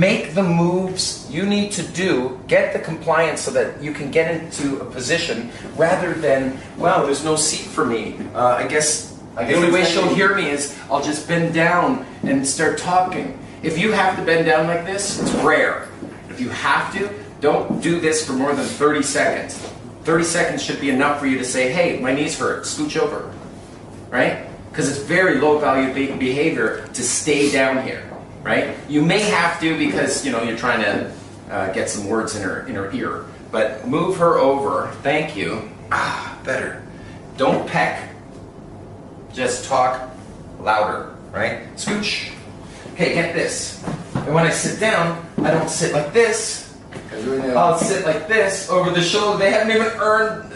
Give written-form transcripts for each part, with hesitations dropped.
Make the moves you need to do, get the compliance so that you can get into a position rather than, well, there's no seat for me. I guess the only way she'll hear me is I'll just bend down and start talking. If you have to bend down like this, it's rare. If you have to, don't do this for more than 30 seconds. 30 seconds should be enough for you to say, hey, my knees hurt, scooch over, right? Because it's very low value behavior to stay down here. Right? You may have to because you're trying to get some words in her ear, but move her over. Thank you. Better. Don't peck. Just talk louder. Right? Scooch. Okay, get this. And when I sit down, I don't sit like this. I'll sit like this over the shoulder. They haven't even earned,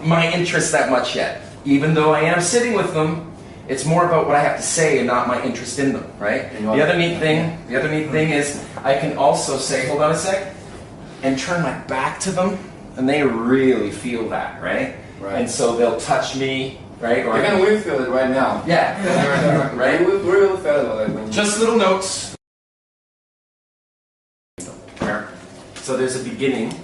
my interest that much yet. Even though I am sitting with them. It's more about what I have to say and not my interest in them, right? The other neat thing is I can also say, hold on a sec, and turn my back to them, and they really feel that, right? And so they'll touch me, right? Or we feel it right now. Yeah. Right? We really feel it. Just little notes. So there's a beginning,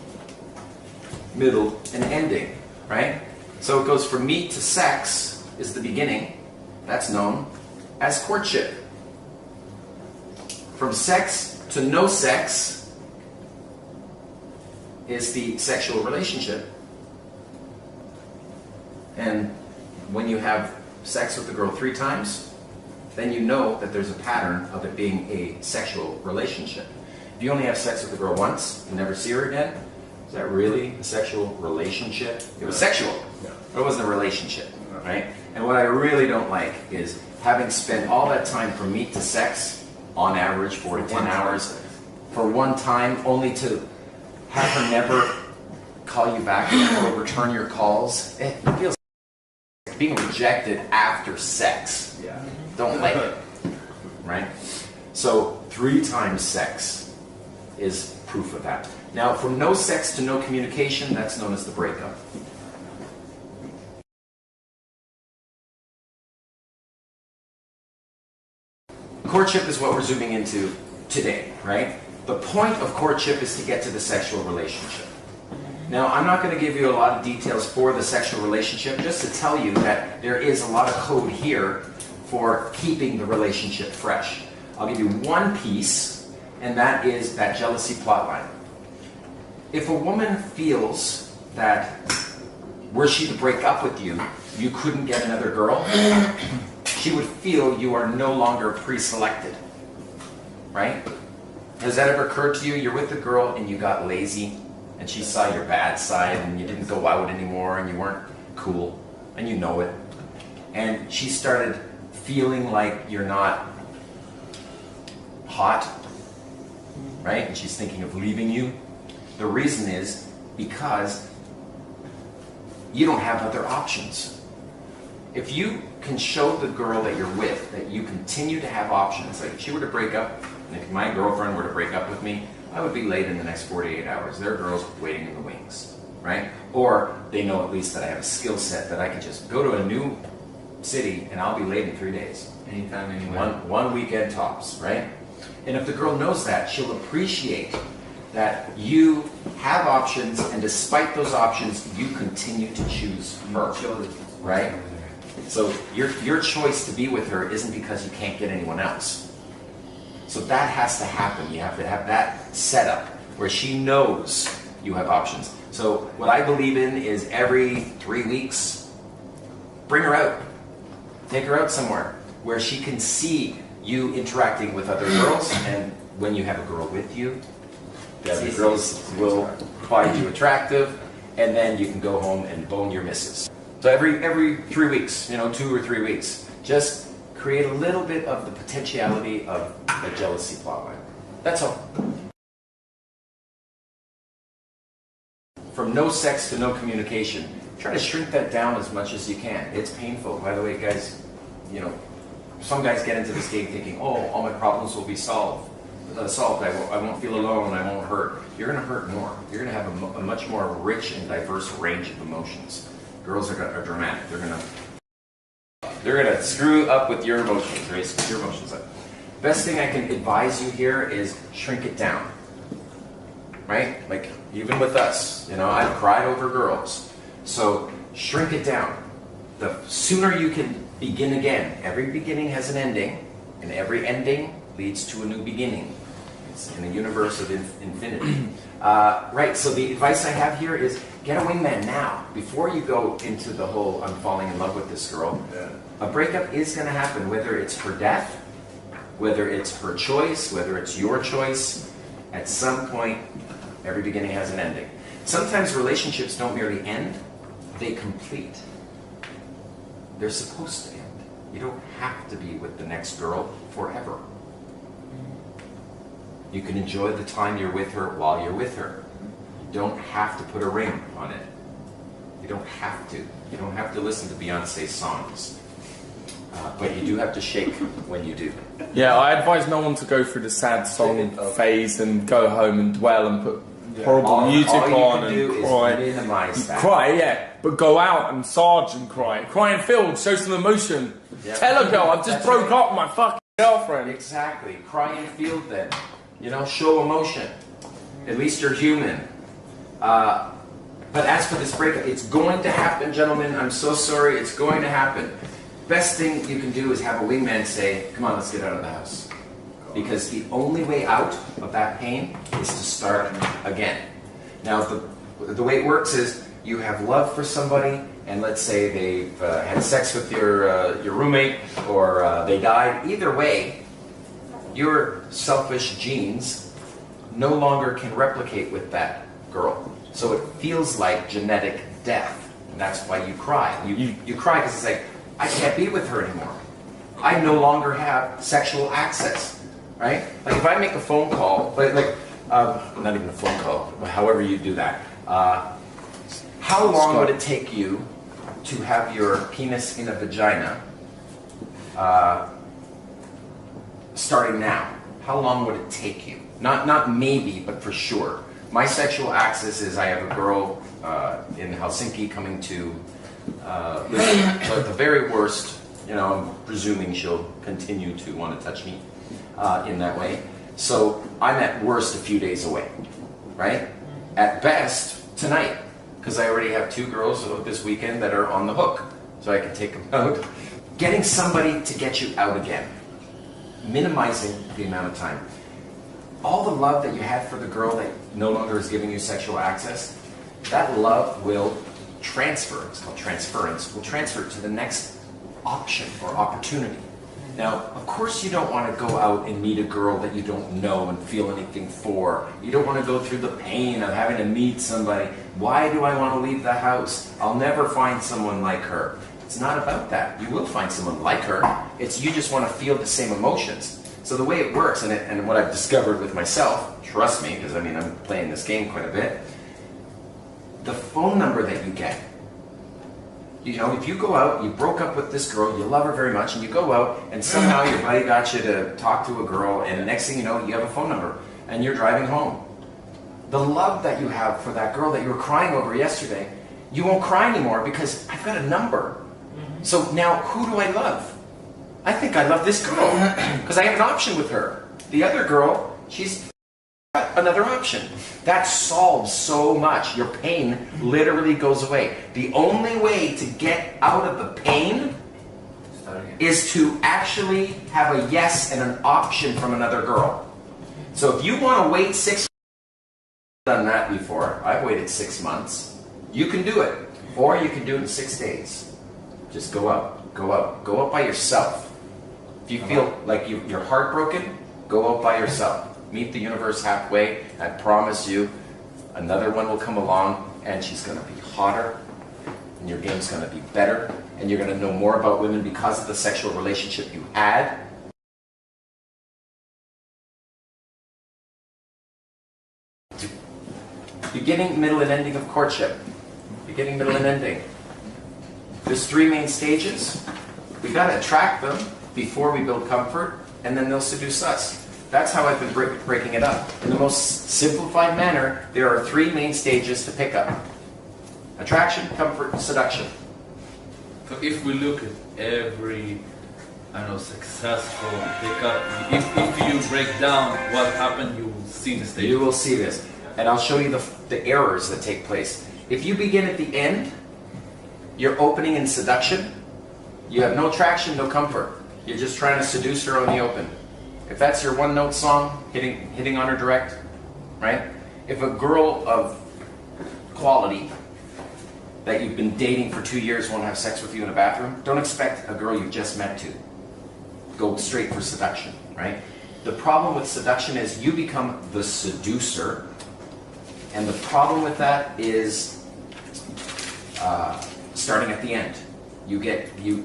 middle, and ending, right? So it goes from meat to sex is the beginning. That's known as courtship. From sex to no sex is the sexual relationship. And when you have sex with the girl 3 times, then you know that there's a pattern of it being a sexual relationship. If you only have sex with the girl once and never see her again, is that really a sexual relationship? It was sexual, but it wasn't a relationship, right? And what I really don't like is having spent all that time from meat to sex, on average 4 to 10 hours, for one time, only to have her never call you back or return your calls. It feels like being rejected after sex. Yeah. Don't like it, right? So 3 times sex is proof of that. Now, from no sex to no communication, that's known as the breakup. Courtship is what we're zooming into today, right? The point of courtship is to get to the sexual relationship. Now, I'm not going to give you a lot of details for the sexual relationship, just to tell you that there is a lot of code here for keeping the relationship fresh. I'll give you one piece, and that is that jealousy plotline. If a woman feels that were she to break up with you, you couldn't get another girl, she would feel you are no longer pre-selected, right? Has that ever occurred to you? You're with a girl and you got lazy and she saw your bad side and you didn't go out anymore and you weren't cool and you know it. And she started feeling like you're not hot, right? And she's thinking of leaving you. The reason is because you don't have other options. If you can show the girl that you're with that you continue to have options, like if she were to break up, and if my girlfriend were to break up with me, I would be late in the next 48 hours. There are girls waiting in the wings, right? Or they know at least that I have a skill set that I can just go to a new city and I'll be late in 3 days. Anytime, anywhere. One weekend tops, right? And if the girl knows that, she'll appreciate that you have options, and despite those options, you continue to choose her, right? So your choice to be with her isn't because you can't get anyone else. So that has to happen. You have to have that setup where she knows you have options. So what I believe in is every 3 weeks, bring her out. Take her out somewhere where she can see you interacting with other girls, and when you have a girl with you, the other girls will find you attractive, and then you can go home and bone your missus. So every 3 weeks, 2 or 3 weeks, just create a little bit of the potentiality of a jealousy plotline. That's all. From no sex to no communication, try to shrink that down as much as you can. It's painful. By the way, guys, some guys get into this game thinking, oh, all my problems will be solved. I won't feel alone, I won't hurt. You're going to hurt more. You're going to have a much more rich and diverse range of emotions. Girls are dramatic. They're going to screw up with your emotions, right? Screw your emotions up. best thing I can advise you here is shrink it down. Right? Like, even with us, you know, I've cried over girls. So, shrink it down. The sooner you can begin again. Every beginning has an ending, and every ending leads to a new beginning. It's in a universe of infinity. Right, so the advice I have here is get a wingman now. Before you go into the whole I'm falling in love with this girl. Yeah. A breakup is going to happen, whether it's her death, whether it's her choice, whether it's your choice. At some point, every beginning has an ending. Sometimes relationships don't merely end, they complete. They're supposed to end. You don't have to be with the next girl forever. You can enjoy the time you're with her while you're with her. You don't have to put a ring on it. You don't have to. You don't have to listen to Beyonce's songs. But you do have to shake when you do. Yeah, I advise no one to go through the sad song phase and go home and dwell and put horrible music on and cry. Minimize that. Cry, yeah, but go out and sarge and cry. Cry in field, show some emotion. Yeah. Tell a girl, I've just broke up with my fucking girlfriend. Exactly. Cry in field then. You know, show emotion. At least you're human. But as for this breakup, it's going to happen, gentlemen. I'm so sorry. It's going to happen. Best thing you can do is have a wingman say, come on, let's get out of the house. Because the only way out of that pain is to start again. Now, the way it works is you have love for somebody, and let's say they've had sex with your roommate, or they died. Either way, your selfish genes no longer can replicate with that girl. So it feels like genetic death. And that's why you cry. You cry because it's like, I can't be with her anymore. I no longer have sexual access, right? Like if I make a phone call, not even a phone call, but however you do that. How long would it take you to have your penis in a vagina starting now? How long would it take you? Not maybe, but for sure. My sexual access is I have a girl in Helsinki coming to listen. So at the very worst, you know, I'm presuming she'll continue to want to touch me in that way. So I'm at worst a few days away, right? At best, tonight, because I already have 2 girls this weekend that are on the hook, so I can take them out. Getting somebody to get you out again. Minimizing the amount of time. All the love that you had for the girl that no longer is giving you sexual access, that love will transfer, it's called transference, will transfer to the next option or opportunity. Now, of course you don't want to go out and meet a girl that you don't know and feel anything for. You don't want to go through the pain of having to meet somebody. Why do I want to leave the house? I'll never find someone like her. It's not about that. You will find someone like her. It's you just want to feel the same emotions. So the way it works, and what I've discovered with myself, trust me, because I mean I'm playing this game quite a bit, the phone number that you get, you know, if you go out, you broke up with this girl, you love her very much, and you go out, and somehow your buddy got you to talk to a girl, and the next thing you know, you have a phone number, and you're driving home. The love that you have for that girl that you were crying over yesterday, you won't cry anymore because I've got a number. So now, who do I love? I think I love this girl because I have an option with her. The other girl, she's got another option. That solves so much. Your pain literally goes away. The only way to get out of the pain is to actually have a yes and an option from another girl. So if you want to wait 6 months, I've done that before. I've waited 6 months. You can do it. Or you can do it in 6 days. Just go out. Go out. Go out by yourself. If you feel like you're heartbroken, go out by yourself. Meet the universe halfway. I promise you, another one will come along, and she's going to be hotter, and your game's going to be better, and you're going to know more about women because of the sexual relationship you had. Beginning, middle, and ending of courtship. Beginning, middle, and ending. There's 3 main stages. We got to attract them before we build comfort, and then they'll seduce us. That's how I've been breaking it up. In the most simplified manner, there are 3 main stages to pick up. Attraction, comfort, seduction. So if we look at every I don't know, successful pickup. If you break down what happened, you will see the stage. You will see this. And I'll show you the errors that take place. If you begin at the end, you're opening in seduction, you have no traction, no comfort. You're just trying to seduce her on the open. If that's your one-note song, hitting on her direct, right? If a girl of quality that you've been dating for 2 years won't have sex with you in a bathroom, don't expect a girl you've just met to go straight for seduction, right? The problem with seduction is you become the seducer, and the problem with that is starting at the end. You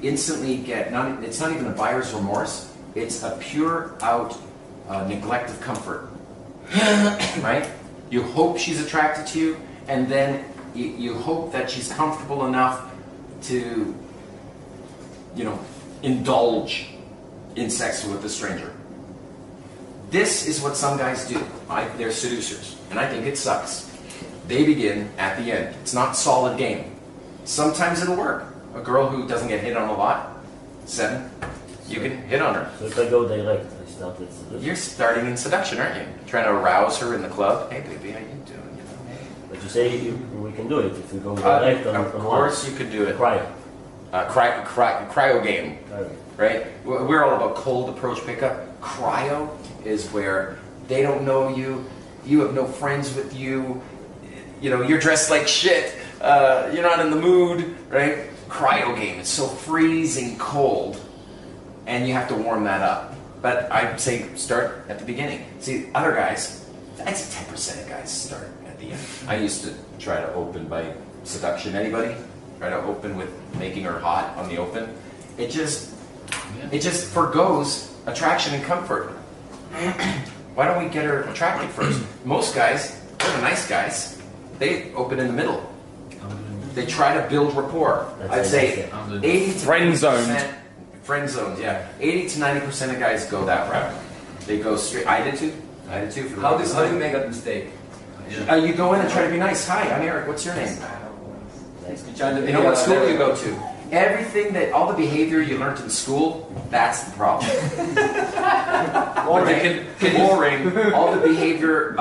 instantly get, it's not even a buyer's remorse, it's a pure out neglect of comfort, right? You hope she's attracted to you, and then you hope that she's comfortable enough to, indulge in sex with a stranger. This is what some guys do. They're seducers, and I think it sucks. They begin at the end. It's not solid game. Sometimes it'll work. A girl who doesn't get hit on a lot, 7, you can hit on her. So if I go direct, I start at seduction. You're starting in seduction, aren't you? Trying to arouse her in the club. Hey, baby, how you doing? Hey. But you say we can do it if we go direct on Of course you can do it. Cryo. Cryo game, Cryo. right? We're all about cold approach pickup. Cryo is where they don't know you, you have no friends with you, you're dressed like shit, you're not in the mood, right? Cryo game, it's so freezing cold, and you have to warm that up. But I'd say start at the beginning. See, other guys, I'd say 10% of guys start at the end. I used to try to open by seduction. Anybody? Try to open with making her hot on the open. It just forgoes attraction and comfort. Why don't we get her attracted first? Most guys, they're the nice guys, they open in the middle. They try to build rapport. I'd say 80 to Friend zoned. Friend zones, yeah. 80 to 90% of guys go that route. They go straight. I did too. For the How do you make that mistake? you go in and try to be nice. Hi, I'm Eric. What's your name? You're trying to You know what school do you go to? Everything all the behavior you learned in school, that's the problem. Boring. Boring. All the behavior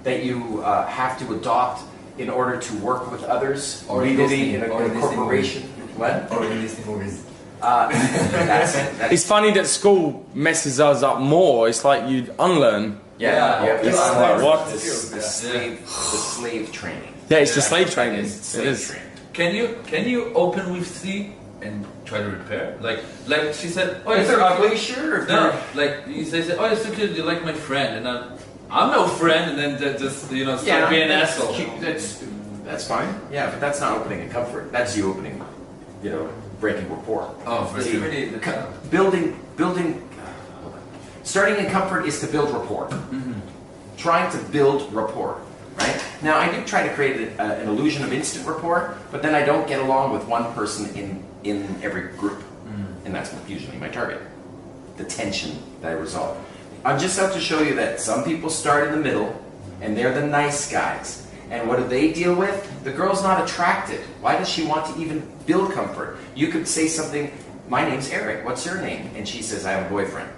that you have to adopt in order to work with others, Or legally in a listening corporation. What? Or in listening movies. That's it. It's funny that school messes us up more. It's like you unlearn. Yeah. It's like, what? The slave training. Yeah, it's the slave training. It's slave It is. training. Can you open with C and try to repair? Like she said, oh, If you're they're so ugly, cute. sure. If No, they're- like you say, oh, you're so cute. You like my friend, and I'm no friend, and then just start being an that's asshole. cute. That's fine. Yeah, but that's not opening in comfort. That's you opening, breaking rapport. Oh, for See, sure. Really, building. Starting in comfort is to build rapport. Trying to build rapport, right? Now I do try to create an illusion of instant rapport, but then I don't get along with one person in every group, and that's usually my target. The tension that I resolve. I'm just out to show you that some people start in the middle, and they're the nice guys. And what do they deal with? The girl's not attracted. Why does she want to even build comfort? You could say something, my name's Eric, what's your name? And she says, I have a boyfriend.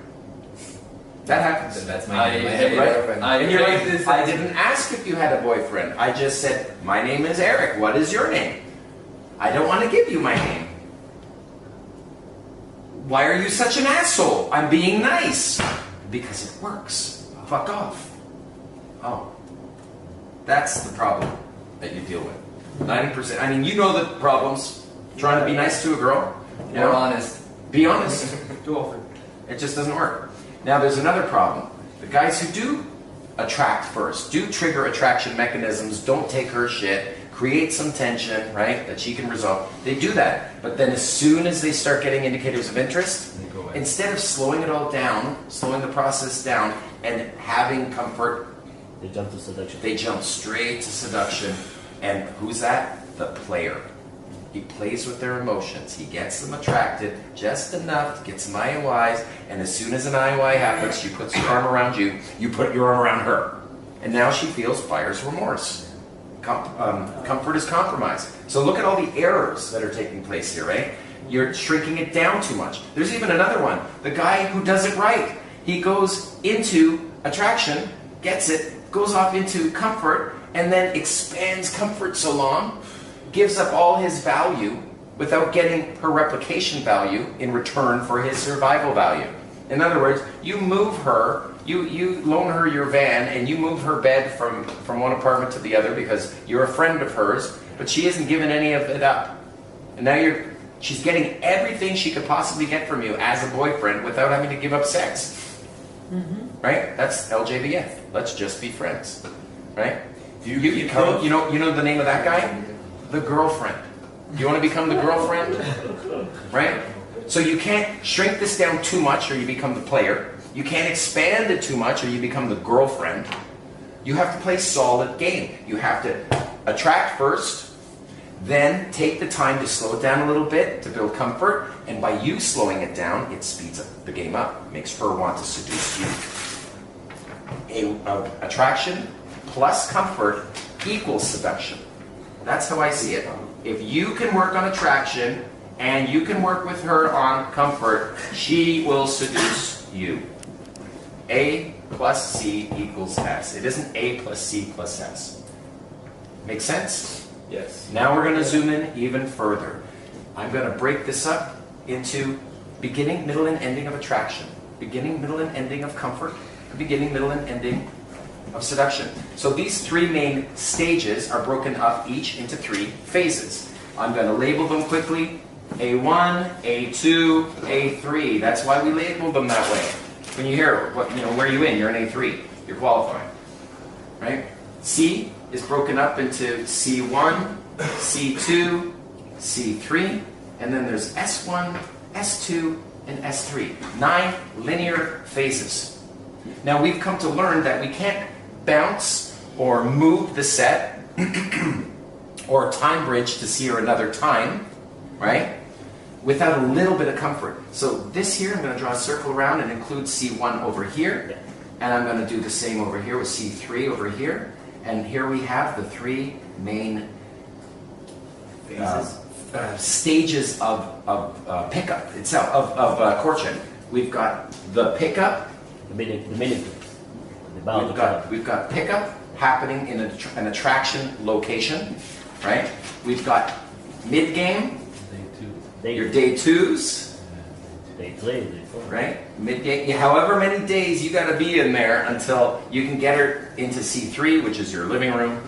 That happens. That's I my hate girlfriend. I And you're like, hate this. I didn't ask if you had a boyfriend. I just said, my name is Eric, what is your name? I don't want to give you my name. Why are you such an asshole? I'm being nice. Because it works. Fuck off. Oh. That's the problem that you deal with. 90%. I mean, you know the problems. Trying to be nice to a girl. You More know? honest. Be honest. Too often. It just doesn't work. Now there's another problem. The guys who do attract first, do trigger attraction mechanisms, don't take her shit, create some tension, right, that she can resolve. They do that. But then as soon as they start getting indicators of interest, They go away. instead of slowing it all down, slowing the process down, and having comfort, They jump to seduction. they jump straight to seduction. And who's that? The player. He plays with their emotions. He gets them attracted just enough to get some IOIs, and as soon as an IOI happens, she puts her arm around you, you put your arm around her. And now she feels buyer's remorse. Comfort is compromised. So look at all the errors that are taking place here, right? You're shrinking it down too much. There's even another one. The guy who does it right. He goes into attraction, gets it, goes off into comfort, and then expands comfort so long, gives up all his value without getting her replication value in return for his survival value. In other words, you move her, you loan her your van, and you move her bed from one apartment to the other because you're a friend of hers, but she isn't giving any of it up. And now she's getting everything she could possibly get from you as a boyfriend without having to give up sex. Right? That's LJBF. Let's just be friends. Right? You know the name of that guy? The girlfriend. Do you want to become the girlfriend? Right? So you can't shrink this down too much or you become the player. You can't expand it too much or you become the girlfriend. You have to play solid game. You have to attract first, then take the time to slow it down a little bit to build comfort, and by you slowing it down, it speeds up the game up, makes her want to seduce you. Attraction plus comfort equals seduction. That's how I see it. If you can work on attraction and you can work with her on comfort, she will seduce you. A plus C equals S. It isn't A plus C plus S. Make sense? Yes. Now we're going to zoom in even further. I'm going to break this up into beginning, middle, and ending of attraction. Beginning, middle, and ending of comfort. Beginning, middle, and ending of seduction. So these three main stages are broken up each into three phases. I'm going to label them quickly. A1, A2, A3. That's why we labeled them that way. When you hear, where are you in? You're in A3. You're qualifying. Right? C is broken up into C1, C2, C3, and then there's S1, S2, and S3. 9 linear phases. Now we've come to learn that we can't bounce or move the set or time bridge to see her another time, right? Without a little bit of comfort. So this here, I'm going to draw a circle around and include C1 over here. And I'm going to do the same over here with C3 over here. And here we have the three main stages of pickup itself, of courtship. We've got the pickup. We've got pickup happening in an attraction location, right? We've got mid-game, your day twos, Day 3, day 4. right? Mid-game, however many days you got to be in there until you can get her into C3, which is your living room,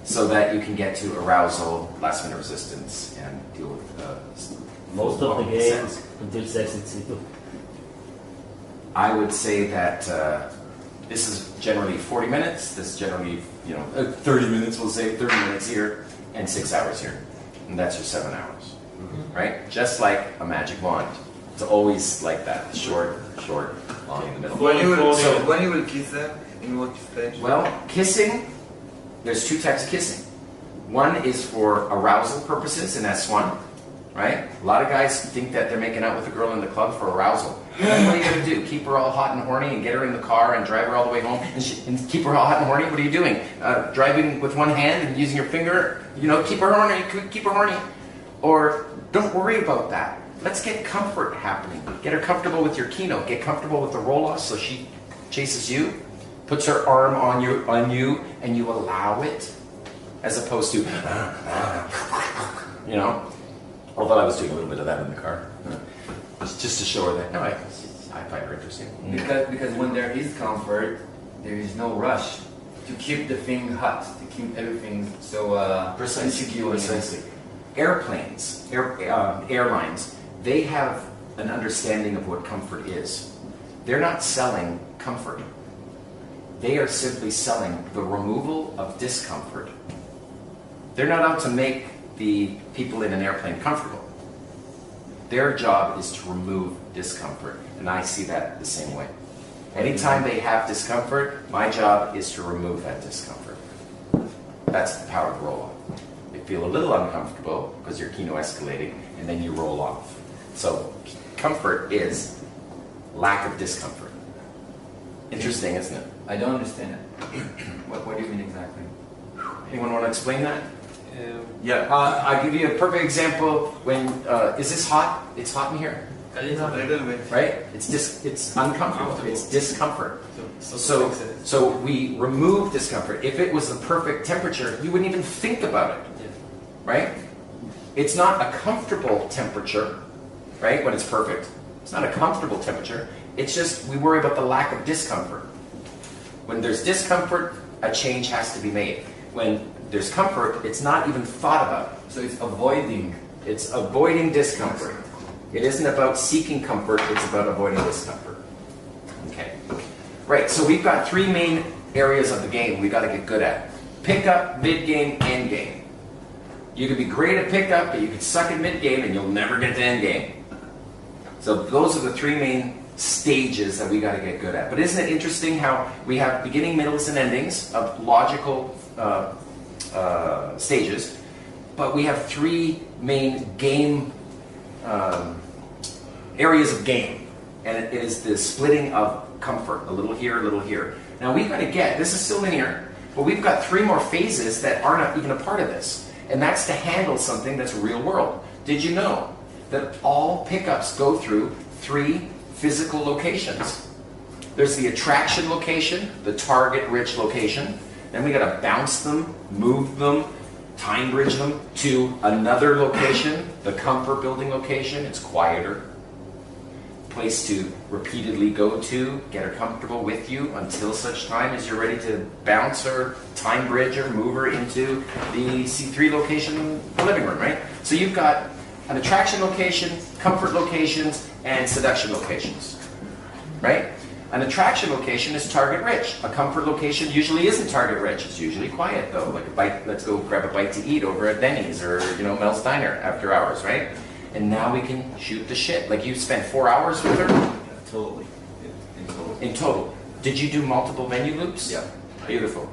so that you can get to arousal, last-minute resistance, and deal with Most of the game until sex it's C2. I would say that this is generally 40 minutes. This is generally, 30 minutes. We'll say 30 minutes here and 6 hours here, and that's your 7 hours, right? Just like a magic wand. It's always like that. Short, long in the middle. When you will kiss them, in what stage? Well, kissing. There's 2 types of kissing. One is for arousal purposes in S1, right? A lot of guys think that they're making out with a girl in the club for arousal. And what are you going to do? Keep her all hot and horny and get her in the car and drive her all the way home and keep her all hot and horny? What are you doing? Driving with one hand and using your finger? Keep her horny. Keep her horny. Or don't worry about that. Let's get comfort happening. Get her comfortable with your keynote. Get comfortable with the roll-off so she chases you, puts her arm on you, and you allow it, as opposed to, Although I was doing a little bit of that in the car, just to show her that. No, I find her interesting. Because when there is comfort, there is no rush to keep the thing hot, to keep everything so Precisely. Airplanes, airlines, they have an understanding of what comfort is. They're not selling comfort. They are simply selling the removal of discomfort. They're not out to make the people in an airplane comfortable. Their job is to remove discomfort, and I see that the same way. Anytime they have discomfort, my job is to remove that discomfort. That's the power of roll-off. They feel a little uncomfortable because you're kino-escalating, and then you roll off. So comfort is lack of discomfort. Interesting, isn't it? I don't understand it. What do you mean exactly? Anyone want to explain that? Yeah. I'll give you a perfect example. When is this hot? It's hot in here, A little bit. right? It's uncomfortable. It's discomfort. So we remove discomfort. If it was the perfect temperature, you wouldn't even think about it, right? It's not a comfortable temperature, right? When it's perfect, it's not a comfortable temperature. It's just we worry about the lack of discomfort. When there's discomfort, a change has to be made. When there's comfort, it's not even thought about. So it's avoiding. It's avoiding discomfort. It isn't about seeking comfort, it's about avoiding discomfort. Okay. Right, so we've got three main areas of the game we got to get good at. Pickup, mid-game, end game. You could be great at pickup, but you could suck at mid-game and you'll never get to end game. So those are the three main stages that we got to get good at. But isn't it interesting how we have beginning, middles, and endings of logical stages, but we have three main game areas of game, and it is the splitting of comfort, a little here, a little here. Now we've got to get, this is still linear, but we've got three more phases that are not even a part of this, and that's to handle something that's real world. Did you know that all pickups go through three physical locations? There's the attraction location, the target rich location, then we got to bounce them, move them, time bridge them to another location, the comfort building location. It's quieter. Place to repeatedly go to, get her comfortable with you until such time as you're ready to bounce her, time bridge her, move her into the C3 location, the living room, right? So you've got an attraction location, comfort locations, and seduction locations, right? An attraction location is target rich. A comfort location usually isn't target rich. It's usually quiet though, like a bite, let's go grab a bite to eat over at Denny's or Mel's Diner after hours, right? And now we can shoot the shit. Like you spent 4 hours with her? Totally. In total. In total. Did you do multiple menu loops? Yeah. Beautiful.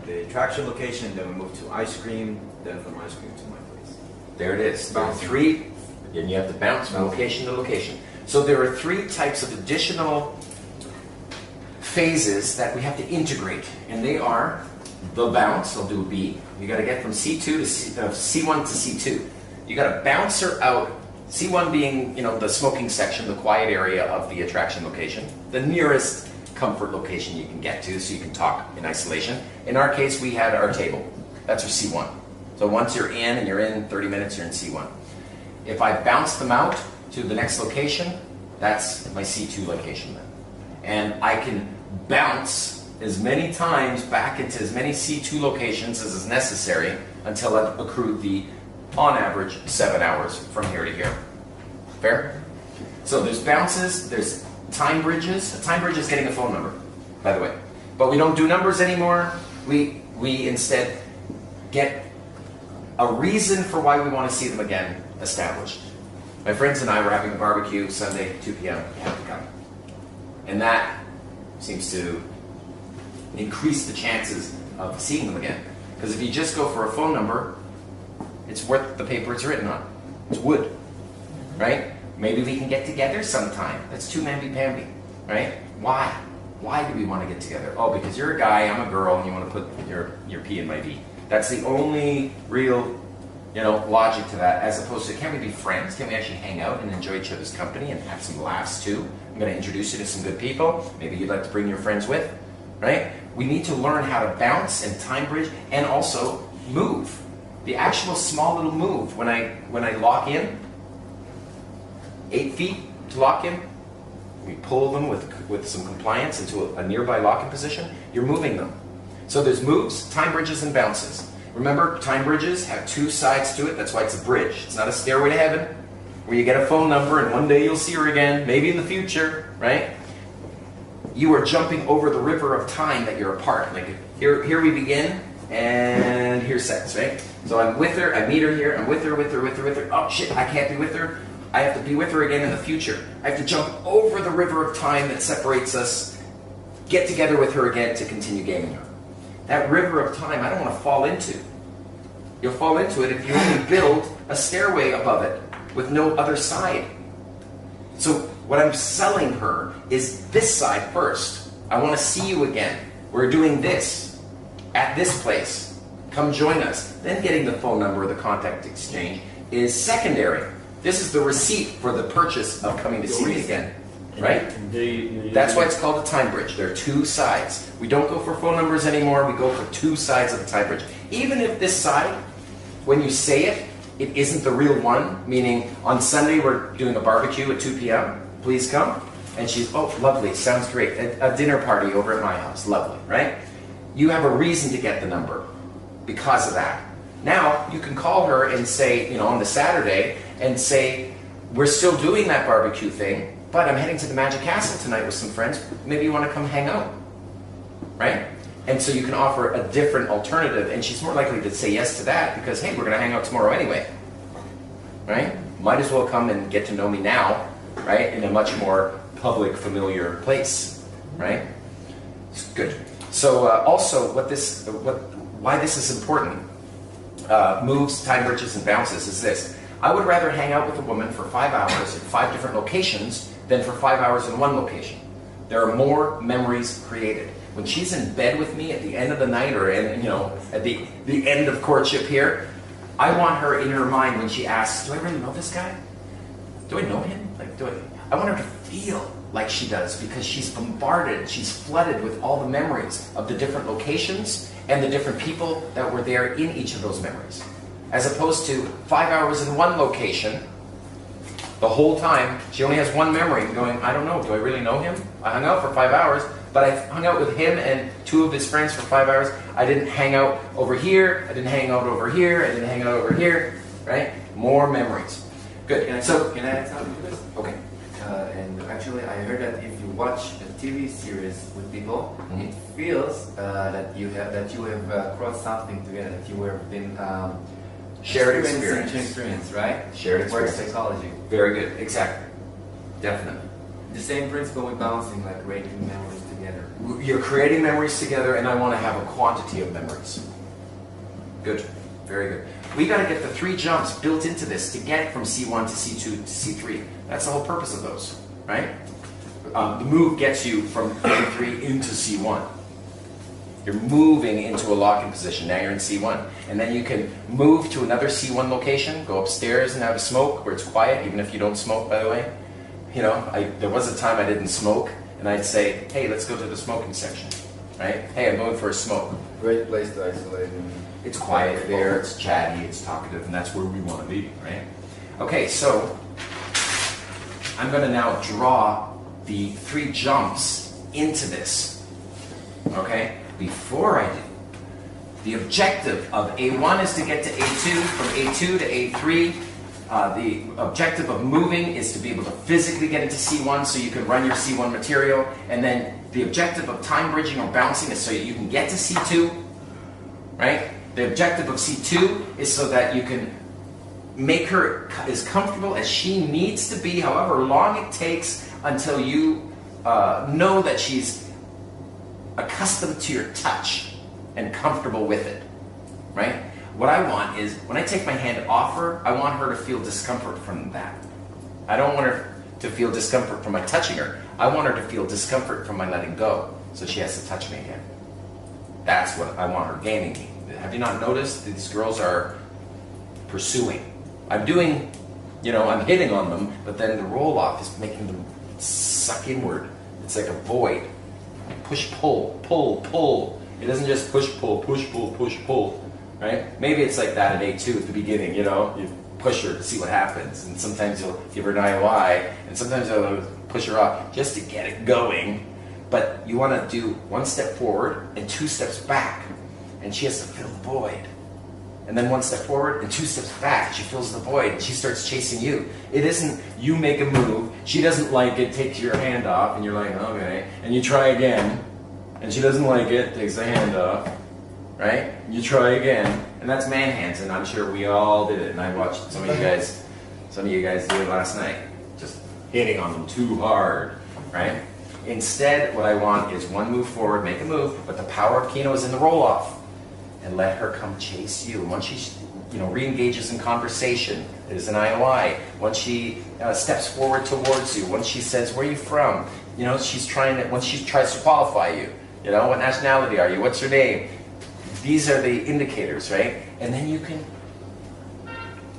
The attraction location, then we moved to ice cream, then from ice cream to my place. There it is. There are three, and you have to bounce from location to location. So there are three types of additional phases that we have to integrate, and they are the bounce. I'll do a B. You got to get from C2 to C1 to C2. You got to bounce her out. C1 being, the smoking section, the quiet area of the attraction location, the nearest comfort location you can get to, so you can talk in isolation. In our case, we had our table. That's our C1. So once you're in, and you're in 30 minutes, you're in C1. If I bounce them out to the next location, that's my C2 location then. And I can bounce as many times back into as many C2 locations as is necessary until I've accrued the, on average, 7 hours from here to here. Fair? So there's bounces, there's time bridges. A time bridge is getting a phone number, by the way. But we don't do numbers anymore. We instead get a reason for why we want to see them again established. My friends and I were having a barbecue Sunday, 2 p.m. You have to come. And that seems to increase the chances of seeing them again. Because if you just go for a phone number, it's worth the paper it's written on. It's wood, right? Maybe we can get together sometime. That's too namby-pamby, right? Why? Why do we want to get together? Oh, because you're a guy, I'm a girl, and you want to put your P in my V. That's the only real, logic to that, as opposed to, can we be friends? Can we actually hang out and enjoy each other's company and have some laughs too? I'm going to introduce you to some good people. Maybe you'd like to bring your friends with, right? We need to learn how to bounce and time bridge and also move. The actual small little move, when I lock in, 8 feet to lock in, we pull them with some compliance into a nearby locking position, you're moving them. So there's moves, time bridges, and bounces. Remember, time bridges have two sides to it. That's why it's a bridge. It's not a stairway to heaven where you get a phone number and one day you'll see her again, maybe in the future, right? You are jumping over the river of time that you're apart. Like here we begin, and here's sex, right? So I'm with her, I meet her here, I'm with her. Oh shit, I can't be with her. I have to be with her again in the future. I have to jump over the river of time that separates us, get together with her again to continue gaming her. That river of time, I don't want to fall into. You'll fall into it if you only build a stairway above it with no other side. So what I'm selling her is this side first. I want to see you again. We're doing this at this place. come join us. Then getting the phone number or the contact exchange is secondary. This is the receipt for the purchase of coming to see me again, right? That's why it's called a time bridge. There are two sides. We don't go for phone numbers anymore. We go for two sides of the time bridge. Even if this side, when you say it, it isn't the real one, meaning on Sunday we're doing a barbecue at 2 p.m. Please come. And she's, oh, lovely, sounds great. A dinner party over at my house, lovely, right? You have a reason to get the number because of that. Now, you can call her and say, you know, on the Saturday, and say, we're still doing that barbecue thing, but I'm heading to the Magic Castle tonight with some friends. Maybe you want to come hang out, right? And so you can offer a different alternative, and she's more likely to say yes to that because, hey, we're going to hang out tomorrow anyway, right? Might as well come and get to know me now, right? In a much more public, familiar place, right? It's good. So also, why this is important, moves, time bridges, and bounces is this. I would rather hang out with a woman for 5 hours at 5 different locations than for 5 hours in one location. There are more memories created. When she's in bed with me at the end of the night or at the end of courtship here, I want her in her mind when she asks, do I really know this guy? Do I know him? I want her to feel like she does because she's bombarded, she's flooded with all the memories of the different locations and the different people that were there in each of those memories. As opposed to 5 hours in one location, the whole time, she only has one memory going, I don't know, do I really know him? I hung out for 5 hours, but I hung out with him and 2 of his friends for 5 hours. I didn't hang out over here, I didn't hang out over here, I didn't hang out over here, right? More memories. Good. Can I add something to this? Okay. And actually, I heard that if you watch a TV series with people, it feels that you have crossed something together, that you have been shared experience, right? Shared experience. Work psychology. Very good. Exactly. Definitely. The same principle with balancing, like creating memories together. You're creating memories together, and I want to have a quantity of memories. Good. Very good. We got to get the 3 jumps built into this to get from C1 to C2 to C3. That's the whole purpose of those, right? The move gets you from A3 into C1. You're moving into a locking position. Now you're in C1. And then you can move to another C1 location, go upstairs and have a smoke where it's quiet, even if you don't smoke, by the way. You know, there was a time I didn't smoke, and I'd say, hey, let's go to the smoking section, right? Hey, I'm going for a smoke. Great place to isolate. It's quiet there, it's chatty, it's talkative, and that's where we want to be, right? Okay, so I'm going to now draw the 3 jumps into this, okay? Before I do, the objective of A1 is to get to A2, from A2 to A3. The objective of moving is to be able to physically get into C1 so you can run your C1 material, and then the objective of time bridging or bouncing is so you can get to C2, right? The objective of C2 is so that you can make her as comfortable as she needs to be, however long it takes until you know that she's accustomed to your touch and comfortable with it, right? What I want is, when I take my hand off her, I want her to feel discomfort from that. I don't want her to feel discomfort from my touching her. I want her to feel discomfort from my letting go, so she has to touch me again. That's what I want her gaining me. Have you not noticed these girls are pursuing? I'm doing, I'm hitting on them, but then the roll off is making them suck inward. It's like a void. Push, pull, pull, pull. It doesn't just push, pull, push, pull, right? Maybe it's like that at A2 at the beginning, you push her to see what happens, and sometimes you'll give her an IOI, and sometimes you'll push her off just to get it going. But you want to do 1 step forward and 2 steps back. And she has to fill the void. And then 1 step forward and 2 steps back. She fills the void and she starts chasing you. It isn't you make a move, she doesn't like it, takes your hand off, and you're like, okay. And you try again, and she doesn't like it, takes the hand off, right? You try again, and that's man hands, and I'm sure we all did it. And I watched some of you guys do it last night. Just hitting on them too hard, right? Instead, what I want is 1 move forward, make a move, but the power of Kino is in the roll-off. And let her come chase you. And once she, re-engages in conversation, it is an IOI. Once she steps forward towards you, once she says, "Where are you from?" Once she tries to qualify you. What nationality are you? What's your name? These are the indicators, right? And then you can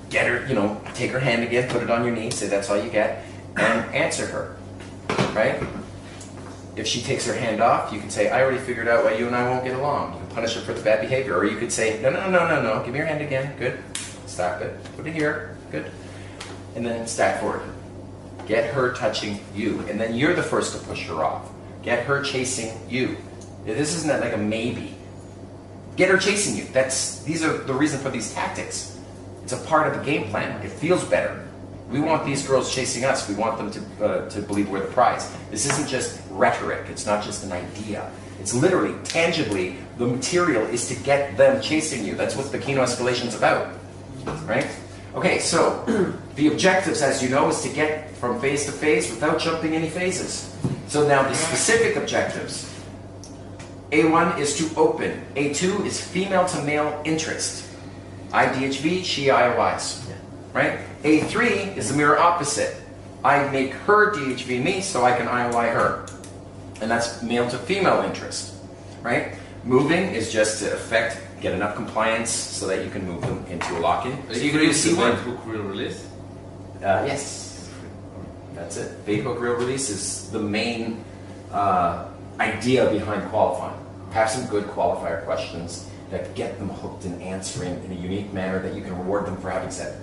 get her, take her hand again, put it on your knee, say that's all you get, and answer her, right? If she takes her hand off, you can say, I already figured out why you and I won't get along. You can punish her for the bad behavior. Or you could say, no, give me your hand again, good. Stop it, put it here, good. And then stack forward. Get her touching you, and then you're the first to push her off. Get her chasing you. This isn't like a maybe. Get her chasing you. These are the reason for these tactics. It's a part of the game plan. It feels better. We want these girls chasing us. We want them to believe we're the prize. This isn't just rhetoric. It's not just an idea. It's literally, tangibly, the material is to get them chasing you. That's what the Kino escalation is about, right? Okay, so the objectives, as you know, is to get from phase to phase without jumping any phases. So now the specific objectives. A1 is to open. A2 is female to male interest. I DHV, she IOIs. Right? A3 is the mirror opposite. I make her DHV me so I can IOI her. And that's male to female interest. Right? Moving is just to get enough compliance so that you can move them into a lock-in. So you can do C1. Hook reel release? Yes. That's it. Bait hook reel release is the main idea behind qualifying. Have some good qualifier questions that get them hooked and answering in a unique manner that you can reward them for having said.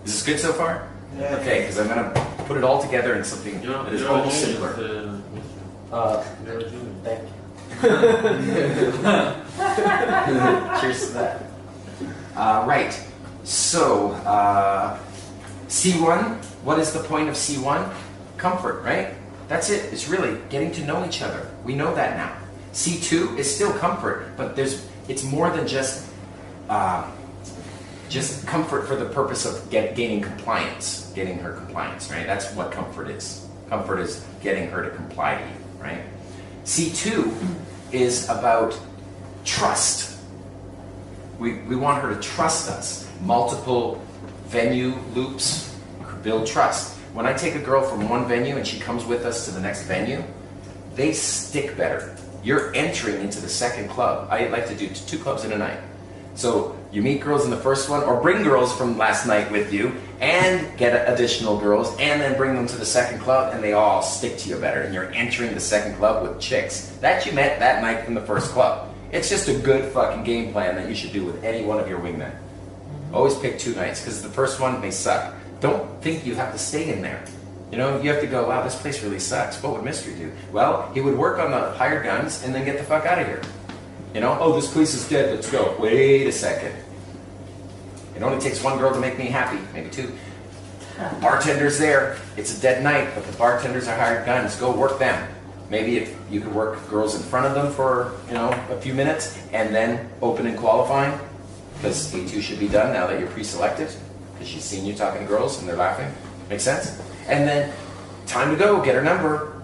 Is this good so far? Yeah. Okay, because I'm going to put it all together in something that is almost simpler. Thank you. Cheers to that. Right. So, C1, what is the point of C1? Comfort, right? That's it. It's really getting to know each other. We know that now. C2 is still comfort, but it's more than just comfort for the purpose of gaining compliance, getting her compliance, right? That's what comfort is. Comfort is getting her to comply to you, right? C2 is about trust. We want her to trust us. Multiple venue loops build trust. When I take a girl from one venue and she comes with us to the next venue, they stick better. You're entering into the second club. I like to do 2 clubs in a night. So you meet girls in the first one, or bring girls from last night with you, and get additional girls, and then bring them to the second club, and they all stick to you better. And you're entering the second club with chicks that you met that night from the first club. It's just a good fucking game plan that you should do with any one of your wingmen. Always pick 2 nights, because the first one may suck. Don't think you have to stay in there. You have to go, wow, this place really sucks. What would Mystery do? Well, he would work on the hired guns and then get the fuck out of here. Oh, this place is dead, let's go. Wait a second. It only takes 1 girl to make me happy, maybe 2. Bartender's there. It's a dead night, but the bartenders are hired guns. Go work them. Maybe if you could work girls in front of them for, a few minutes, and then open and qualifying, because A2 should be done now that you're pre-selected, because she's seen you talking to girls and they're laughing. Makes sense? And then, time to go, get her number,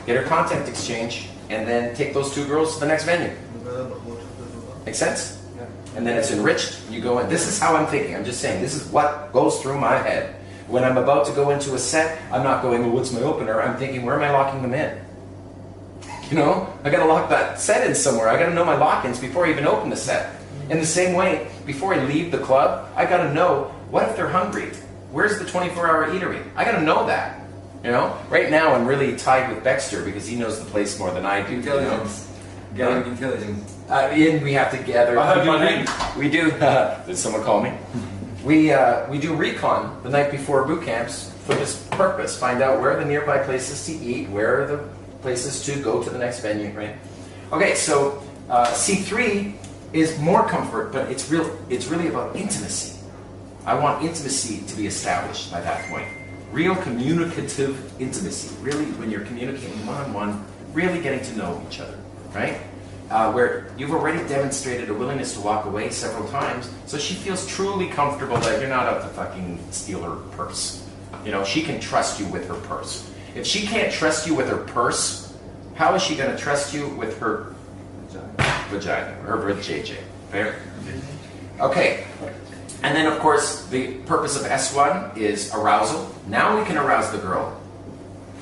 get her contact exchange, and then take those 2 girls to the next venue. Make sense? Yeah. And then it's enriched, you go in. This is how I'm thinking. I'm just saying, this is what goes through my head. When I'm about to go into a set, I'm not going, well, what's my opener? I'm thinking, where am I locking them in? I gotta lock that set in somewhere. I gotta know my lock-ins before I even open the set. In the same way, before I leave the club, I gotta know, what if they're hungry? Where's the 24-hour eatery? I gotta know that. Right now I'm really tied with Baxter because he knows the place more than I do. Intelligence. Gathering intelligence. We have to gather. I heard my name. We do. Did someone call me? We do recon the night before boot camps for this purpose. Find out where are the nearby places to eat, where are the places to go to the next venue, right? Okay, so C3 is more comfort, but it's really about intimacy. I want intimacy to be established by that point. Real communicative intimacy. Really, when you're communicating one-on-one, really getting to know each other, right? Where you've already demonstrated a willingness to walk away several times, so she feels truly comfortable that you're not out to fucking steal her purse. She can trust you with her purse. If she can't trust you with her purse, how is she going to trust you with her vagina, or her JJ? Fair? Okay. And then, of course, the purpose of S1 is arousal. Now we can arouse the girl.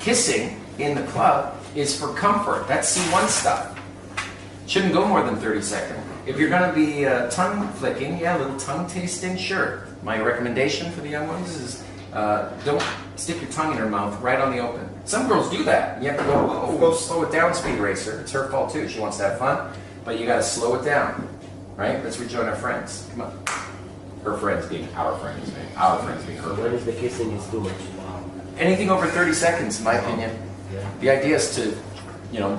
Kissing in the club is for comfort. That's C1 stuff. Shouldn't go more than 30 seconds. If you're going to be tongue flicking, yeah, a little tongue tasting, sure. My recommendation for the young ones is don't stick your tongue in her mouth right on the open. Some girls do that. You have to go, whoa, slow it down, Speed Racer. It's her fault too. She wants to have fun, but you got to slow it down, right? Let's rejoin our friends. Come on. Her friends being our friends, our friends being her When friends. is the kissing is too much? Anything over 30 seconds, in my opinion. Yeah. The idea is to, You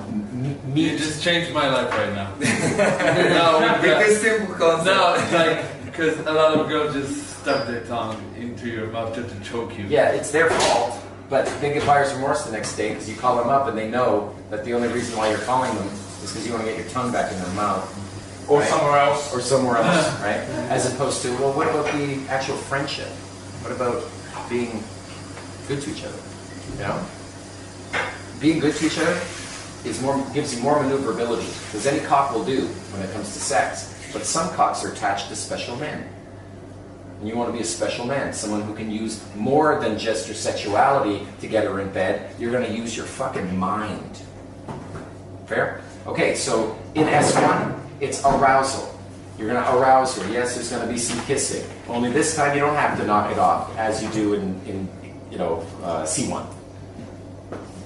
meet. just changed my life right now. No, Because simple concept. no, it's like because a lot of girls just stuck their tongue into your mouth just to choke you. Yeah, it's their fault, but they get buyer's remorse the next day because you call them up and they know that the only reason why you're calling them is because you want to get your tongue back in their mouth. Or Right. somewhere else. Or somewhere else, right? As opposed to, well, what about the actual friendship? What about being good to each other? You know? Being good to each other gives you more maneuverability, because any cock will do when it comes to sex. But some cocks are attached to special men. And you want to be a special man, someone who can use more than just your sexuality to get her in bed. You're going to use your fucking mind. Fair? Okay, so in S1, it's arousal. You're going to arouse her. Yes, there's going to be some kissing. Only this time you don't have to knock it off as you do in C1.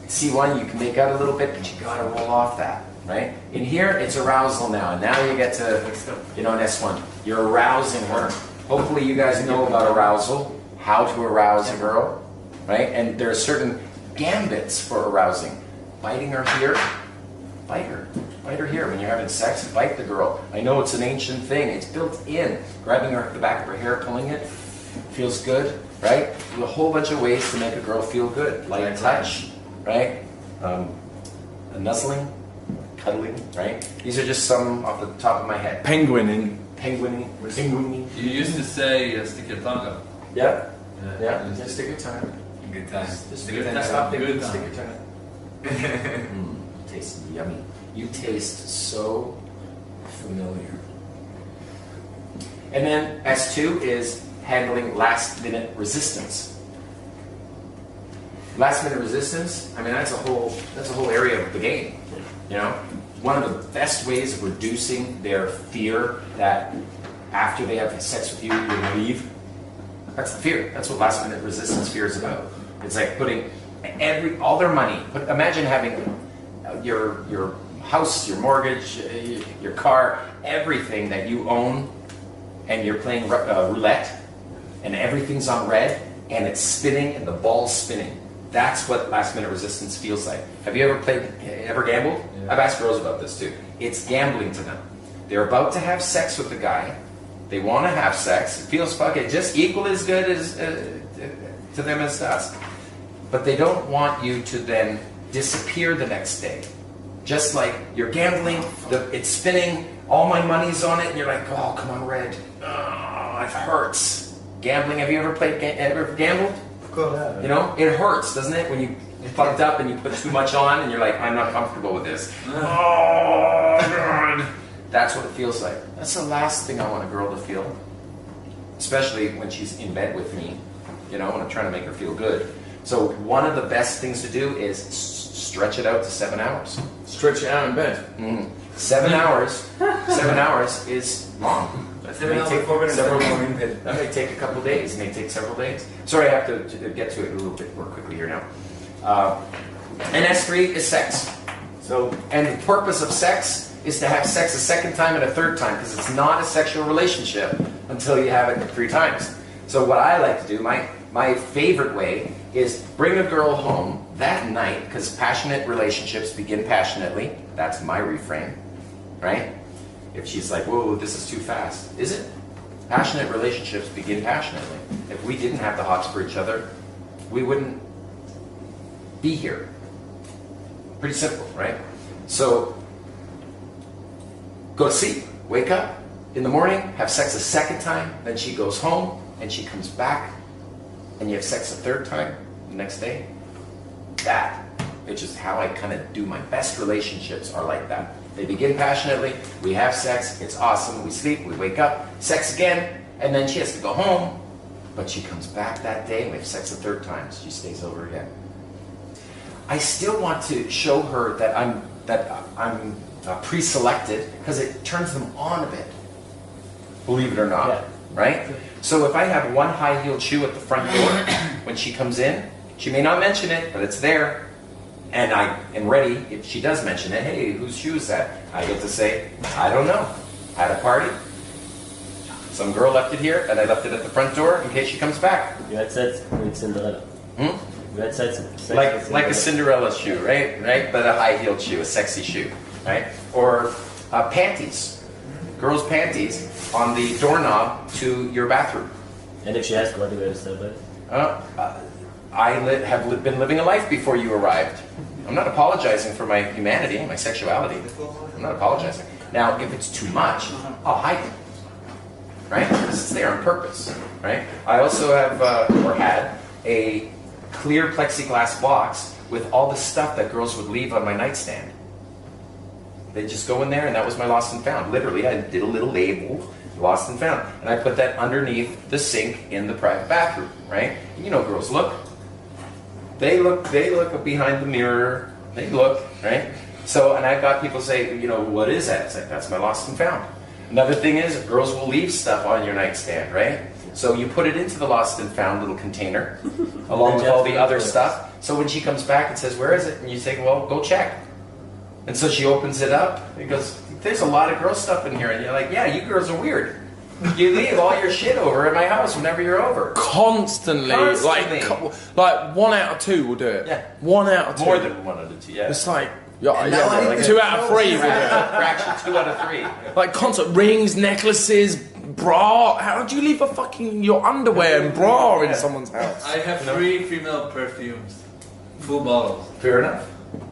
C1, you can make out a little bit, but you got to roll off that, right? In here, it's arousal now. And now you get to, in S1, you're arousing her. Hopefully you guys know about arousal, how to arouse a girl, right? And there are certain gambits for arousing. Biting her here, bite her. Bite her here. When you're having sex, bite the girl. I know it's an ancient thing. It's built in. Grabbing her at the back of her hair, pulling it, feels good, right? There's a whole bunch of ways to make a girl feel good. Light touch, right? A nuzzling, cuddling, right? These are just some off the top of my head. Penguining. Penguining. You used to say stick your tongue up. Yeah. Yeah. Just stick your tongue out. Good times. Just stick Good your tongue time. out. Good Stick time. your tongue out. Tastes yummy. You taste so familiar. And then S2 is handling last minute resistance. Last minute resistance, I mean that's a whole area of the game. You know? One of the best ways of reducing their fear that after they have sex with you, you'll leave. That's the fear. That's what last minute resistance fear is about. It's like putting all their money. Imagine having your house, your mortgage, your car, everything that you own, and you're playing roulette, and everything's on red, and it's spinning, and the ball's spinning. That's what last minute resistance feels like. Have you ever gambled? Yeah. I've asked girls about this too. It's gambling to them. They're about to have sex with the guy. They want to have sex. It feels fucking just equal as good as to them as us. But they don't want you to then disappear the next day. Just like you're gambling, it's spinning, all my money's on it, and you're like, oh, come on, red. Oh, it hurts. Gambling, have you ever gambled? Of course. You know, it hurts, doesn't it? When you fucked up and you put too much on and you're like, I'm not comfortable with this. Oh, God. That's what it feels like. That's the last thing I want a girl to feel. Especially when she's in bed with me, you know, when I'm trying to make her feel good. So one of the best things to do is stretch it out to 7 hours. Stretch it out in bed. 7 hours. 7 hours is long. That may take That may take a couple days. It may take several days. Sorry, I have to get to it a little bit more quickly here now. And S3 is sex. And the purpose of sex is to have sex a second time and a third time, because it's not a sexual relationship until you have it 3 times. So what I like to do, my favorite way, is bring a girl home that night, because passionate relationships begin passionately. That's my refrain, right? If she's like, whoa, this is too fast. Is it? Passionate relationships begin passionately. If we didn't have the hots for each other, we wouldn't be here. Pretty simple, right? So, go to sleep, wake up, in the morning, have sex a second time, then she goes home, and she comes back, and you have sex a third time the next day. That, which is how I kind of do my best relationships, are like that. They begin passionately, we have sex, it's awesome, we sleep, we wake up, sex again, and then she has to go home, but she comes back that day and we have sex a third time, so she stays over again. I still want to show her that I'm I'm pre-selected because it turns them on a bit. Believe it or not, Yeah. right? So if I have one high-heeled shoe at the front door when she comes in, she may not mention it, but it's there. And I am ready, if she does mention it, hey, whose shoe is that? I get to say, I don't know. At a party, some girl left it here, and I left it at the front door in case she comes back. You had sex with Cinderella. Hmm? You had sex with Like a Cinderella shoe, right? But a high-heeled shoe, a sexy shoe, right? Or panties, girls' panties on the doorknob to your bathroom. And if she asks, what do you have to say about it? Have been living a life before you arrived. I'm not apologizing for my humanity and my sexuality. I'm not apologizing. Now, if it's too much, I'll hide it, right? Because it's there on purpose, right? I also have, or had, a clear plexiglass box with all the stuff that girls would leave on my nightstand. They'd just go in there, and that was my lost and found. Literally, I did a little label, lost and found, and I put that underneath the sink in the private bathroom, right? And you know, girls look. They look behind the mirror. They look, right? So, and I've got people say, you know, what is that? It's like, that's my lost and found. Another thing is, girls will leave stuff on your nightstand, right? So you put it into the lost and found little container, along with all the other stuff. So when she comes back and says, where is it? And you say, well, go check. And so she opens it up and goes, there's a lot of girl stuff in here. And you're like, yeah, you girls are weird. You leave all your shit over at my house whenever you're over. Constantly. Like 1 out of 2 will do it. Yeah. 1 out of 2. More than 1 out of 2, yeah. It's like, now I like need 2 to out of 3 will do it. Fraction, 2 out of 3. Like constant rings, necklaces, bra. How do you leave a fucking your underwear and bra in someone's house? I have 3 female perfumes, full bottles. Fair enough.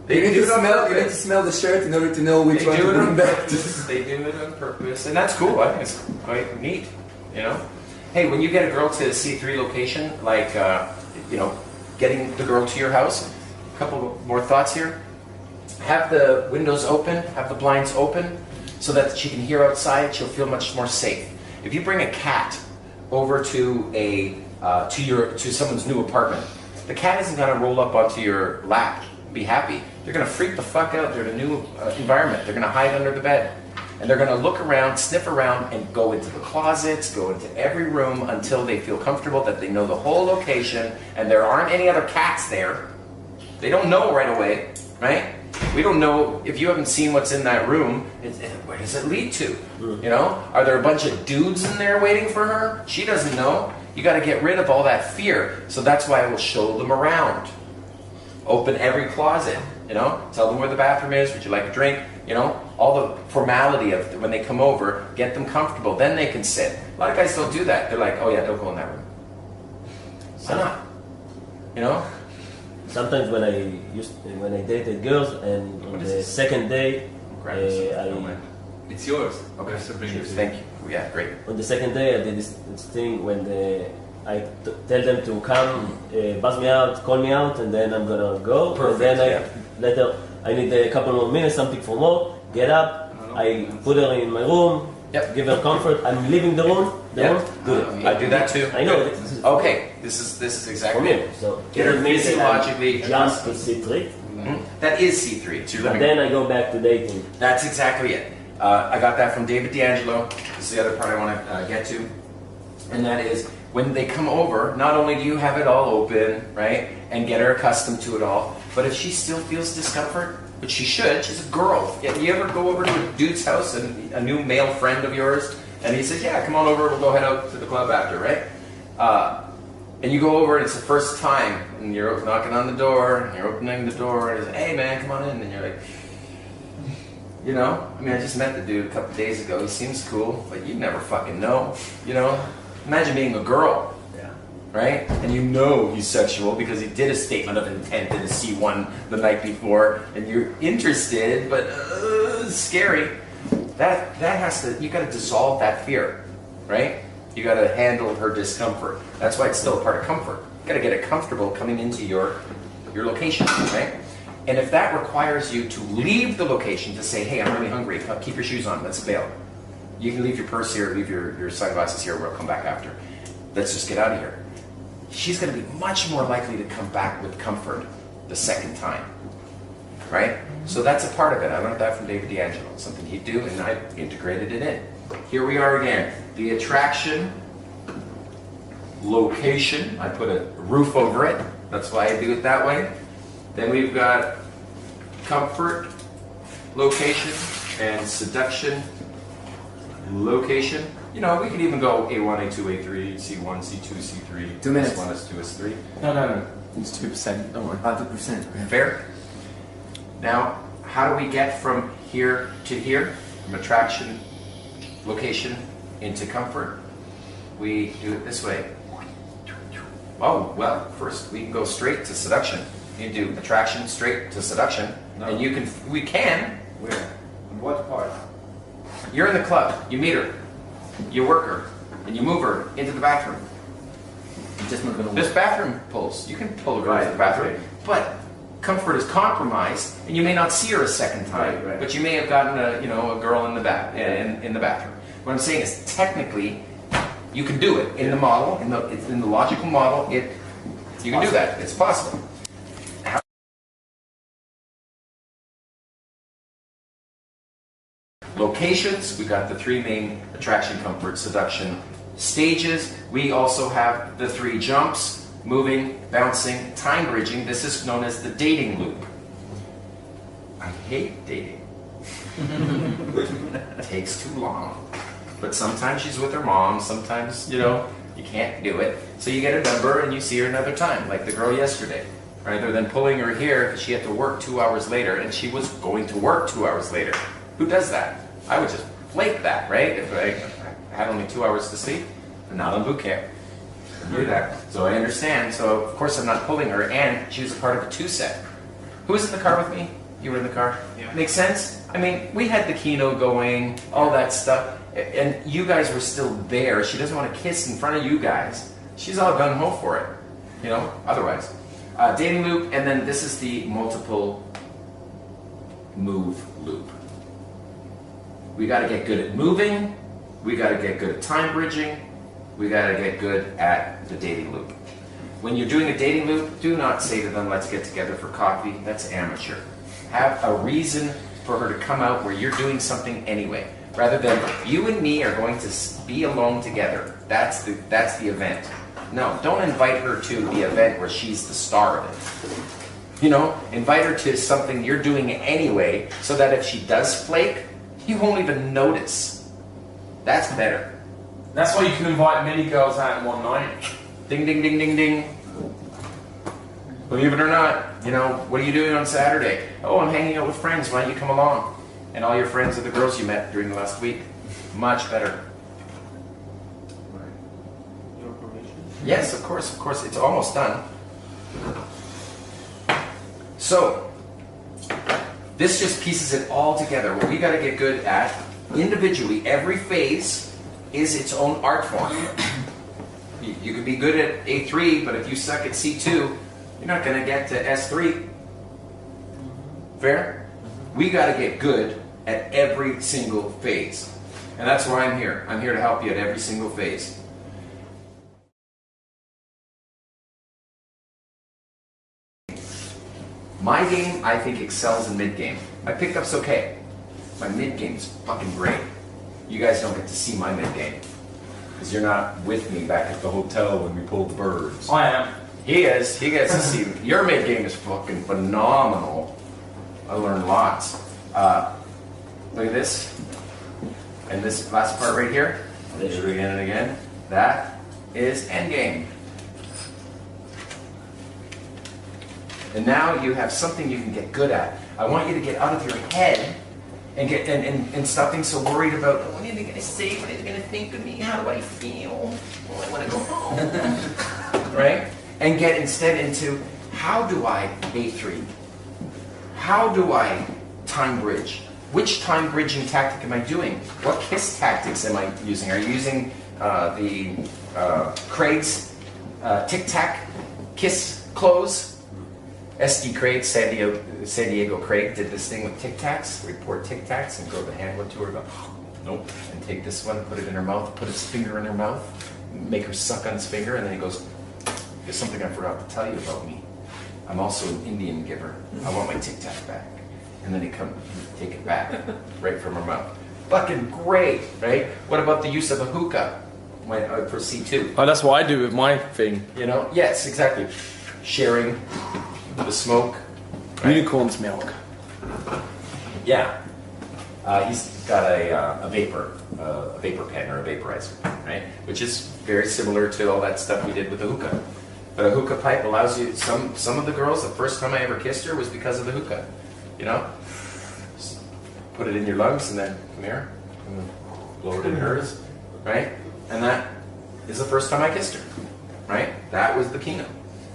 You need to smell the shirt in order to know which one to bring back. They do it on purpose, and that's cool. I think it's quite neat, you know. Hey, when you get a girl to a C3 location, like getting the girl to your house, a couple more thoughts here. Have the windows open, have the blinds open, so that she can hear outside. She'll feel much more safe. If you bring a cat over to someone's new apartment, the cat isn't gonna roll up onto your lap. Be happy. They're gonna freak the fuck out. They're in a new environment. They're gonna hide under the bed, and they're gonna look around, sniff around, and go into the closets, go into every room until they feel comfortable that they know the whole location, and there aren't any other cats there. They don't know right away, right? We don't know if you haven't seen what's in that room. Where does it lead to? You know, are there a bunch of dudes in there waiting for her? She doesn't know. You got to get rid of all that fear. So that's why I will show them around. Open every closet, you know, tell them where the bathroom is, would you like a drink, you know, all the formality of when they come over, get them comfortable, then they can sit. A lot of guys don't do that. They're like, oh yeah, don't go in that room. Why not? You know? Sometimes when I dated girls and on the second day, It's yours. Okay, So bring cheers. it. Thank you. Yeah, great. on the second day I did this thing when I tell them to come, buzz me out, call me out, and then I'm gonna go. Perfect, And then yeah. later I need a couple more minutes, something for more. Get up, I put her in my room, Yep. give her comfort. I'm leaving the room. Yeah. Do it. I do that too. I know. This is Okay, this is for exactly me. it. So Get her it means that I'm physiologically just to sit right. Mhm. That is C3. It's your And living room. then I go back to dating. That's exactly it. I got that from David D'Angelo. This is the other part I want to get to. And that is, when they come over, not only do you have it all open, right, and get her accustomed to it all, but if she still feels discomfort, which she should, she's a girl. Yeah, you ever go over to a dude's house and a new male friend of yours, and he says, yeah, come on over, we'll go head out to the club after, right? And you go over and it's the first time, and you're knocking on the door, and you're opening the door, and he's like, hey man, come on in, and you're like, you know, I mean, I just met the dude a couple days ago. He seems cool, but you never fucking know, you know? Imagine being a girl, right? And you know he's sexual because he did a statement of intent in a C1 the night before, and you're interested, but scary. That has to, you got to dissolve that fear, right? You got to handle her discomfort. That's why it's still a part of comfort. You got to get it comfortable coming into your location, right? And if that requires you to leave the location to say, hey, I'm really hungry, keep your shoes on, let's bail. You can leave your purse here, leave your sunglasses here, we'll come back after. Let's just get out of here. She's going to be much more likely to come back with comfort the second time. right? So that's a part of it. I learned that from David D'Angelo. Something he'd do, and I integrated it in. Here we are again. The attraction, location. I put a roof over it. That's why I do it that way. Then we've got comfort, location, and seduction, location. You know, we could even go A1, A2, A3, C1, C2, C3. 2 minutes. S1, S2, S3. No. It's 2%. Don't worry. 2%. Fair? Now, how do we get from here to here? From attraction, location, into comfort? We do it this way. Oh, well, first we can go straight to seduction. You do attraction straight to seduction. No. And we can. Where? In what part? You're in the club, you meet her, you work her, and you move her into the bathroom. It's just not gonna work. This bathroom pulls. You can pull her into the bathroom. Right. But comfort is compromised, and you may not see her a second time. Right. But you may have gotten a girl in the in the bathroom. What I'm saying is technically you can do it in the model, in the logical model, you can do that. It's possible. Locations, we got the three main attraction, comfort, seduction stages. We also have the three jumps, moving, bouncing, time bridging. This is known as the dating loop. I hate dating. It takes too long. But sometimes she's with her mom, sometimes, you can't do it. So you get a number and you see her another time, like the girl yesterday. Rather than pulling her here because she had to work 2 hours later, and she was going to work 2 hours later. Who does that? I would just flake that, right? If I had only 2 hours to sleep, I'm not on boot camp. I do that. So I understand. So of course I'm not pulling her, and she was a part of a two-set. Who was in the car with me? You were in the car? Yeah. Makes sense? I mean, we had the keno going, all that stuff, and you guys were still there. She doesn't want to kiss in front of you guys. She's all gung-ho for it, otherwise. Dating loop, and then this is the multiple move loop. We got to get good at moving. We got to get good at time bridging. We got to get good at the dating loop. When you're doing a dating loop, do not say to them, let's get together for coffee. That's amateur. Have a reason for her to come out where you're doing something anyway. Rather than you and me are going to be alone together. That's the event. No, don't invite her to the event where she's the star of it. Invite her to something you're doing anyway, so that if she does flake, you won't even notice. That's better. That's why you can invite many girls out in one night. Ding, ding, ding, ding, ding. Believe it or not, what are you doing on Saturday? Oh, I'm hanging out with friends. Why don't you come along? And all your friends are the girls you met during the last week. Much better. Your permission? Yes, of course. It's almost done. So, this just pieces it all together. What we got to get good at, individually, every phase is its own art form. You could be good at A3, but if you suck at C2, you're not going to get to S3. Fair? We got to get good at every single phase. And that's why I'm here. I'm here to help you at every single phase. My game, I think, excels in mid-game. My pickup's okay. My mid-game is fucking great. You guys don't get to see my mid-game. Because you're not with me back at the hotel when we pulled the birds. I am. He is. He gets to see. Your mid-game is fucking phenomenal. I learned lots. Look at this. And this last part right here. I'll do it again and again. That is endgame. And now you have something you can get good at. I want you to get out of your head and get and stop being so worried about what are they going to say, what are they going to think of me, how do I feel, oh, I want to go home, right? And get instead into how do I A3? How do I time bridge? Which time bridging tactic am I doing? What kiss tactics am I using? Are you using Craig's tic-tac kiss close? SD Craig, San Diego Craig did this thing with Tic Tacs. We pour Tic Tacs and go the hand one to her, go, nope, and take this one, put it in her mouth, put his finger in her mouth, make her suck on his finger, and then he goes, there's something I forgot to tell you about me. I'm also an Indian giver. I want my Tic Tac back. and then he'd take it back right from her mouth. Fucking great, right? What about the use of a hookah for C2? Oh, that's what I do with my thing. You know? Yes, exactly. Sharing the smoke. Right? Unicorn's milk. Yeah. He's got a vapor pen or a vaporizer, right? Which is very similar to all that stuff we did with the hookah. But a hookah pipe allows you, some of the girls, the first time I ever kissed her was because of the hookah. You know? Just put it in your lungs and then, come here, and then blow it in hers, right? And that is the first time I kissed her, right? That was the keynote.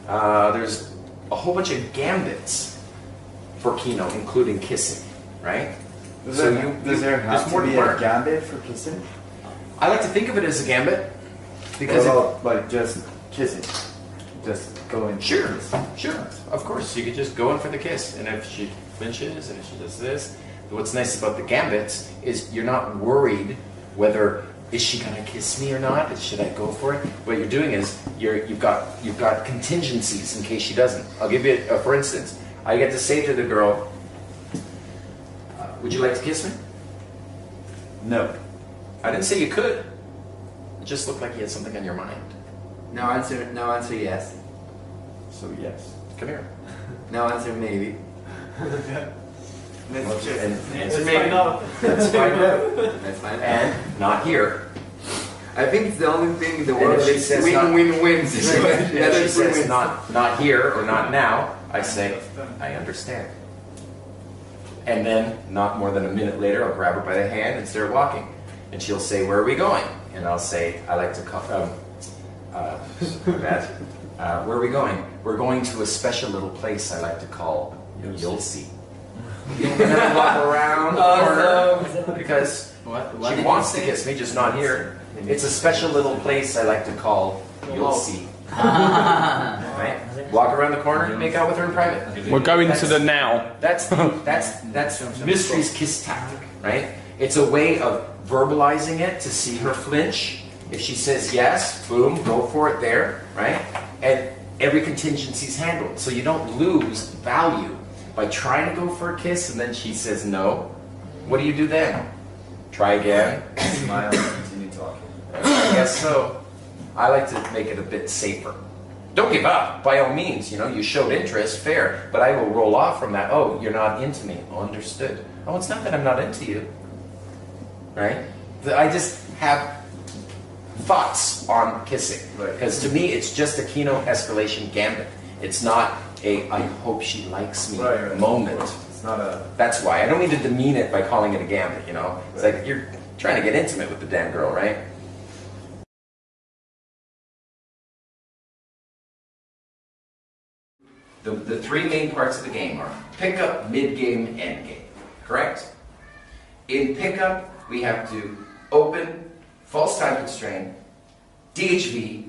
There's a whole bunch of gambits for keynote, including kissing, right? Does there have there's to more be to a learn. gambit for kissing? I like to think of it as a gambit because Like just kissing, just going. sure, of course, you could just go in for the kiss, and if she flinches and if she does this, what's nice about the gambits is you're not worried whether is she gonna kiss me or not? Should I go for it? What you're doing is you've got contingencies in case she doesn't. I'll give you for instance. I get to say to the girl, "Would you like to kiss me?" No. I didn't say you could. It just looked like you had something on your mind. No answer yes. So yes. Come here. No answer maybe. And answer maybe. That's fine. That's fine. And not here. I think it's the only thing in the And world if she that's says not- win-win-win If situation. she says not here or not now, I say, I understand. And then, not more than a minute later, I'll grab her by the hand and start walking. And she'll say, "Where are we going?" And I'll say, I like to call, where are we going? We're going to a special little place I like to call You'll See. And then I walk around the corner because What she wants to kiss me, just not here. It's a special little place I like to call You'll See. Right? Walk around the corner, make out with her in private. We're going to the now. That's Mystery's kiss tactic, right? It's a way of verbalizing it to see her flinch. If she says yes, boom, go for it there, right? And every contingency's handled. So you don't lose value by trying to go for a kiss and then she says no. What do you do then? Try again. Smile and continue talking. I guess so. I like to make it a bit safer. Don't give up, by all means. You know, you showed interest, fair, but I will roll off from that. Oh, you're not into me. Oh, understood. Oh, it's not that I'm not into you, right? I just have thoughts on kissing, because to me, it's just a keynote escalation gambit. It's not a I hope she likes me moment. It's not a. That's why I don't mean to demean it by calling it a gambit. You know, it's like you're trying to get intimate with the damn girl, right? The three main parts of the game are pickup, mid-game, end-game, correct? In pickup, we have to open, false time constraint, DHV,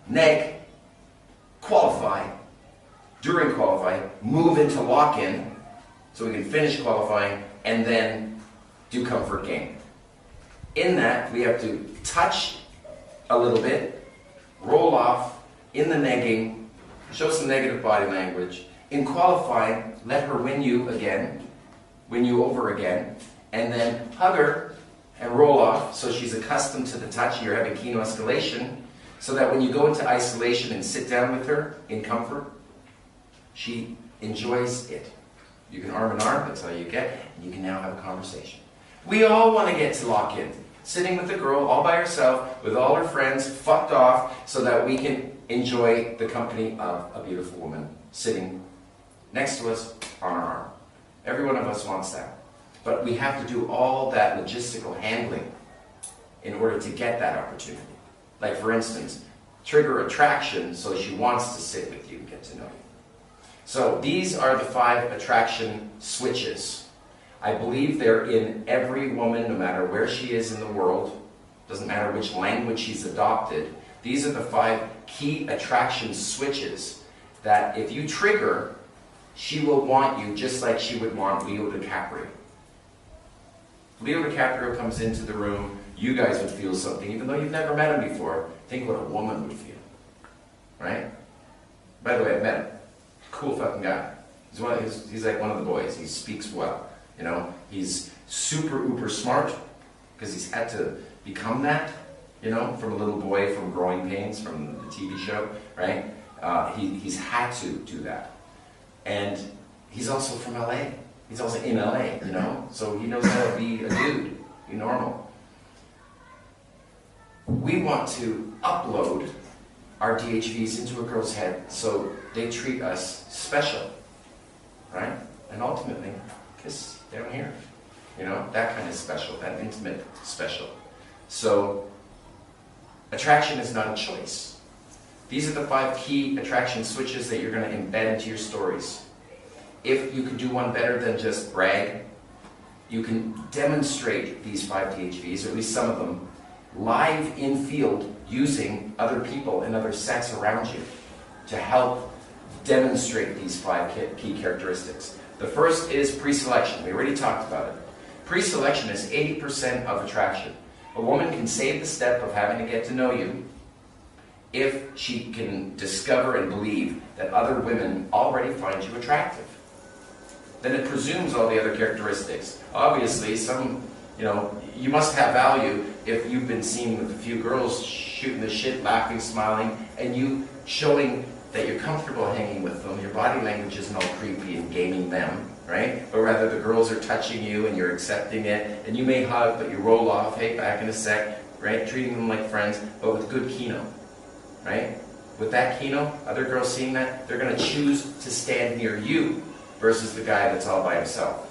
neg, qualify, during qualifying, move into lock-in, so we can finish qualifying, and then do comfort game. In that, we have to touch a little bit, roll off, in the negging, show some negative body language. In qualifying, let her win you again, win you over again, and then hug her and roll off so she's accustomed to the touch. You're having keynote escalation so that when you go into isolation and sit down with her in comfort, she enjoys it. You can arm in arm, that's how you get, and you can now have a conversation. We all want to get to lock in. Sitting with the girl all by herself, with all her friends, fucked off, so that we can enjoy the company of a beautiful woman sitting next to us on our arm. Every one of us wants that. But we have to do all that logistical handling in order to get that opportunity. Like for instance, trigger attraction so she wants to sit with you and get to know you. So these are the 5 attraction switches. I believe they're in every woman, no matter where she is in the world. Doesn't matter which language she's adopted. These are the 5 key attraction switches that if you trigger, she will want you just like she would want Leo DiCaprio. Leo DiCaprio comes into the room, you guys would feel something, even though you've never met him before. Think what a woman would feel, right? By the way, I met him. Cool fucking guy. He's like one of the boys. He speaks well. You know, he's super uber smart because he's had to become that. You know, from a little boy from Growing Pains from the TV show, right? He's had to do that, and he's also from LA. He's also in LA. You know, so he knows how to be a dude, be normal. We want to upload our DHVs into a girl's head so they treat us special, right? And ultimately, kiss down here. You know, that kind of special, that intimate special. So, attraction is not a choice. These are the 5 key attraction switches that you're going to embed into your stories. If you can do one better than just brag, you can demonstrate these 5 DHVs, or at least some of them, live in field using other people and other sets around you to help demonstrate these 5 key characteristics. The first is pre-selection. We already talked about it. Pre-selection is 80% of attraction. A woman can save the step of having to get to know you if she can discover and believe that other women already find you attractive. Then it presumes all the other characteristics. Obviously, you must have value if you've been seen with a few girls shooting the shit, laughing, smiling, and you showing that you're comfortable hanging with them. Your body language isn't all creepy and gaming them, right? But rather the girls are touching you and you're accepting it, and you may hug, but you roll off, hey, back in a sec, right? Treating them like friends, but with good keynote, right? With that keynote, other girls seeing that, they're going to choose to stand near you versus the guy that's all by himself.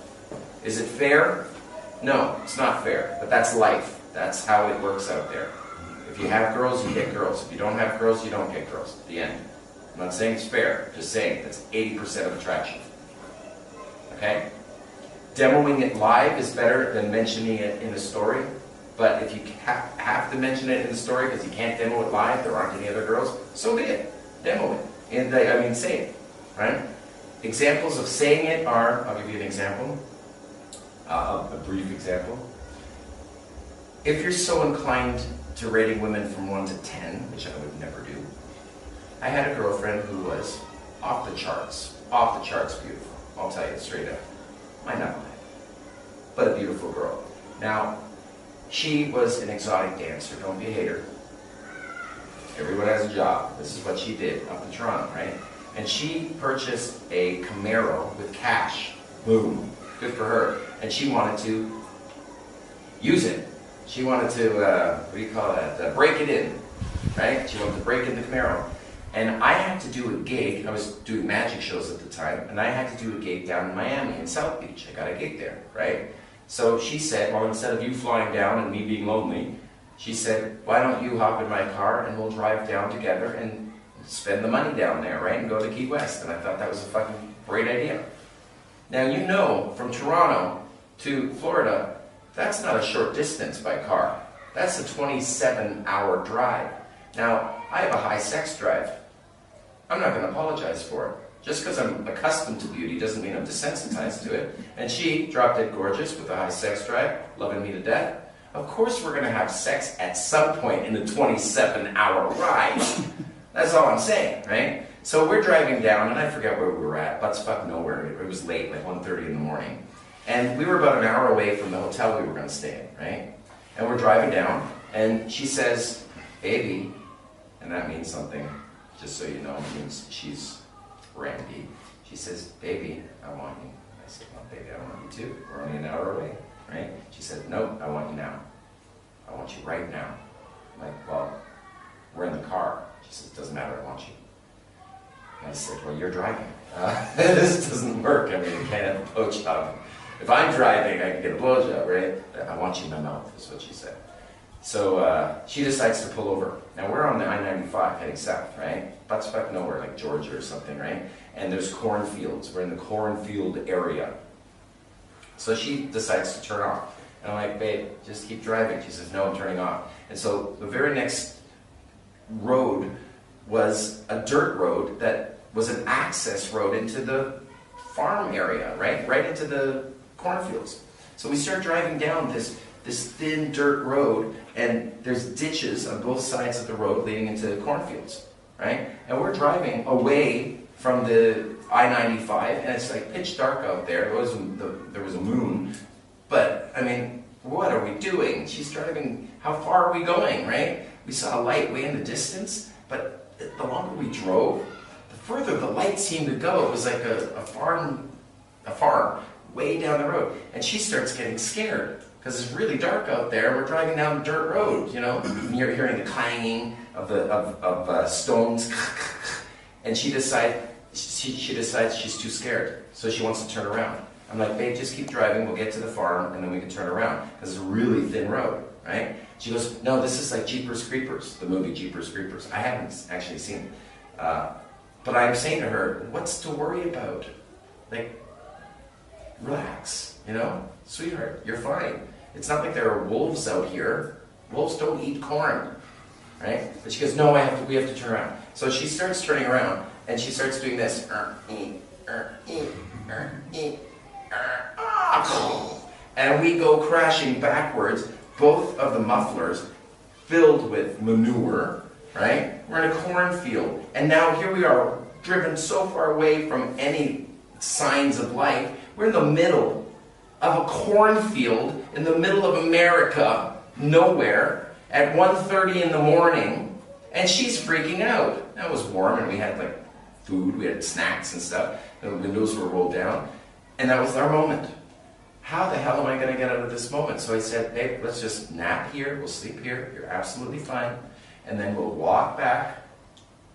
Is it fair? No, it's not fair, but that's life. That's how it works out there. If you have girls, you get girls. If you don't have girls, you don't get girls. The end. I'm not saying it's fair, just saying that's 80% of attraction. Okay? Demoing it live is better than mentioning it in a story, but if you have to mention it in the story because you can't demo it live, there aren't any other girls, so be it. Demo it. Say it. Right? Examples of saying it are, I'll give you an example. A brief example. If you're so inclined to rating women from 1 to 10, which I would never do, I had a girlfriend who was off the charts beautiful. I'll tell you straight up. Might not lie. But a beautiful girl. Now, she was an exotic dancer. Don't be a hater. Everyone has a job. This is what she did up in Toronto, right? And she purchased a Camaro with cash. Boom. Good for her. And she wanted to use it. She wanted to, break it in, right? She wanted to break in the Camaro. And I had to do a gig. I was doing magic shows at the time, and I had to do a gig down in Miami, in South Beach. I got a gig there, right? So she said, well, instead of you flying down and me being lonely, she said, why don't you hop in my car and we'll drive down together and spend the money down there, right? And go to Key West. And I thought that was a fucking great idea. Now, you know, from Toronto to Florida, that's not a short distance by car. That's a 27-hour drive. Now, I have a high sex drive. I'm not going to apologize for it. Just because I'm accustomed to beauty doesn't mean I'm desensitized to it. And she, drop dead gorgeous with a high sex drive, loving me to death. Of course we're going to have sex at some point in the 27-hour ride. That's all I'm saying, right? So we're driving down, and I forget where we were at. Butts fuck nowhere. It was late, like 1:30 in the morning. And we were about an hour away from the hotel we were going to stay in, right? And we're driving down, and she says, baby, and that means something, just so you know, it means she's Randy. She says, baby, I want you. I said, well, baby, I want you too. We're only an hour away, right? She said, no, I want you now. I want you right now. I'm like, well, we're in the car. She said, it doesn't matter, I want you. And I said, well, you're driving. This doesn't work. I mean, you can't have a blowjob. If I'm driving, I can get a blowjob, right? I want you in my mouth, is what she said. So she decides to pull over. Now we're on the I-95 heading south, right? Butts fuck nowhere, like Georgia or something, right? And there's cornfields. We're in the cornfield area. So she decides to turn off. And I'm like, babe, just keep driving. She says, no, I'm turning off. And so the very next road was a dirt road that was an access road into the farm area, right? Right into the cornfields. So we start driving down this thin dirt road, and there's ditches on both sides of the road leading into cornfields, right? And we're driving away from the I-95, and it's like pitch dark out there. There was a moon, but I mean, what are we doing? She's driving. How far are we going? Right? We saw a light way in the distance, but the longer we drove, the further the light seemed to go. It was like a farm way down the road, and she starts getting scared because it's really dark out there. We're driving down a dirt road, you know, and you're hearing the clanging of stones, and she decides she's too scared, so she wants to turn around. I'm like, babe, just keep driving. We'll get to the farm, and then we can turn around because it's a really thin road, right? She goes, no, this is like Jeepers Creepers, the movie Jeepers Creepers. I haven't actually seen it, but I'm saying to her, what's to worry about? Like, relax, you know, sweetheart, you're fine. It's not like there are wolves out here. Wolves don't eat corn, right? But she goes, no, we have to turn around. So she starts turning around, and she starts doing this. And we go crashing backwards, both of the mufflers filled with manure, right? We're in a cornfield. And now here we are, driven so far away from any signs of life. We're in the middle of a cornfield in the middle of America, nowhere, at 1:30 in the morning, and she's freaking out. That was warm, and we had like food, we had snacks and stuff. The windows were rolled down, and that was our moment. How the hell am I going to get out of this moment? So I said, hey, let's just nap here, we'll sleep here, you're absolutely fine, and then we'll walk back,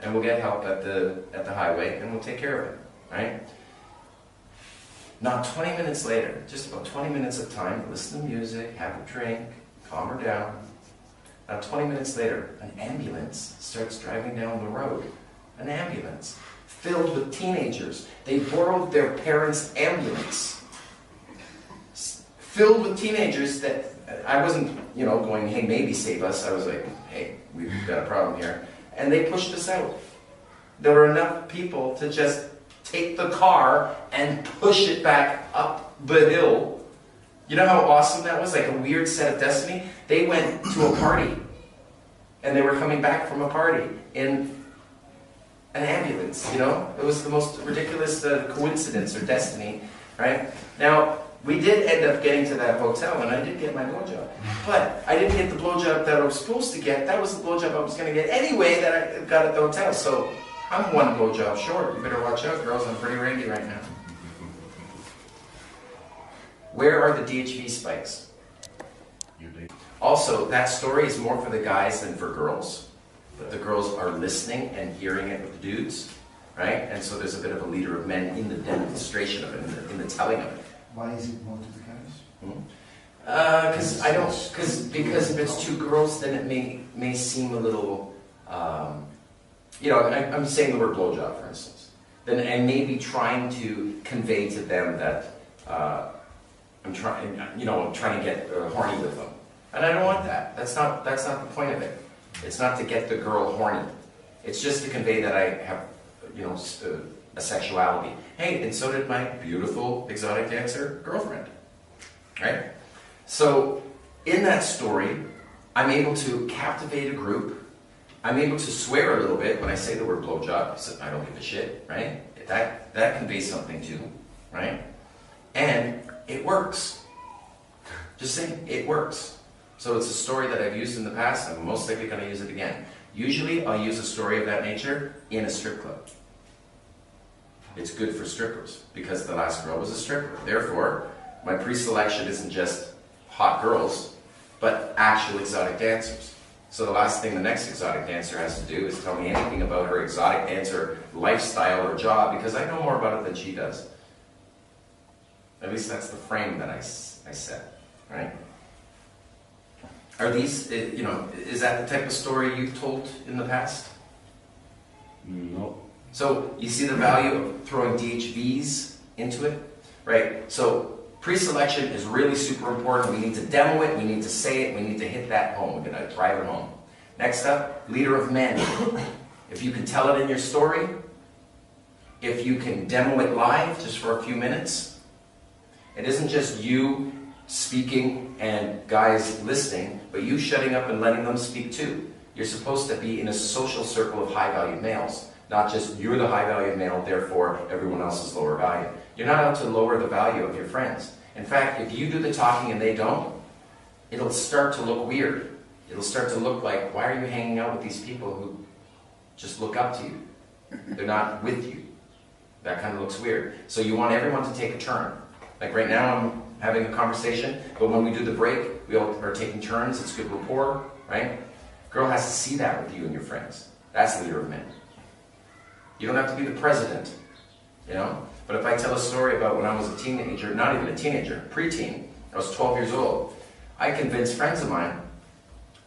and we'll get help at the highway, and we'll take care of it, right? Not 20 minutes later, just about 20 minutes of time, listen to music, have a drink, calm her down. Now 20 minutes later, an ambulance starts driving down the road. An ambulance filled with teenagers. They borrowed their parents' ambulance. Filled with teenagers that, I wasn't, you know, going, hey, maybe save us. I was like, hey, we've got a problem here. And they pushed us out. There were enough people to just take the car and push it back up the hill. You know how awesome that was? Like a weird set of destiny. They went to a party, and they were coming back from a party in an ambulance, you know? It was the most ridiculous coincidence or destiny, right? Now, we did end up getting to that hotel, and I did get my blowjob. But I didn't get the blowjob that I was supposed to get. That was the blowjob I was going to get anyway that I got at the hotel. So I'm one blowjob short. You better watch out, girls. I'm pretty rangy right now. Where are the DHV spikes? Also, that story is more for the guys than for girls. But the girls are listening and hearing it with the dudes, right? And so there's a bit of a leader of men in the demonstration of it, in the telling of it. Why is it more to the guys? Because if it's two girls, then it may seem a little, you know, I'm saying the word blowjob, for instance. Then I may be trying to convey to them that I'm trying to get horny with them, and I don't want that. That's not the point of it. It's not to get the girl horny. It's just to convey that I have, you know, a sexuality. Hey, and so did my beautiful exotic dancer girlfriend, right? So in that story, I'm able to captivate a group. I'm able to swear a little bit when I say the word blowjob. So I don't give a shit, right? That conveys something too, right? And it works. Just saying, it works. So it's a story that I've used in the past. I'm most likely going to use it again. Usually, I'll use a story of that nature in a strip club. It's good for strippers because the last girl was a stripper. Therefore, my pre-selection isn't just hot girls, but actual exotic dancers. So the last thing the next exotic dancer has to do is tell me anything about her exotic dancer lifestyle or job, because I know more about it than she does. At least that's the frame that I set, right? Are these, you know, is that the type of story you've told in the past? No. So you see the value of throwing DHVs into it, right? So pre-selection is really super important. We need to demo it, we need to say it, we need to hit that home. We're going to drive it home. Next up, leader of men. If you can tell it in your story, if you can demo it live just for a few minutes, it isn't just you speaking and guys listening, but you shutting up and letting them speak too. You're supposed to be in a social circle of high-valued males. Not just you're the high value male, therefore everyone else is lower value. You're not out to lower the value of your friends. In fact, if you do the talking and they don't, it'll start to look weird. It'll start to look like, why are you hanging out with these people who just look up to you? They're not with you. That kind of looks weird. So you want everyone to take a turn. Like right now I'm having a conversation, but when we do the break, we all are taking turns. It's good rapport, right? Girl has to see that with you and your friends. That's the leader of men. You don't have to be the president, you know? But if I tell a story about when I was a teenager, not even a teenager, preteen, I was 12 years old, I convinced friends of mine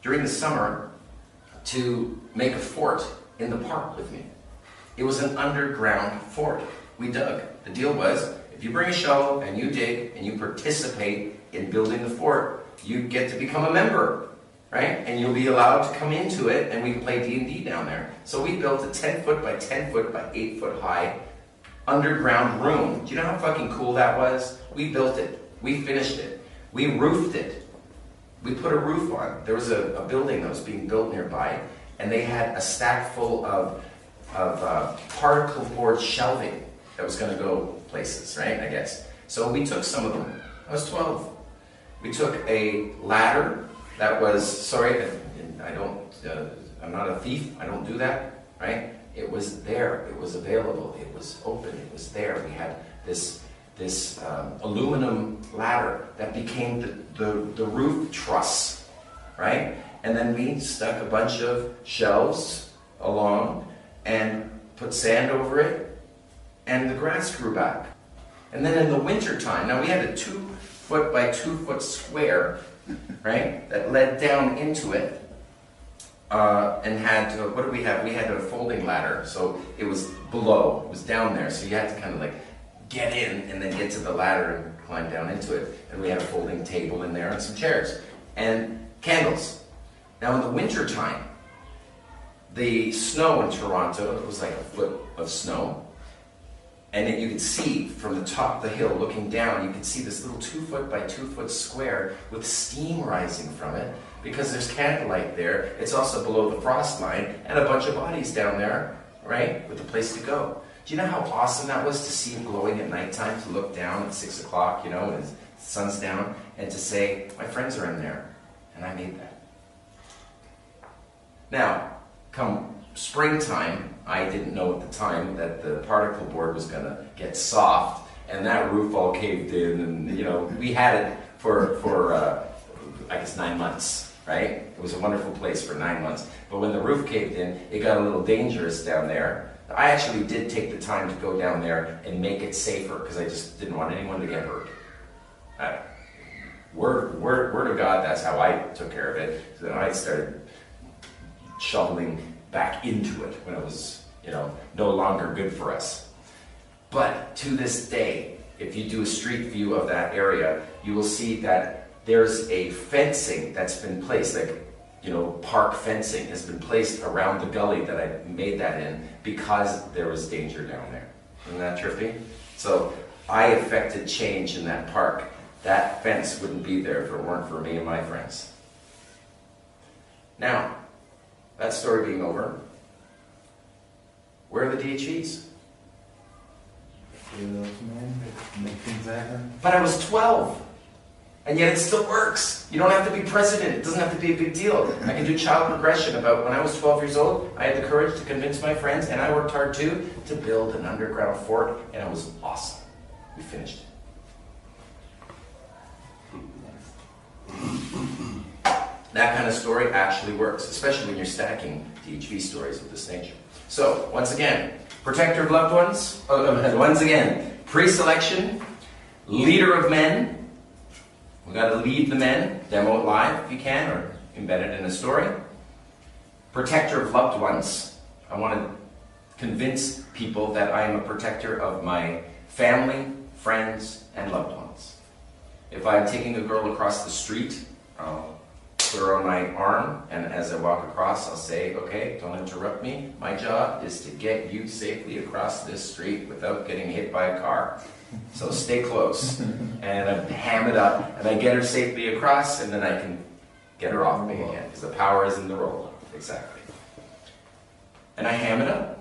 during the summer to make a fort in the park with me. It was an underground fort. We dug. The deal was, if you bring a shovel and you dig and you participate in building the fort, you get to become a member, right? And you'll be allowed to come into it and we can play D&D down there. So we built a 10 foot by 10 foot by 8 foot high underground room. Do you know how fucking cool that was? We built it. We finished it. We roofed it. We put a roof on. There was a building that was being built nearby, and they had a stack full of particle board shelving that was going to go places, right? I guess. So we took some of them. I was 12. We took a ladder that was, sorry, I'm not a thief. I don't do that, right? It was there. It was available. It was open. It was there. We had this aluminum ladder that became the roof truss, right? And then we stuck a bunch of shelves along and put sand over it, and the grass grew back. And then in the winter time, now we had a 2 foot by 2 foot square, right, that led down into it, and had, what did we have? We had a folding ladder, so it was below, it was down there, so you had to kind of like get in and then get to the ladder and climb down into it. And we had a folding table in there and some chairs and candles. Now in the winter time, the snow in Toronto, it was like a foot of snow. And then you could see from the top of the hill looking down, you could see this little 2 foot by 2 foot square with steam rising from it because there's candlelight there. It's also below the frost line and a bunch of bodies down there, right, with a place to go. Do you know how awesome that was to see glowing at nighttime, to look down at 6 o'clock, you know, when the sun's down, and to say, my friends are in there, and I made that. Now, come springtime, I didn't know at the time that the particle board was going to get soft, and that roof all caved in, and, you know, we had it for I guess 9 months, right? It was a wonderful place for 9 months. But when the roof caved in, it got a little dangerous down there. I actually did take the time to go down there and make it safer because I just didn't want anyone to get hurt. Word of God, that's how I took care of it. So then I started shoveling back into it when it was, you know, no longer good for us. But to this day, if you do a street view of that area, you will see that there's a fencing that's been placed, like, you know, park fencing has been placed around the gully that I made that in because there was danger down there. Isn't that trippy? So I affected change in that park. That fence wouldn't be there if it weren't for me and my friends. Now, that story being over, where are the DHEs? You're those men that make things happen. But I was 12. And yet it still works. You don't have to be president. It doesn't have to be a big deal. I can do child progression about when I was 12 years old, I had the courage to convince my friends, and I worked hard too, to build an underground fort, and it was awesome. We finished it. That kind of story actually works, especially when you're stacking DHV stories of this nature. So, once again, protector of loved ones. Once again, pre-selection, leader of men. We got to lead the men, demo it live if you can, or embed it in a story. Protector of loved ones. I want to convince people that I am a protector of my family, friends, and loved ones. If I'm taking a girl across the street, I'll put her on my arm, and as I walk across, I'll say, okay, don't interrupt me. My job is to get you safely across this street without getting hit by a car. So stay close. And I ham it up, and I get her safely across, and then I can get her off me again, because the power is in the roll. Exactly. And I ham it up.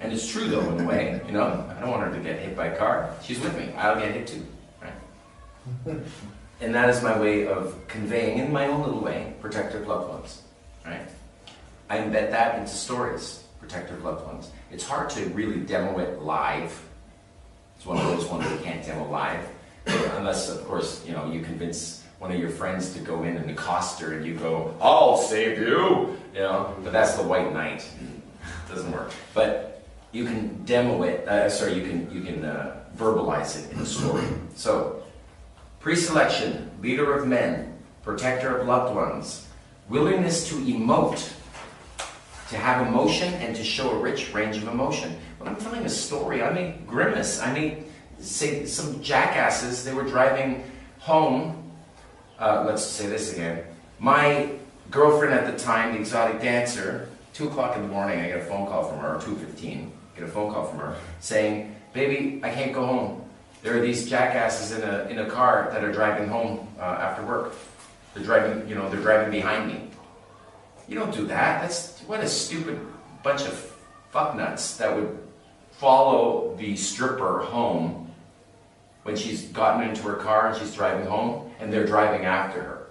And it's true though, in a way, you know, I don't want her to get hit by a car. She's with me, I'll get hit too, right? And that is my way of conveying, in my own little way, protective loved ones, right? I embed that into stories, protective loved ones. It's hard to really demo it live. It's one of those ones that you can't demo live, unless, of course, you know, you convince one of your friends to go in and accost her and you go, I'll save you, you know, but that's the white knight. It doesn't work. But you can demo it, you can verbalize it in a story. So, pre-selection, leader of men, protector of loved ones, willingness to emote, to have emotion and to show a rich range of emotion. When I'm telling a story, I may grimace, I may say some jackasses, they were driving home, let's say this again, my girlfriend at the time, the exotic dancer, 2 o'clock in the morning, I get a phone call from her, or 2:15, get a phone call from her, saying, baby, I can't go home. There are these jackasses in a car that are driving home after work. They're driving behind me. You don't do that. What a stupid bunch of fucknuts that would follow the stripper home when she's gotten into her car and she's driving home and they're driving after her.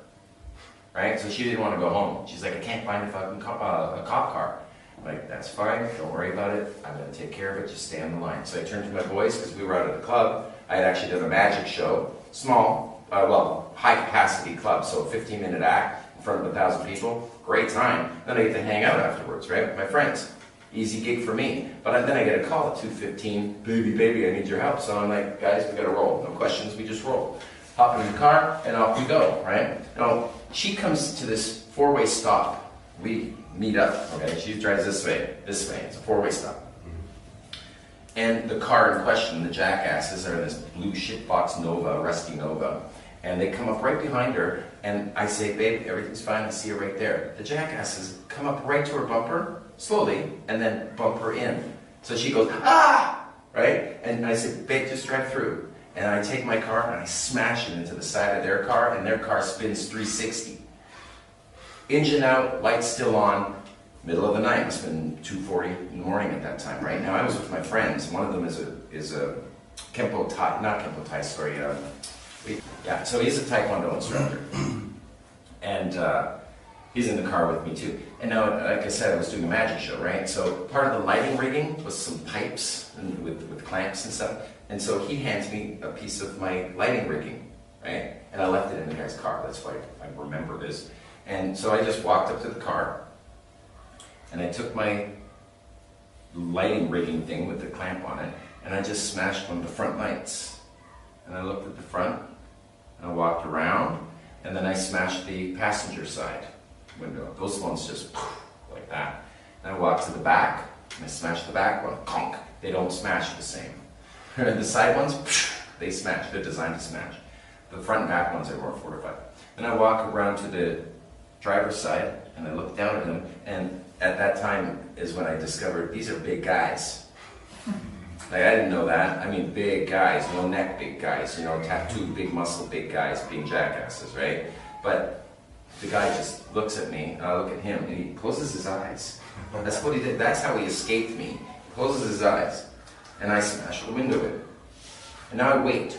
Right? So she didn't want to go home. She's like, I can't find a fucking a cop car. I'm like, that's fine. Don't worry about it. I'm going to take care of it. Just stay on the line. So I turned to my boys because we were out at the club. I had actually done a magic show. Small, high capacity club. So a 15-minute act in front of 1,000 people. Great time. Then I get to hang out afterwards, right? With my friends. Easy gig for me. But then I get a call at 2:15. Baby, I need your help. So I'm like, guys, we got to roll. No questions. We just roll. Hop in the car and off we go, right? Now, she comes to this 4-way stop. We meet up, okay? She drives this way. It's a 4-way stop. And the car in question, the jackasses, are in this blue shitbox Nova, rusty Nova. And they come up right behind her, and I say, babe, everything's fine, I see her right there. The jackasses come up right to her bumper, slowly, and then bump her in. So she goes, ah! Right? And I say, babe, just drive through. And I take my car, and I smash it into the side of their car, and their car spins 360. Engine out, lights still on, middle of the night. It must have been 2:40 in the morning at that time, right? Now, I was with my friends. One of them is a Kempo Tai, not Kempo Tai, sorry, so he's a Taekwondo instructor. And he's in the car with me too. And now, like I said, I was doing a magic show, right? So part of the lighting rigging was some pipes and with clamps and stuff. And so he hands me a piece of my lighting rigging, right? And I left it in the guy's car. That's why I remember this. And so I just walked up to the car and I took my lighting rigging thing with the clamp on it and I just smashed one of the front lights. And I looked at the front and I walked around and then I smashed the passenger side window. Those ones just like that. And I walked to the back and I smashed the back one. Conk. They don't smash the same. The side ones, they smash. They're designed to smash. The front and back ones are more fortified. Then I walk around to the driver's side and I look down at them, and at that time is when I discovered these are big guys. Like, I didn't know that. I mean, big guys, no neck, big guys, you know, tattooed, big muscle, big guys being jackasses, right? But the guy just looks at me, and I look at him, and he closes his eyes. That's what he did. That's how he escaped me. He closes his eyes, and I smash the window in. And now I wait,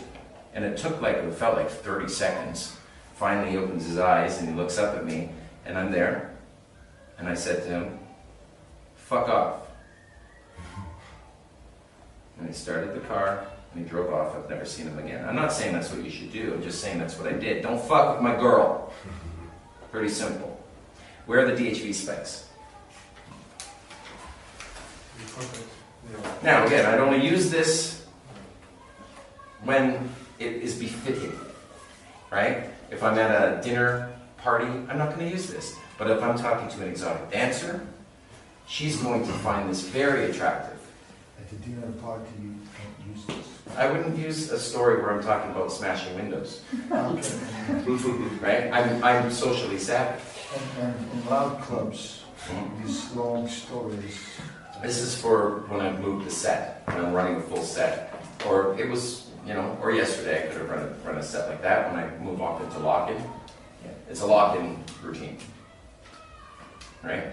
and it felt like 30 seconds. Finally, he opens his eyes, and he looks up at me, and I'm there, and I said to him, fuck off. And he started the car, and he drove off. I've never seen him again. I'm not saying that's what you should do. I'm just saying that's what I did. Don't fuck with my girl. Pretty simple. Where are the DHV spikes? Now, again, I'd only use this when it is befitting, right? If I'm at a dinner party, I'm not going to use this. But if I'm talking to an exotic dancer, she's going to find this very attractive. At the dinner party, you don't use this. I wouldn't use a story where I'm talking about smashing windows. Right? I'm socially savvy. And in loud clubs, these long stories. This is for when I've moved the set, when I'm running a full set. Or it was, or yesterday I could have run a set like that when I move off into lock-in. Yeah, it's a lock-in routine. Right?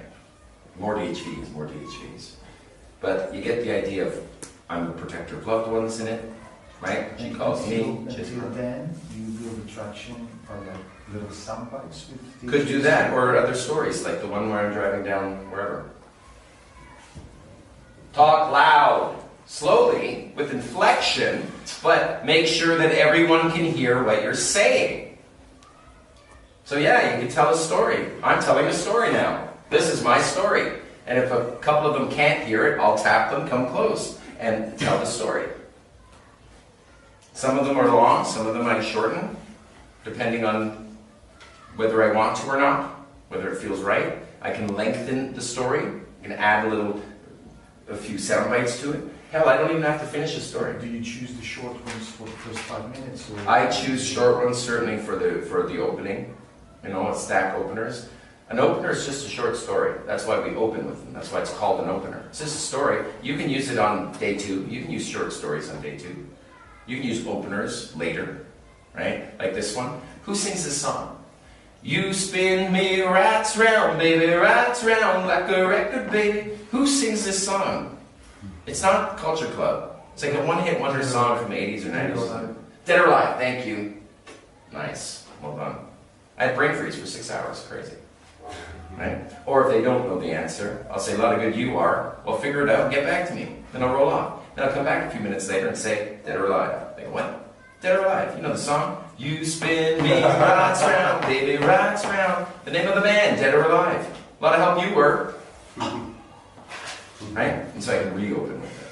More DHVs, more DHVs. but you get the idea of I'm the protector of loved ones in it, right? She calls me. Until then, you build attraction by like little sound bites with Could do that, or other stories, like the one where I'm driving down wherever. Talk loud, slowly, with inflection, but make sure that everyone can hear what you're saying. So yeah, you can tell a story. I'm telling a story now. This is my story. And if a couple of them can't hear it, I'll tap them, come close, and tell the story. Some of them are long, some of them I shorten, depending on whether I want to or not, whether it feels right. I can lengthen the story, I can add a few sound bites to it. Hell, I don't even have to finish a story. Do you choose the short ones for the first 5 minutes? Or I choose short ones certainly for the opening, stack openers. An opener is just a short story. That's why we open with them. That's why it's called an opener. It's just a story. You can use it on day 2. You can use short stories on day 2. You can use openers later, right? Like this one. Who sings this song? You spin me rats round, baby, rats round like a record, baby. Who sings this song? It's not Culture Club. It's like a one-hit wonder song from the 80s or 90s. Dead or Alive, thank you. Nice, well done. I had brain freeze for 6 hours, crazy. Right? Or if they don't know the answer, I'll say, a lot of good you are. Well, figure it out and get back to me. Then I'll roll off. Then I'll come back a few minutes later and say, Dead or Alive. They go, what? Dead or Alive. You know the song? You spin me rats round, baby, rats round. The name of the band, Dead or Alive. A lot of help you were. Right? And so I can reopen with it.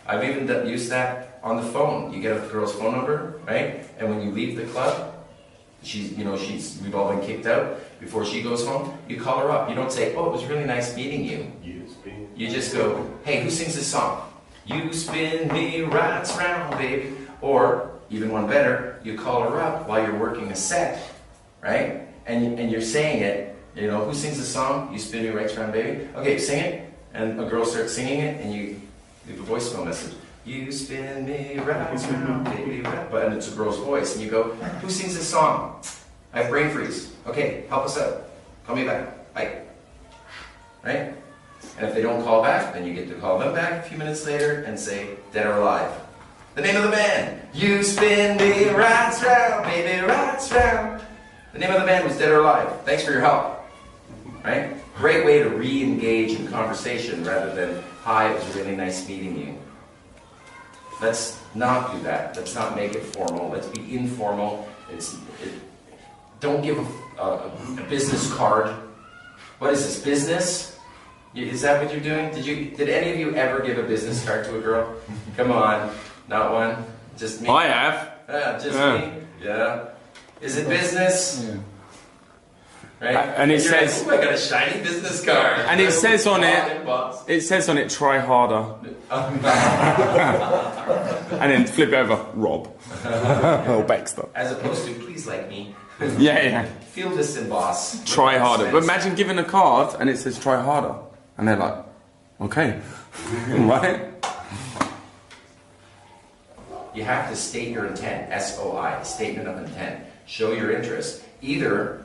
I've even used that on the phone. You get a girl's phone number, right? And when you leave the club, we've all been kicked out. Before she goes home, you call her up. You don't say, oh, it was really nice meeting you. You just go, hey, who sings this song? You spin me rats round, baby. Or, even one better, you call her up while you're working a set, right? And you're saying it, who sings the song? You spin me rats round, baby. Okay, sing it. And a girl starts singing it, and you leave a voicemail message. You spin me rats round, baby, and it's a girl's voice. And you go, who sings this song? I have brain freeze. Okay, help us out. Call me back. Bye. Right? And if they don't call back, then you get to call them back a few minutes later and say, Dead or Alive. The name of the band. You spin me rats round, baby, rats round. The name of the band was Dead or Alive. Thanks for your help. Right? Great way to re-engage in conversation rather than, hi, it was really nice meeting you. Let's not do that. Let's not make it formal. Let's be informal. Don't give a business card. What is this, business? Is that what you're doing? Did any of you ever give a business card to a girl? Come on, not one. Just me. I have. Me. Yeah. Is it business? Yeah. Right. And it you're says. Like, I got a shiny business card. And it says on it. It says on it, try harder. And then flip it over, Rob. Or Baxter. As opposed to, please like me. Yeah. Feel this in boss. Try harder. But imagine giving a card and it says try harder. And they're like, okay. Right? You have to state your intent. SOI, statement of intent. Show your interest. Either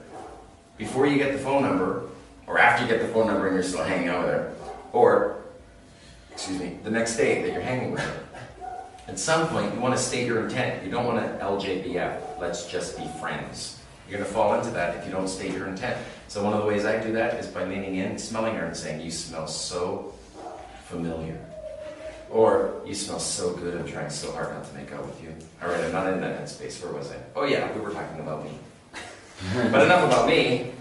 before you get the phone number, or after you get the phone number and you're still hanging out with her, or, the next day that you're hanging with her. At some point, you want to state your intent. You don't want to LJBF. Let's just be friends. You're going to fall into that if you don't state your intent. So one of the ways I do that is by leaning in, smelling her and saying, you smell so familiar. Or, you smell so good, I'm trying so hard not to make out with you. Alright, I'm not in that headspace. Where was I? Oh yeah, we were talking about me. But enough about me.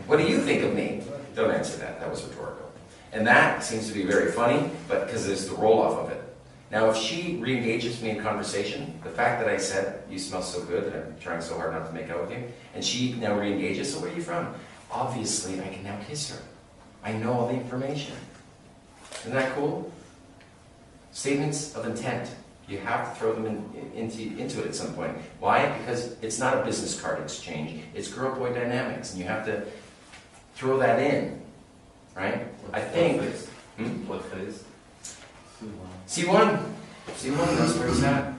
What do you think of me? Don't answer that. That was rhetorical. And that seems to be very funny, but because there's the roll-off of it. Now, if she re-engages me in conversation, the fact that I said, you smell so good, that I'm trying so hard not to make out with you, and she now re-engages, so where are you from? Obviously, I can now kiss her. I know all the information. Isn't that cool? Statements of intent. You have to throw them into it at some point. Why? Because it's not a business card exchange. It's girl-boy dynamics, and you have to throw that in. Right? I think... What phase? C1. C1, that's where it's at.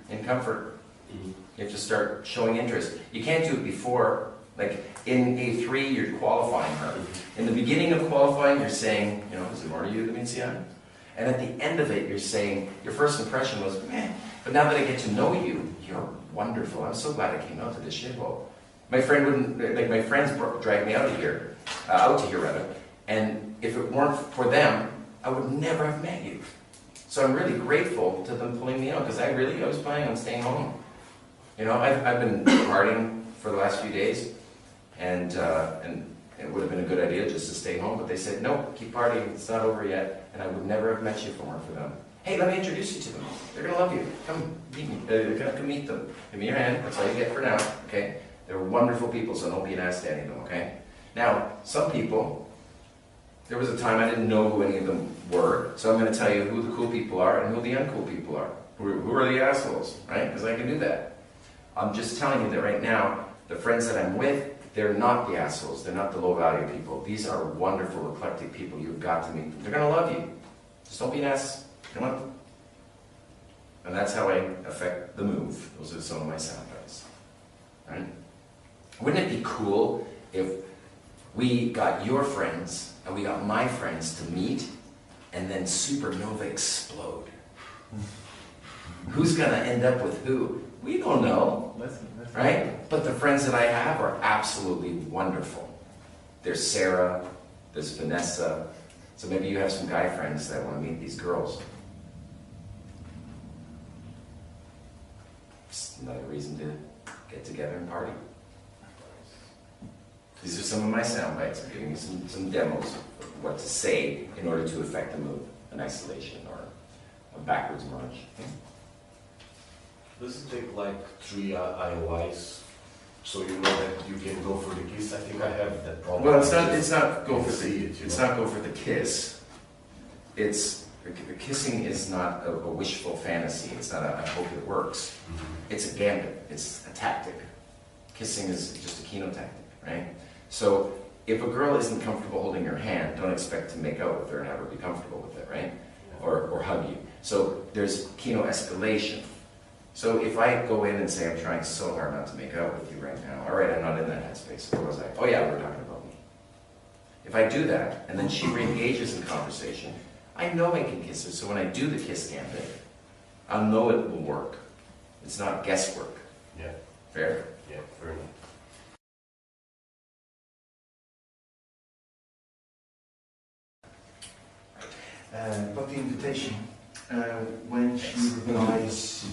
In comfort. You have to start showing interest. You can't do it before Like in A3, you're qualifying her. In the beginning of qualifying, you're saying, you know, is it more to you than means yeah? And at the end of it, you're saying, your first impression was, man, but now that I get to know you, you're wonderful. I'm so glad I came out to this shithole. My friend wouldn't, like my friends dragged me out to here rather, and if it weren't for them, I would never have met you. So I'm really grateful to them pulling me out, because I was planning on staying home. You know, I've been partying for the last few days, and it would have been a good idea just to stay home, but they said, no, keep partying, it's not over yet, and I would never have met you if it weren't for them. Hey, let me introduce you to them. They're gonna love you. Come meet me. Come meet them. Give me your hand, that's all you get for now, okay? They're wonderful people, so don't be an ass to any of them, okay? Now, some people, there was a time I didn't know who any of them were, so I'm going to tell you who the cool people are and who the uncool people are. Who are the assholes, right? Because I can do that. I'm just telling you that right now, the friends that I'm with, they're not the assholes. They're not the low-value people. These are wonderful, eclectic people. You've got to meet them. They're going to love you. Just don't be an ass. Come on. And that's how I affect the move. Those are some of my sound bites. Right? Wouldn't it be cool if we got your friends and we got my friends to meet and then supernova explode? Who's gonna end up with who? We don't know, right? But the friends that I have are absolutely wonderful. There's Sarah, there's Vanessa, so maybe you have some guy friends that want to meet these girls. Just another reason to get together and party. These are some of my sound bites. I'm giving you some demos of what to say in order to affect a move, an isolation or a backwards march. Does it take like 3 IOIs so you know that you can go for the kiss? I think I have that problem. Well, it's not go for the kiss. It's kissing is not a wishful fantasy. It's not a I hope it works. It's a gambit. It's a tactic. Kissing is just a keynote tactic, right? So if a girl isn't comfortable holding your hand, don't expect to make out with her and have her be comfortable with it, right? Or hug you. So there's keynote escalation. So if I go in and say, I'm trying so hard not to make out with you right now, all right, I'm not in that headspace. What was I? Oh yeah, we're talking about me. If I do that, and then she re-engages in conversation, I know I can kiss her, so when I do the kiss gambit, I'll know it will work. It's not guesswork. Yeah. Fair? Yeah, fair enough. But the invitation, when she replies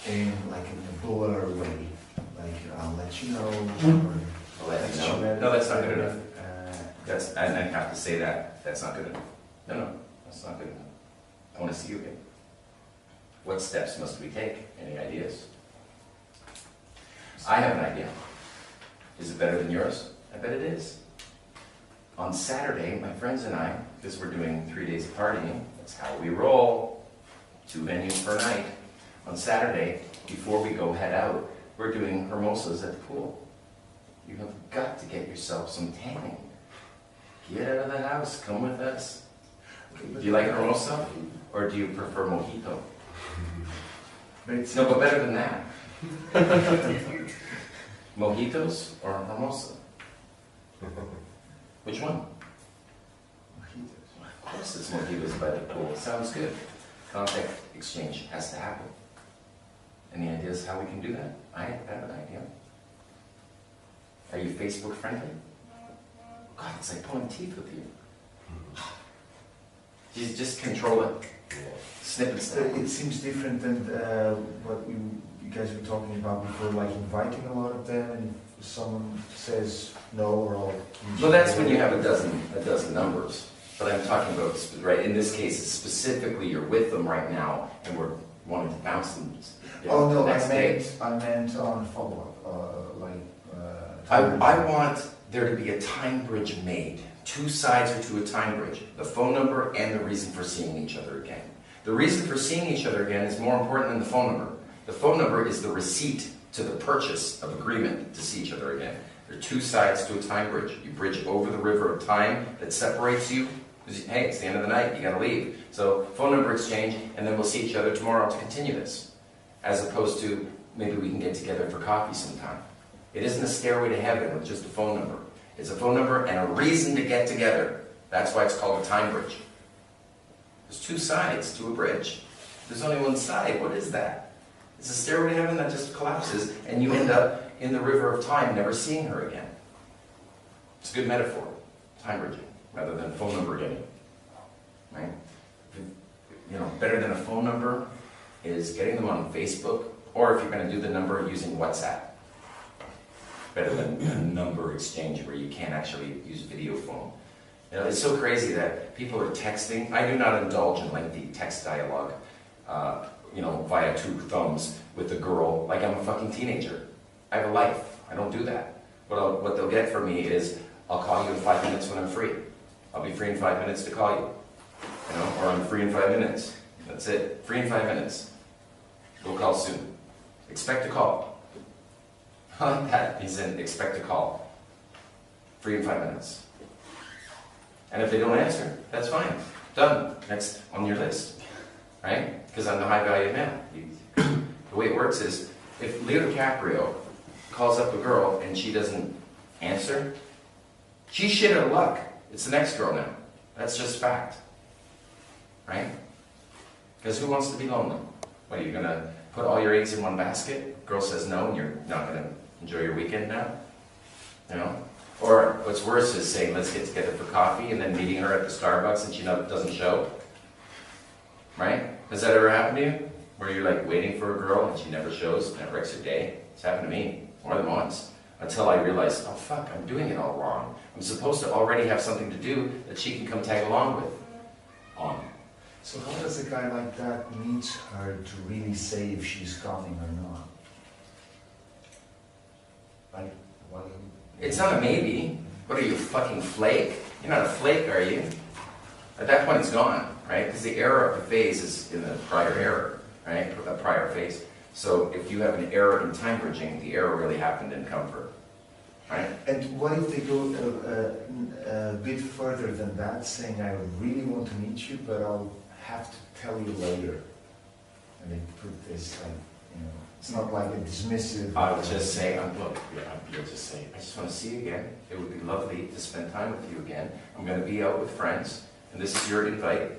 in like in a blur way, like I'll let you know, or I'll let you know. No, that's not good enough. And I have to say that. That's not good enough. No, that's not good enough. I want to see you again. What steps must we take? Any ideas? I have an idea. Is it better than yours? I bet it is. On Saturday, my friends and I, because we're doing 3 days of partying, that's how we roll, 2 venues per night. On Saturday, before we go head out, we're doing hermosas at the pool. You have got to get yourself some tanning. Get out of the house, come with us. Do you like hermosa, or do you prefer mojito? No, but better than that. Mojitos or hermosa? Which one? Mojitos. Of course it's mojitos by the pool. Sounds good. Contact exchange has to happen. Any ideas how we can do that? I have an idea. Are you Facebook friendly? God, it's like pulling teeth with you. You just control it. Snip and snap. it seems different than what you guys were talking about before, like inviting a lot of them, and if someone says no, or I'll... Well, that's when you have a dozen numbers. But I'm talking about, right, in this case, specifically you're with them right now, and we're wanting to bounce them. Oh no, the next day. I meant on follow-up, I want there to be a time bridge made. 2 sides are to a time bridge. The phone number and the reason for seeing each other again. The reason for seeing each other again is more important than the phone number. The phone number is the receipt to the purchase of agreement to see each other again. There are 2 sides to a time bridge. You bridge over the river of time that separates you. Hey, it's the end of the night, you gotta leave. So phone number exchange, and then we'll see each other tomorrow to continue this. As opposed to, maybe we can get together for coffee sometime. It isn't a stairway to heaven with just a phone number. It's a phone number and a reason to get together. That's why it's called a time bridge. There's two sides to a bridge. There's only one side. What is that? It's a stairway to heaven that just collapses and you end up in the river of time never seeing her again. It's a good metaphor. Time bridging rather than phone number getting. Right? You know, better than a phone number is getting them on Facebook, or if you're going to do the number, using WhatsApp. Better than a number exchange where you can't actually use video phone. You know, it's so crazy that people are texting. I do not indulge in lengthy text dialogue, you know, via two thumbs with a girl like I'm a fucking teenager. I have a life. I don't do that. What they'll get from me is, I'll call you in 5 minutes when I'm free. I'll be free in 5 minutes to call you. You know, or I'm free in 5 minutes. That's it. Free in 5 minutes. We'll call soon. Expect a call. I like that. He's in expect a call. Free in 5 minutes. And if they don't answer, that's fine. Done. Next on your list. Right? Because I'm the high value man. The way it works is, if Leo DiCaprio calls up a girl and she doesn't answer, she's shit out of luck. It's the next girl now. That's just fact. Right? Because who wants to be lonely? What, are you going to put all your eggs in one basket? Girl says no and you're not going to enjoy your weekend now? You know? Or what's worse is saying, let's get together for coffee, and then meeting her at the Starbucks and she doesn't show. Right? Has that ever happened to you? Where you're like waiting for a girl and she never shows and it wrecks your day? It's happened to me more than once. Until I realized, oh fuck, I'm doing it all wrong. I'm supposed to already have something to do that she can come tag along with. So how does a guy like that need her to really say if she's coming or not? Like, what? It's not a maybe. What are you, a fucking flake? You're not a flake, are you? At that point, it's gone, right? Because the error of the phase is in the prior error, right? A prior phase. So if you have an error in time bridging, the error really happened in comfort, right? And what if they go a bit further than that, saying, I really want to meet you, but I'll have to tell you later. And they put this, like, you know, it's not like a dismissive. I would just say, look, you'll just say, I just want to see you again. It would be lovely to spend time with you again. I'm going to be out with friends, and this is your invite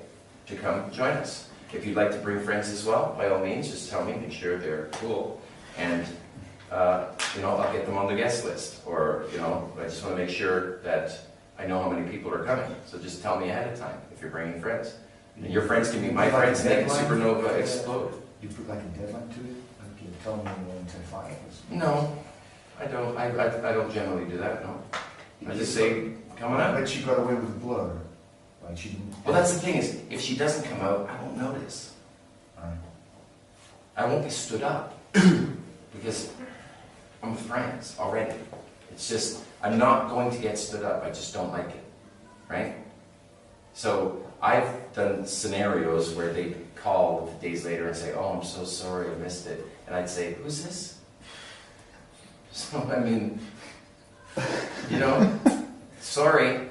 to come join us. If you'd like to bring friends as well, by all means, just tell me, make sure they're cool. And, you know, I'll get them on the guest list. Or, you know, I just want to make sure that I know how many people are coming. So just tell me ahead of time if you're bringing friends. And your friends can be my friends, and they can supernova explode. You put like a deadline to it? Like you tell me when to fire. No, I don't. I don't generally do that. No, I just say, come on out. But she got away with the blur. Like she didn't. Well, that's the thing is, if she doesn't come out, I won't notice. I won't be stood up because I'm with friends already. It's just I'm not going to get stood up. I just don't like it, right? So I've done scenarios where they call days later and say, "Oh, I'm so sorry, I missed it," and I'd say, "Who's this?" So I mean, you know, sorry.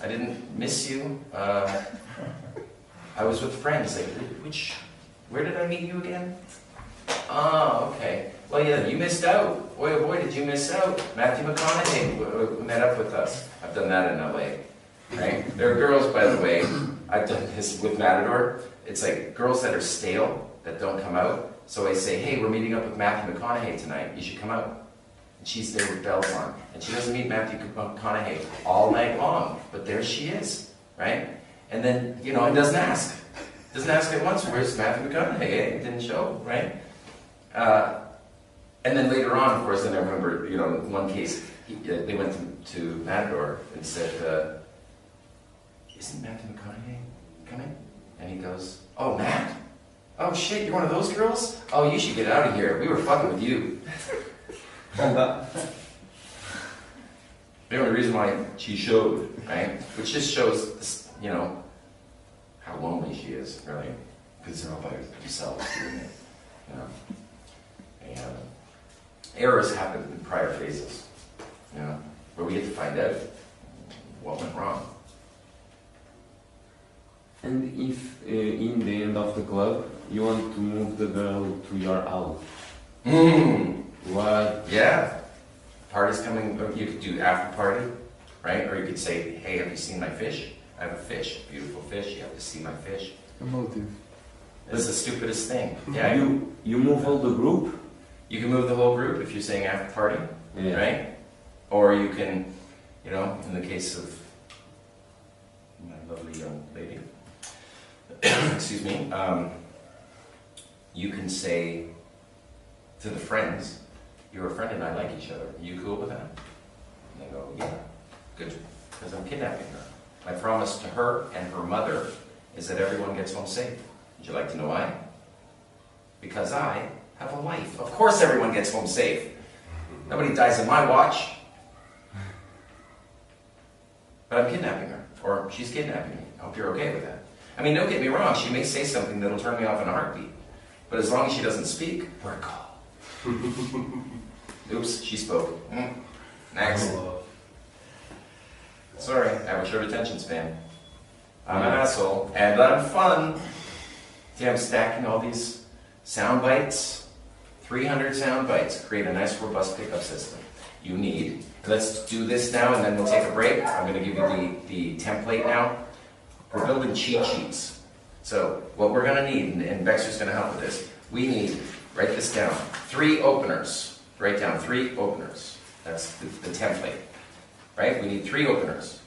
I didn't miss you. I was with friends. Like, where did I meet you again? Oh, okay. Well, yeah, you missed out. Boy, oh boy, did you miss out. Matthew McConaughey met up with us. I've done that in LA. Right? There are girls, by the way, I've done this with Matador. It's like girls that are stale, that don't come out. So I say, hey, we're meeting up with Matthew McConaughey tonight. You should come out. And she's there with bells on. And she doesn't meet Matthew McConaughey all night long. But there she is, right? And then, you know, and doesn't ask. Doesn't ask at once, where's Matthew McConaughey? It didn't show, right? And then later on, of course, then I remember, you know, in one case, they went to Matador and said, isn't Matthew McConaughey coming? And he goes, oh, Matt? Oh, shit, you're one of those girls? Oh, you should get out of here. We were fucking with you. The only reason why she showed, right? Which just shows, you know, how lonely she is, really. Because they're all by themselves doing it, you know. And errors happen in prior phases, you know, where we get to find out what went wrong. And if in the end of the club you want to move the girl to your house, what? Yeah. party's coming, you could do after party, right? Or you could say, hey, have you seen my fish? I have a fish, beautiful fish, you have to see my fish. Emotive. It's the stupidest thing. Yeah, You move all the group? you can move the whole group if you're saying after party, Yeah. right? Or you can, you know, in the case of my lovely young lady, excuse me, you can say to the friends, you're a friend and I like each other. Are you cool with that? And they go, yeah, good, because I'm kidnapping her. My promise to her and her mother is that everyone gets home safe. Would you like to know why? Because I have a life. Of course everyone gets home safe. Nobody dies on my watch. But I'm kidnapping her, or she's kidnapping me. I hope you're okay with that. I mean, don't get me wrong, she may say something that'll turn me off in a heartbeat. But as long as she doesn't speak, we're cool. Oops, she spoke. Next. Sorry, I have a short attention span. I'm an asshole, and I'm fun. See, I'm stacking all these sound bites. 300 sound bites. Create a nice, robust pickup system. You need. Let's do this now, and then we'll take a break. I'm going to give you the template now. We're building cheat sheets. So what we're going to need, and Bexter's going to help with this, we need, write this down, 3 openers. Write down 3 openers. That's the template. Right? We need 3 openers.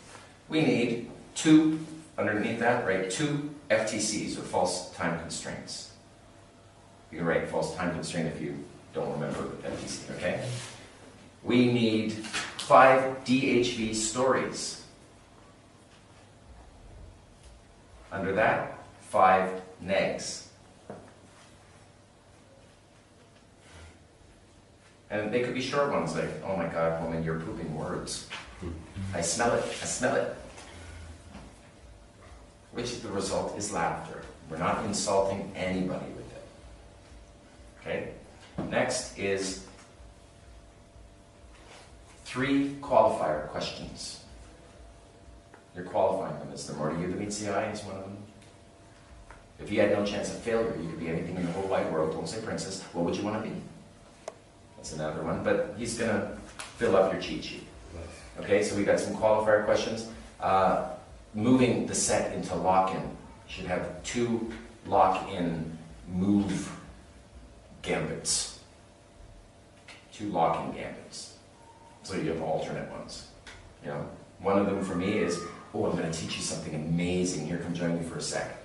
We need 2, underneath that, right, 2 FTCs, or false time constraints. You can write false time constraint if you don't remember FTC, okay? We need 5 DHV stories. Under that, 5 negs. And they could be short ones like, oh my God, woman, you're pooping words. I smell it, I smell it. Which the result is laughter. We're not insulting anybody with it. Okay? Next is 3 qualifier questions. You're qualifying them. Is there more to you than meets the eye? Is one of them. If you had no chance of failure, you could be anything in the whole wide world. Don't say princess. What would you want to be? That's another one. But he's going to fill up your cheat sheet. Okay, so we got some qualifier questions. Moving the set into lock-in. You should have 2 lock-in move gambits. 2 lock-in gambits. So you have alternate ones. You know, one of them for me is, oh, I'm going to teach you something amazing. Here, come join me for a sec.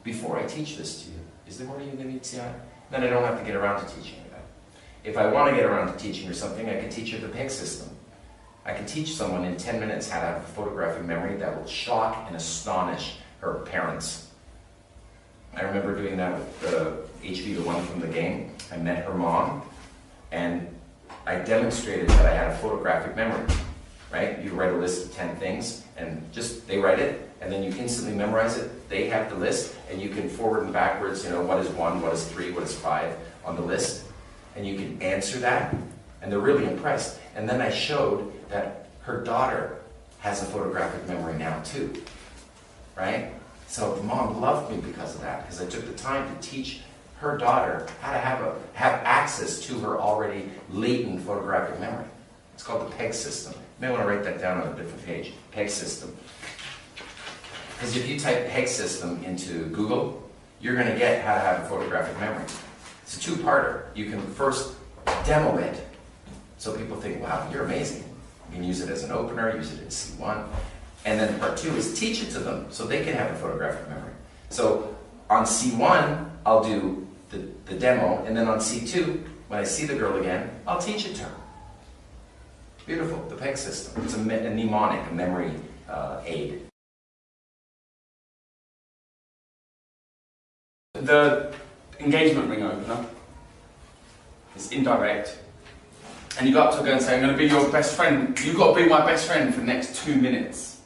Before I teach this to you, is there more to you than meets the eye? Then I don't have to get around to teaching you that. If I want to get around to teaching her something, I can teach her the PEG system. I can teach someone in 10 minutes how to have a photographic memory that will shock and astonish her parents. I remember doing that with HB, the one from the game. I met her mom, and I demonstrated that I had a photographic memory, right? You write a list of 10 things, and just, they write it, and then you instantly memorize it. They have the list, and you can forward and backwards, you know, what is 1, what is 3, what is 5 on the list, and you can answer that, and they're really impressed. And then I showed that her daughter has a photographic memory now too, right? So mom loved me because of that, because I took the time to teach her daughter how to have access to her already latent photographic memory. It's called the PEG system. You may want to write that down on a different page, PEG system. Because if you type PEG system into Google, you're going to get how to have a photographic memory. It's a 2-parter. You can first demo it, so people think, wow, you're amazing. You can use it as an opener, use it in C1. And then part 2 is teach it to them so they can have a photographic memory. So on C1, I'll do the demo, and then on C2, when I see the girl again, I'll teach it to her. Beautiful, the PEG system. It's a mnemonic, a memory aid. The engagement ring opener is indirect. And you go up to a girl and say, I'm going to be your best friend. You've got to be my best friend for the next 2 minutes.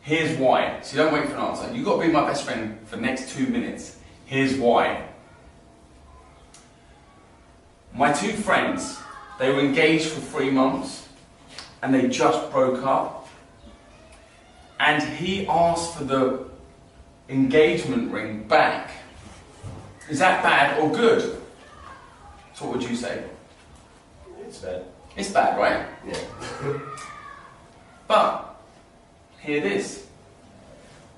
Here's why. So you don't wait for an answer. You've got to be my best friend for the next 2 minutes. Here's why. My 2 friends, they were engaged for 3 months and they just broke up. And he asked for the engagement ring back. Is that bad or good? So what would you say? It's bad. It's bad, right? Yeah. But, hear this.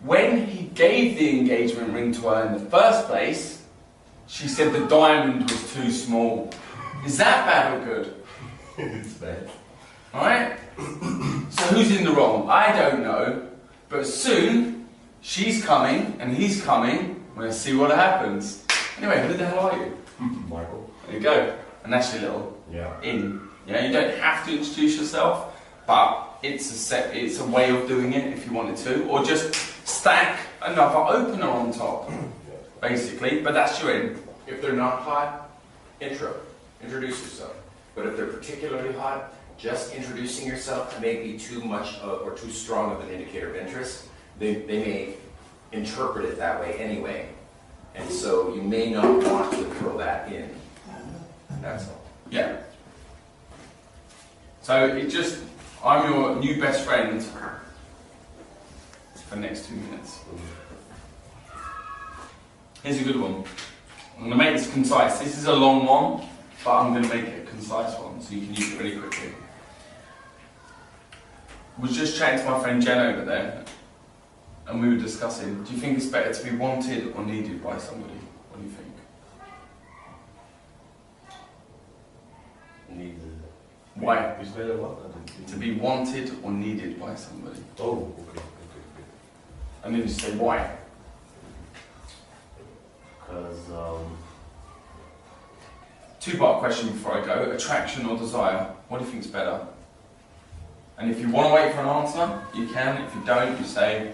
When he gave the engagement ring to her in the first place, she said the diamond was too small. Is that bad or good? It's bad. Alright? So who's in the wrong? I don't know. But soon, she's coming and he's coming. We're going to see what happens. Anyway, who the hell are you? Marco. There you go. And that's your little in. Yeah, you don't have to introduce yourself, but it's a way of doing it if you wanted to. Or just stack another opener on top, basically. But that's your in. If they're not hot, introduce yourself. But if they're particularly hot, just introducing yourself may be too much or too strong of an indicator of interest. They may interpret it that way anyway. And so you may not want to throw that in. That's all. Yeah. So I'm your new best friend for the next 2 minutes. Here's a good one. I'm going to make this concise. This is a long one, but I'm going to make it a concise one so you can use it really quickly. I was just chatting to my friend Jen over there, and we were discussing, do you think it's better to be wanted or needed by somebody? What do you think? Needed. Why? Is better what? To be wanted or needed by somebody. Oh, okay. And then you say why? Because Two-part question before I go. Attraction or desire? What do you think's better? And if you want to wait for an answer, you can. If you don't, you say,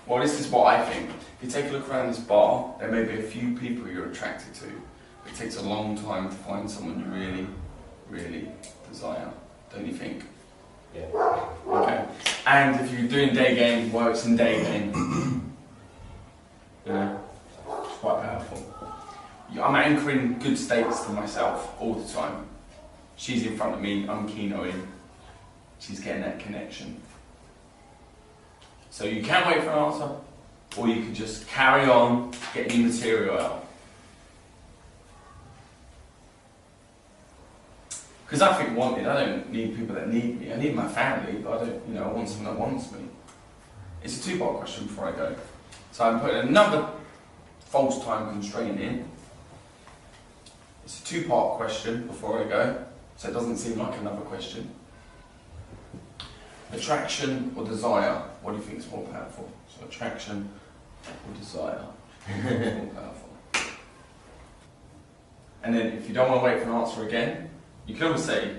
well, this is what I think. If you take a look around this bar, there may be a few people you're attracted to. It takes a long time to find someone you really, really desire. Don't you think? Yeah. Okay. And if you're doing day game, works in day game. You know, it's quite powerful. I'm anchoring good states to myself all the time. She's in front of me, I'm keynoting. She's getting that connection. So you can wait for an answer, or you can just carry on, get new material out. Because I think wanted, I don't need people that need me. I need my family, but I don't, I want someone that wants me. It's a two-part question before I go. So I'm putting another false time constraint in. It's a two-part question before I go, so it doesn't seem like another question. Attraction or desire? What do you think is more powerful? So attraction or desire? What's more powerful? And then if you don't want to wait for an answer again, you can always say,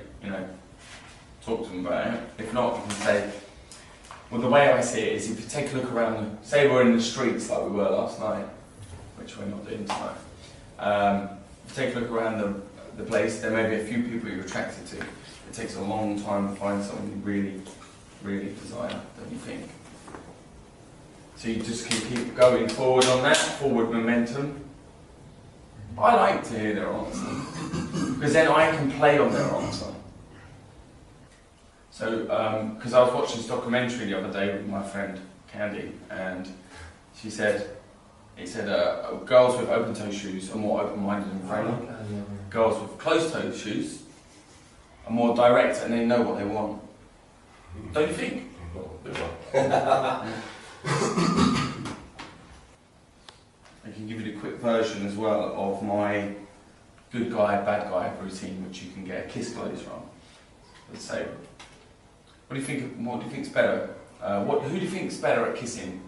talk to them about it. If not, you can say, well, the way I see it is if you take a look around, say we're in the streets like we were last night, which we're not doing tonight. If you take a look around the place, there may be a few people you're attracted to. It takes a long time to find someone you really, really desire, don't you think? So you just can keep going forward on that, forward momentum. I like to hear their answer, because then I can play on their answer. So, because I was watching this documentary the other day with my friend Candy, and she said, girls with open-toe shoes are more open-minded and friendly. Girls with closed-toe shoes are more direct and they know what they want. Don't you think? I can give you the quick version as well of my good guy, bad guy routine, which you can get a kiss glows from. Let's say, what do you think is better? Who do you think is better at kissing?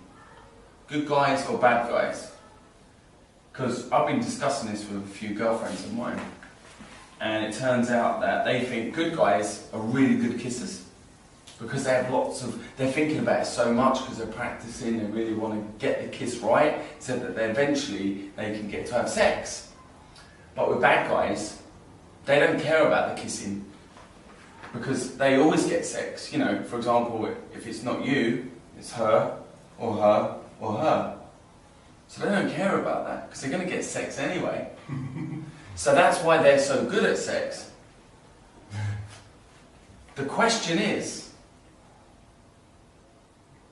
Good guys or bad guys? Because I've been discussing this with a few girlfriends of mine, and it turns out that they think good guys are really good kissers because they have they're thinking about it so much because they're practicing, they really want to get the kiss right so that eventually they can get to have sex. But with bad guys, they don't care about the kissing because they always get sex. For example, if it's not you, it's her, or her, or her. So they don't care about that because they're going to get sex anyway. So that's why they're so good at sex. The question is,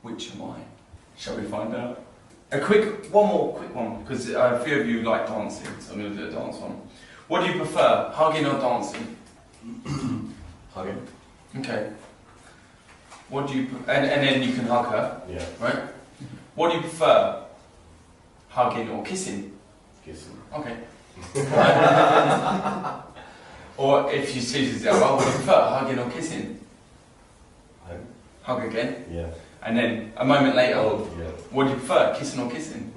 which am I? Shall we find out? One more quick one, because a few of you like dancing, so I'm going to do a dance one. What do you prefer, hugging or dancing? Hugging. Okay. What do you and then you can hug her, Yeah. right? What do you prefer? Hugging or kissing? Kissing. Okay. Or if you see the other, what do you prefer? Hugging or kissing? Hug. Hug again. Yeah. And then a moment later, Oh, yeah. what do you prefer? Kissing or kissing?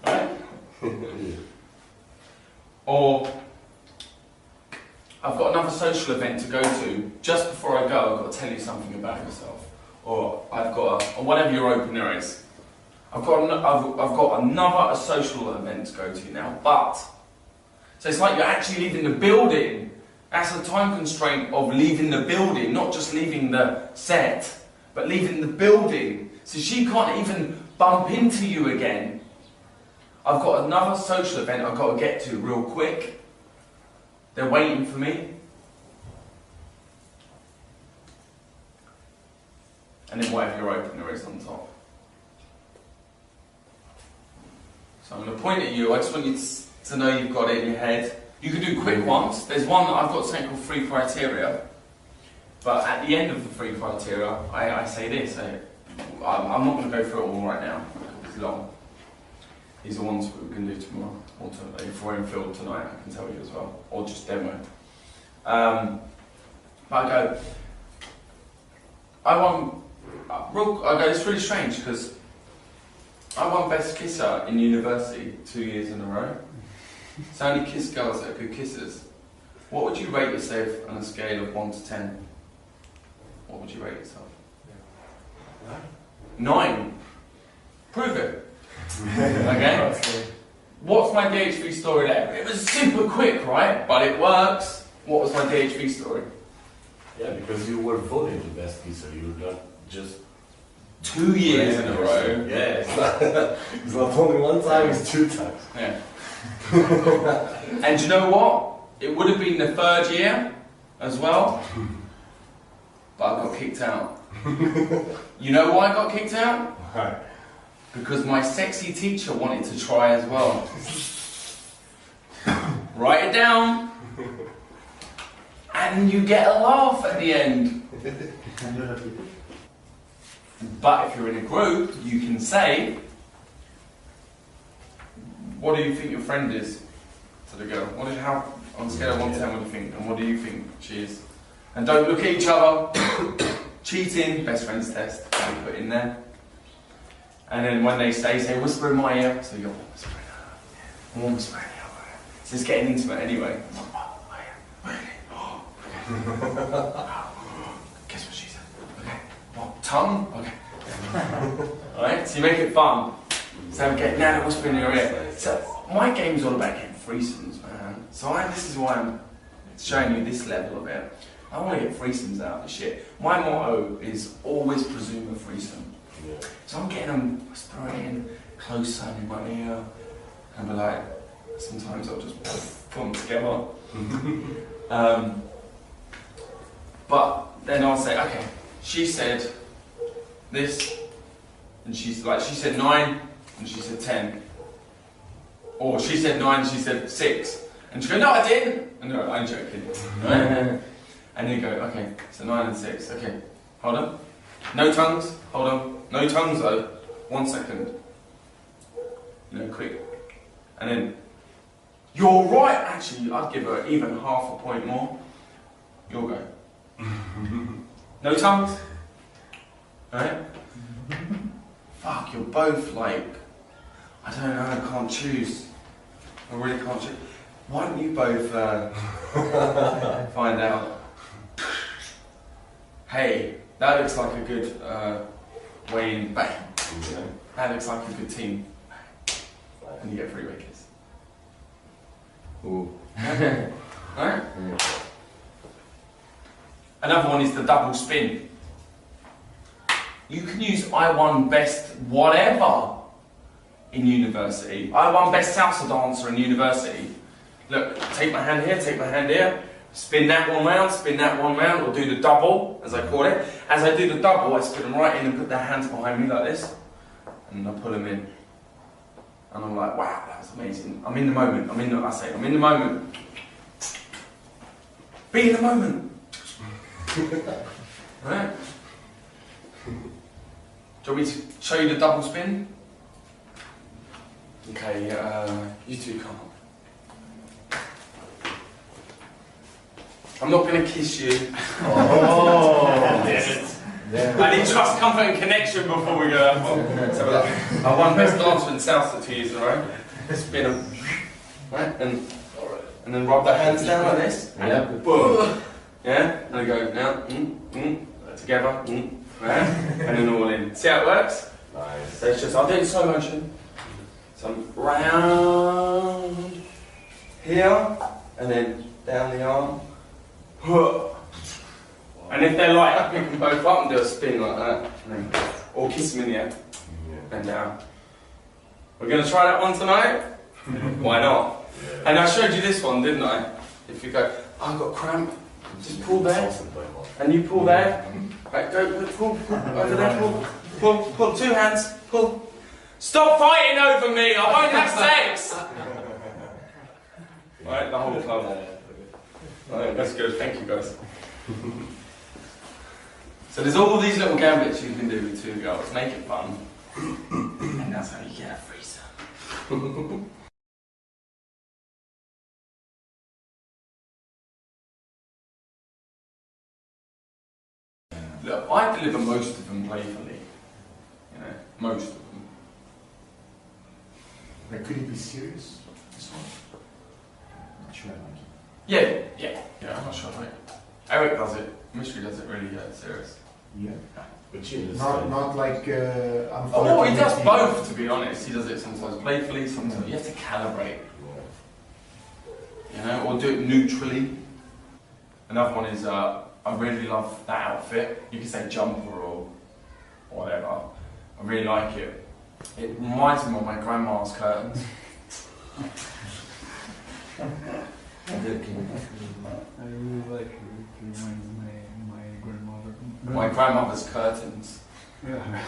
Right? Yeah. Or I've got another social event to go to. Just before I go, I've got to tell you something about yourself. Or I've got or whatever your opener is. I've got another social event to go to now. But so it's like you're actually leaving the building. That's a time constraint of leaving the building, not just leaving the set, but leaving the building. So she can't even bump into you again. I've got another social event I've got to get to real quick. They're waiting for me. And then whatever your opener is on top. So I'm going to point at you. I just want you to know you've got it in your head. You can do quick ones. There's one that I've got something called 3 criteria. But at the end of the 3 criteria, I say this. I'm not going to go through it all right now. It's long. These are ones we can do tomorrow. Or if we're in field tonight, I can tell you as well. Or just demo. But it's really strange because I won Best Kisser in university 2 years in a row. So I only kiss girls that are good kissers. What would you rate yourself on a scale of 1 to 10? What would you rate yourself? 9. Prove it. Okay? What's my DHV story there? It was super quick, right? But it works. What was my DHV story? Yeah, because you were voted the best kisser. You were not just 2 years in a row. Yeah, it's not only one time, it's 2 times. Yeah. And you know what? It would have been the 3rd year as well, but I got kicked out. You know why I got kicked out? Why? Because my sexy teacher wanted to try as well. Write it down, and you get a laugh at the end. But if you're in a group, you can say, what do you think your friend is to the girl? How, on a scale of 1 to 10, what do you think? And what do you think she is? And don't look at each other. Cheating, best friends test, you put in there. And then when they say whisper in my ear, so you're whispering in her, whispering in her ear. So it's getting intimate anyway. Guess what she said? Okay. What? Tongue? Okay. Alright, so you make it fun. So okay, now they're whispering in your ear. So my game's all about getting threesomes, man. So this is why I'm showing you this level of it. I want to get threesomes out of the shit. My motto is always presume a threesome. Yeah. So I'm getting them whispering closer in my ear. And be like, sometimes I'll just put them together. But then I'll say, okay, she said this, and she said 9, and she said 10. Or she said 9, and she said 6. And she go, no, I didn't. And no, I'm joking. Right? And you go, okay, so 9 and 6. Okay, hold on. No tongues, hold on. No tongues though. 1 second. You know, quick. And then, you're right, actually, I'd give her even half a point more. You'll go. No tongues? Right? Fuck, you're both like, I don't know, I can't choose. I really can't choose. Why don't you both find out? Hey, that looks like a good way in, bang. You know, that looks like a good team. And you get 3-way kiss. Ooh. Right? Another one is the double spin. You can use I won best whatever in university. I won best salsa dancer in university. Look, take my hand here, spin that one round, or do the double, as I call it. As I do the double, I spin them right in and put their hands behind me like this. And I pull them in. And I'm like, wow, that was amazing. I'm in the moment, I'm in the moment. Be in the moment. Right? Do you want me to show you the double spin? Okay, you two come on. I'm not going to kiss you. Oh! Yes. I need trust, comfort and connection before we go. Let's have a look. Our one best dancer in salsa to use, alright? Spin them. Right? And then rub the hands down like this. Yeah. Boom. Yeah? And I go now. Together. Right? And then all in. See how it works? Nice. So it's just, I'll do it in slow motion. So I'm round here, and then down the arm. And if they like, pick them both up and do a spin like that. And then, or kiss them in the air. And down. We're going to try that one tonight? Why not? Yeah. And I showed you this one, didn't I? If you go, I've got cramp, just pull there. And you pull there. Right, go, pull, over there, pull, 2 hands, pull. Stop fighting over me, I won't have sex! Right, the whole club. Right, that's good, thank you guys. So there's all these little gambits you can do with 2 girls, make it fun. And that's how you get a freezer. Look, I deliver most of them playfully. You know, most of them. But could it be serious? This one? Not sure I like it. Yeah, I'm not sure. Right? Eric does it. Mystery does it really serious. Yeah. But chill, Not like I'm. Oh, he does both. To be honest, he does it sometimes playfully, sometimes you have to calibrate. You know, or do it neutrally. Another one is I really love that outfit. You can say jumper or whatever. I really like it. It reminds me of my grandma's curtains. I really like it. It reminds my grandmother. My grandmother's curtains. Yeah.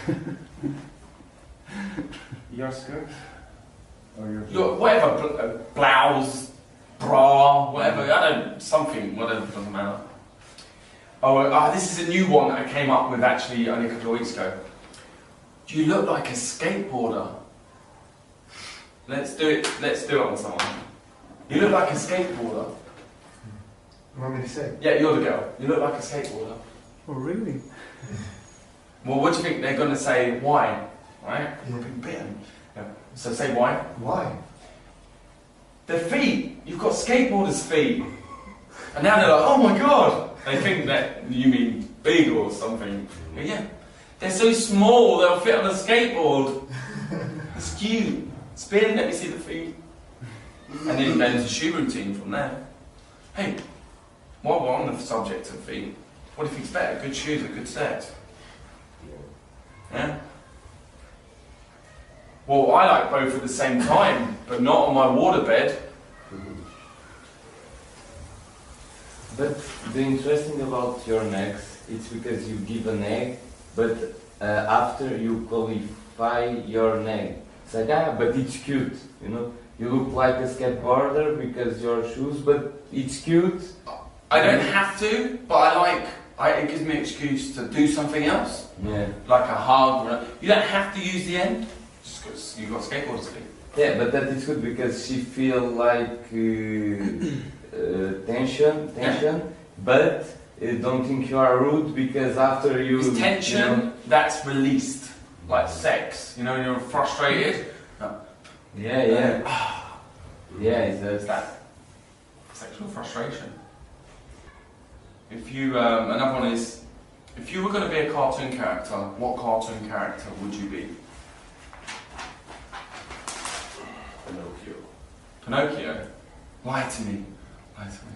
Your skirt? Or Your whatever, blouse, bra, whatever, I don't, something, whatever, doesn't matter. Oh, this is a new one that I came up with actually only a couple of weeks ago. Do you look like a skateboarder? Let's do it on someone. You look like a skateboarder. You want me to say? Yeah, you're the girl. You look like a skateboarder. Oh, really? Well, what do you think they're going to say? Why? Right? Yeah. Bitten. Yeah. So say why? Why? Their feet. You've got skateboarders' feet. And now they're like, oh my god. They think that you mean big or something. But yeah. They're so small, they'll fit on a skateboard. It's cute. Spin, let me see the feet. And then go into shoe routine from there. Hey, while we're on the subject of feet, what do you think's better? Good shoes or good set? Yeah? Well, I like both at the same time, but not on my waterbed. But the interesting about your necks, it's because you give an egg, but after you qualify your neck. It's like, but it's cute, you know? You look like a skateboarder because your shoes, but it's cute. I don't have to, but it gives me an excuse to do something else. Yeah. Like a hug. You don't have to use the end, just because you've got skateboarders' feet. Yeah, but that is good because she feel like tension, but don't think you are rude because after you... It's tension, you know, that's released, like sex. You know, when you're frustrated. Yeah, it's that sexual frustration. If you, another one is, if you were going to be a cartoon character, what cartoon character would you be? Pinocchio. Pinocchio? Lie to me. Lie to me.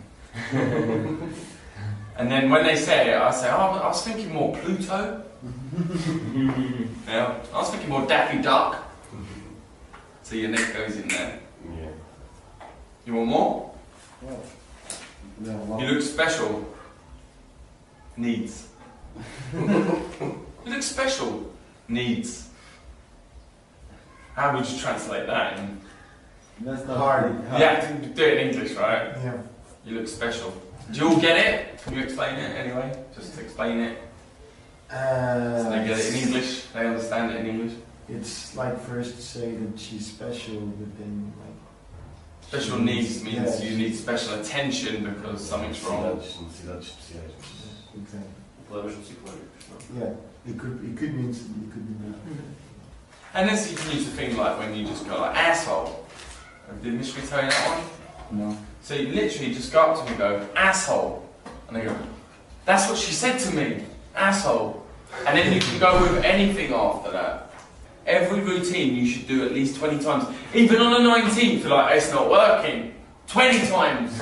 And then when they say it, I say, oh, I was thinking more Pluto. Yeah, I was thinking more Daffy Duck. So your neck goes in there. Yeah. You want more? Yeah. You look special. Needs. You look special. Needs. How would you translate that in? That's not Hard. You have to do it in English, right? Yeah. You look special. Do you all get it? Can you explain it anyway? Just explain it. So they get it in English. They understand it in English. It's like first say that she's special, but then like Special needs means you need special attention because something's wrong. Necessidades especiais. Exactly. Problemas psicológicos, não? Yeah, it could mean it could be. And then you can use the thing like when you just go like asshole. Did Mystery tell you that one? No. So you literally just go up to them and go, asshole. And they go, that's what she said to me, asshole. And then you can go with anything after that. Every routine you should do at least 20 times. Even on the 19th, you're like, it's not working. 20 times.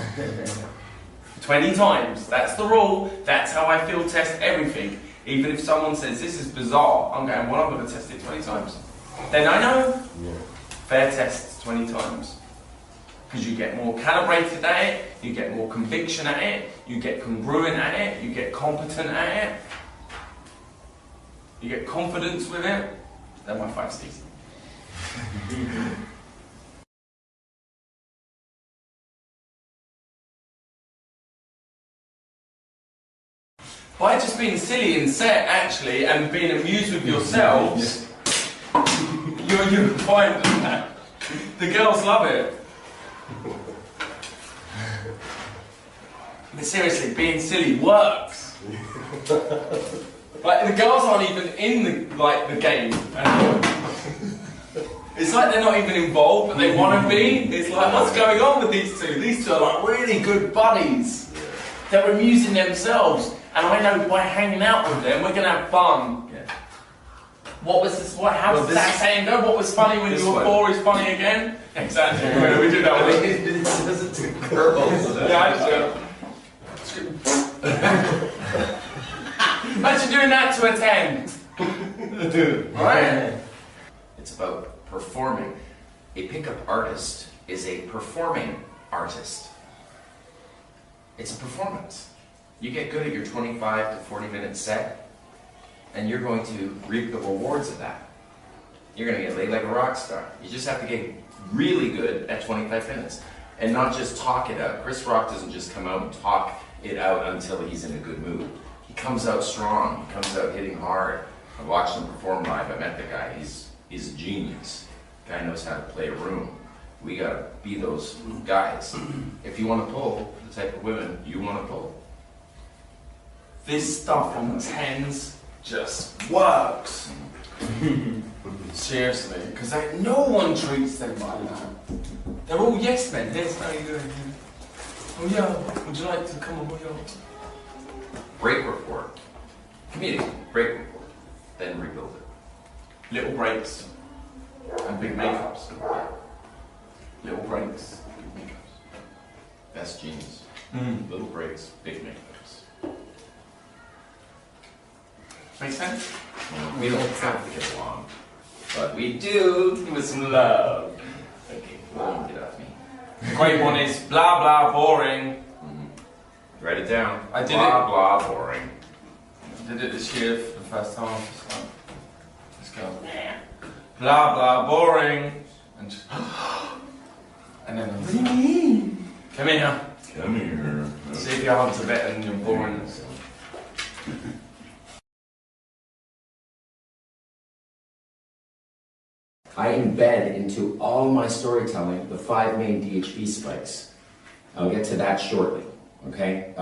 20 times. That's the rule. That's how I field test everything. Even if someone says, this is bizarre, I'm going, well, I'm going to test it 20 times. Then I know. Yeah. Fair tests 20 times. Because you get more calibrated at it, you get more conviction at it, you get congruent at it, you get competent at it, you get confidence with it. They're my 5 C's. By just being silly and set, actually, and being amused with yourselves, you find that the girls love it. But seriously, being silly works. Like the girls aren't even in the game. It's like they're not even involved, but they want to be. It's like, what's going on with these two? These two are like really good buddies. They're amusing themselves, and I know by hanging out with them, we're gonna have fun. Yeah. What was this? How does that saying go? What was funny when you were 4 is funny again? Exactly. We did that one. It doesn't do curls. Yeah, I just imagine doing that to a 10. Right? It's about performing. A pickup artist is a performing artist. It's a performance. You get good at your 25 to 40 minute set, and you're going to reap the rewards of that. You're going to get laid like a rock star. You just have to get really good at 25 minutes and not just talk it out. Chris Rock doesn't just come out and talk it out until he's in a good mood. He comes out strong. He comes out hitting hard. I watched him perform live. I met the guy. He's a genius. The guy knows how to play a room. We gotta be those guys. If you want to pull the type of women you want to pull. This stuff on 10s just works. Seriously, because no one treats them like that. They're all yes men. Here's how you doing. Oh yeah, would you like to come on? Break report. Comedic break report. Then rebuild it. Little breaks and big makeups. Little breaks, big makeups. That's genius. Little breaks, big makeups. Make sense? We don't have to get along, but we do with some love. Okay, well, get off me. Great one is blah blah boring. Write it down. I did blah, it. Blah boring. I did it this year for the first time. Just like, let's go. Blah blah boring. And just, and then what do you mean? Come here. Come here. See if your answer better than your boringness. I embed into all my storytelling the 5 main DHV spikes. I'll get to that shortly, okay?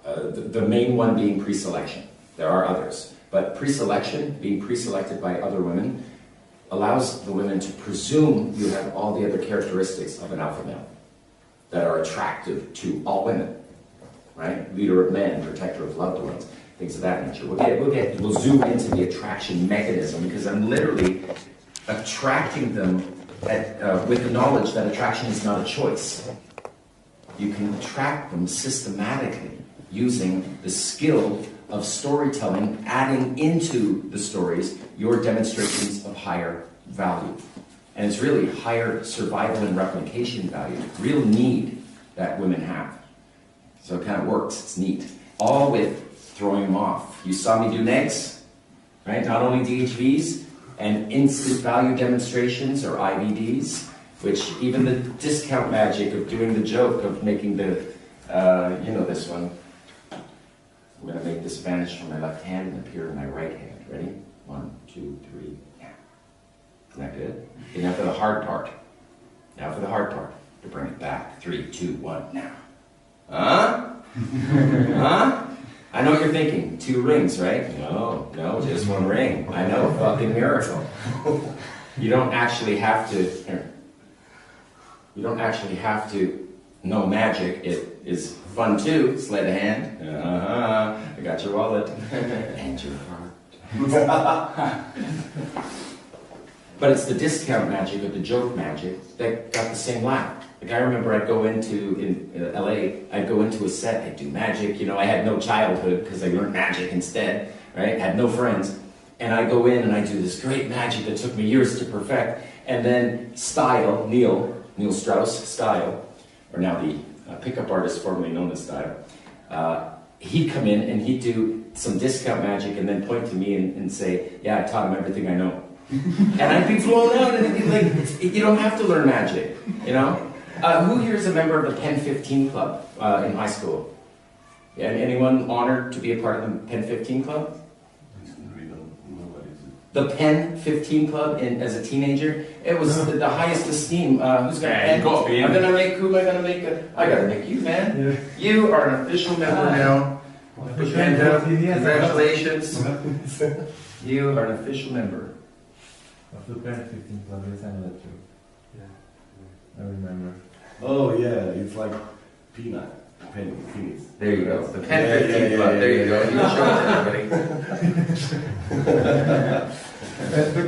The main one being pre-selection. There are others. But pre-selection, being pre-selected by other women, allows the women to presume you have all the other characteristics of an alpha male that are attractive to all women, right? Leader of men, protector of loved ones, things of that nature. We'll zoom into the attraction mechanism because I'm literally attracting them with the knowledge that attraction is not a choice. You can attract them systematically using the skill of storytelling, adding into the stories your demonstrations of higher value. And it's really higher survival and replication value, real need that women have. So it kind of works, it's neat. All with throwing them off. You saw me do negs, right? Not only DHVs, and instant value demonstrations, or IVDs, which even the discount magic of doing the joke of making the You know this one. I'm going to make this vanish from my left hand and appear in my right hand. Ready? 1, 2, 3, now. Isn't that good? Okay, now for the hard part. Now for the hard part. To bring it back. 3, 2, 1, now. Huh? Huh? I know what you're thinking. 2 rings, right? No, just 1 ring. I know, fucking miracle. You don't actually have to. You don't actually have to know magic. It is fun too. Sleight of hand. I got your wallet and your heart. But it's the discount magic or the joke magic that got the same laugh. Like I remember I'd go into, in LA, I'd go into a set, I'd do magic, I had no childhood because I learned magic instead, right? Had no friends. And I'd go in and I'd do this great magic that took me years to perfect. And then Style, Neil Strauss, Style, or now the pickup artist formerly known as Style, he'd come in and he'd do some discount magic and then point to me and say, yeah, I taught him everything I know. And I'd be blown out and it'd be like, you don't have to learn magic, Who here is a member of the Pen 15 Club in high school? Yeah, anyone honored to be a part of the Pen 15 Club? The Pen 15 Club as a teenager, it was the highest esteem. Who's got a pen? Who am I gonna make? I gotta make you, man. Yeah. You are an official member now. Put your hand down. Congratulations. You are an official member. Of the Pen 15 Club, yes, I know that too. Yeah. I remember. Oh yeah, it's like peanut. Peanuts. There you go. The Pen 15 Club. There you go. You show it to everybody.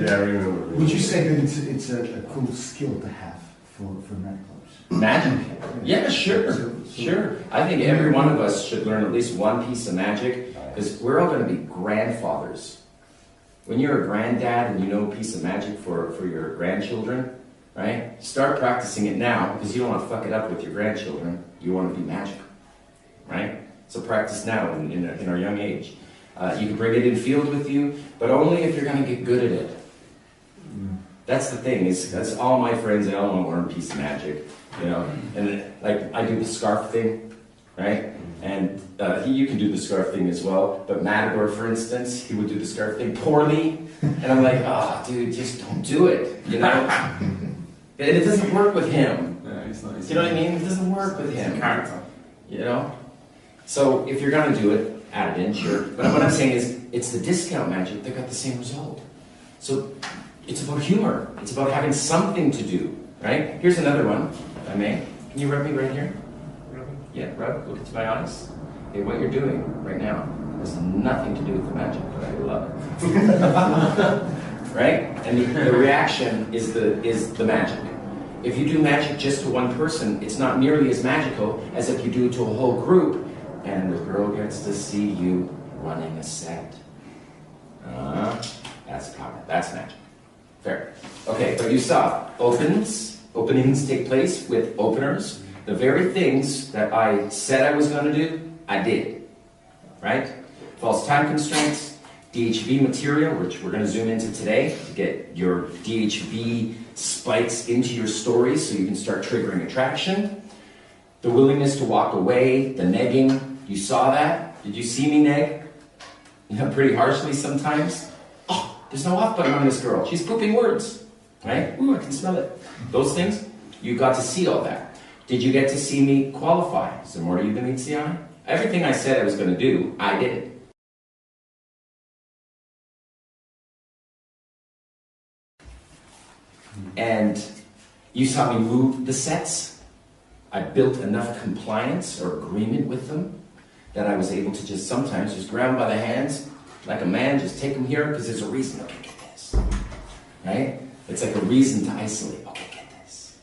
Yeah, I remember. Would you say that it's a cool skill to have for nightclubs? Magic? Yeah, sure. I think every one of us should learn at least one piece of magic because we're all going to be grandfathers. When you're a granddad and you know a piece of magic for your grandchildren, right? Start practicing it now because you don't want to fuck it up with your grandchildren. You want to be magical, right? So practice now in our young age. You can bring it in field with you, but only if you're going to get good at it. That's the thing, is that's all my friends, they all want to learn a piece of magic, And like I do the scarf thing, right? And you can do the scarf thing as well. But Matador, for instance, he would do the scarf thing poorly, and I'm like, oh, dude, just don't do it, And it doesn't work with him. Yeah, it's not, you know what I mean? It doesn't work with him. Character. So if you're gonna do it, add it in, sure. But what I'm saying is, it's the discount magic that got the same result. So it's about humor. It's about having something to do, right? Here's another one, if I may. Can you rub me right here? Yeah, rub. Look into my eyes. Okay, what you're doing right now has nothing to do with the magic, but I love it. Right? And the reaction is the magic. If you do magic just to one person, it's not nearly as magical as if you do it to a whole group, and the girl gets to see you running a set. That's power. That's magic. Fair. Okay, but you saw openings take place with openers. The very things that I said I was going to do, I did. Right? False time constraints, DHV material, which we're going to zoom into today to get your DHV spikes into your stories so you can start triggering attraction. The willingness to walk away, the negging. You saw that? Did you see me neg? Pretty harshly sometimes. Oh, there's no off button on this girl. She's pooping words. Right? Ooh, I can smell it. Those things, you got to see all that. Did you get to see me qualify? Is there more to you than meets the eye? Everything I said I was going to do, I did. And you saw me move the sets. I built enough compliance or agreement with them that I was able to just sometimes just grab them by the hands, like a man, just take them here because there's a reason. Okay, get this. Right? It's like a reason to isolate. Okay, get this.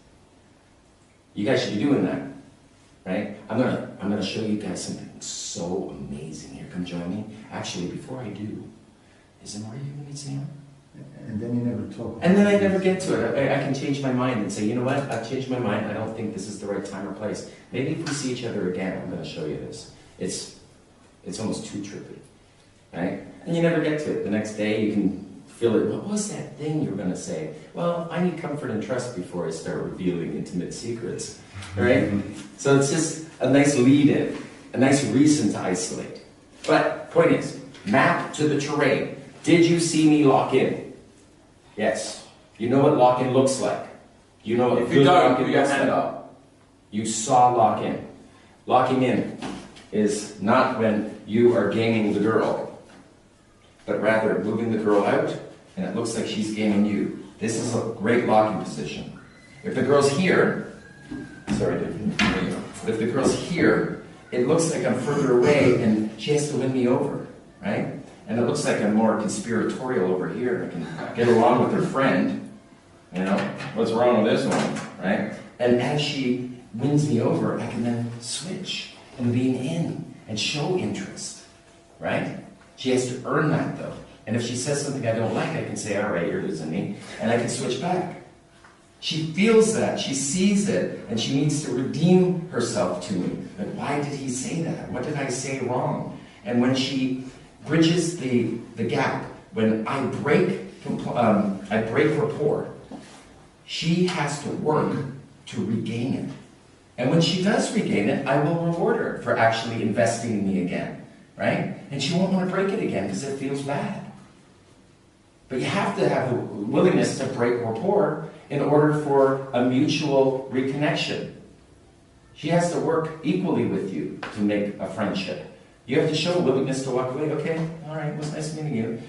You guys should be doing that. Right? I'm gonna show you guys something so amazing here. Come join me. Actually, before I do, is there more you can meet Sam? And then you never talk. And then I never get to it. I can change my mind and say, you know what? I've changed my mind. I don't think this is the right time or place. Maybe if we see each other again, I'm going to show you this. It's almost too trippy, right? And you never get to it. The next day, you can feel it. What was that thing you were going to say? Well, I need comfort and trust before I start revealing intimate secrets. right? So it's just a nice lead-in, a nice reason to isolate. But point is, map to the terrain. Did you see me lock in? Yes. You know what lock in looks like. You know what If you good don't, lock in put your looks hand like. up. You saw lock in. Locking in is not when you are gaming the girl, but rather moving the girl out, and it looks like she's gaming you. This is a great locking position. If the girl's here, sorry, dude. There you go. But if the girl's here, it looks like I'm further away, and she has to win me over, right? And it looks like I'm more conspiratorial over here. I can get along with her friend. You know, what's wrong with this one, right? And as she wins me over, I can then switch and lean in and show interest, right? She has to earn that though. And if she says something I don't like, I can say, all right, you're losing me, and I can switch back. She feels that, she sees it, and she needs to redeem herself to me. But why did he say that? What did I say wrong? And when she bridges the gap, when I break rapport, she has to work to regain it. And when she does regain it, I will reward her for actually investing in me again, right? And she won't want to break it again because it feels bad. But you have to have the willingness to break rapport in order for a mutual reconnection. She has to work equally with you to make a friendship. You have to show a willingness to walk away. Okay, all right, it was nice meeting you.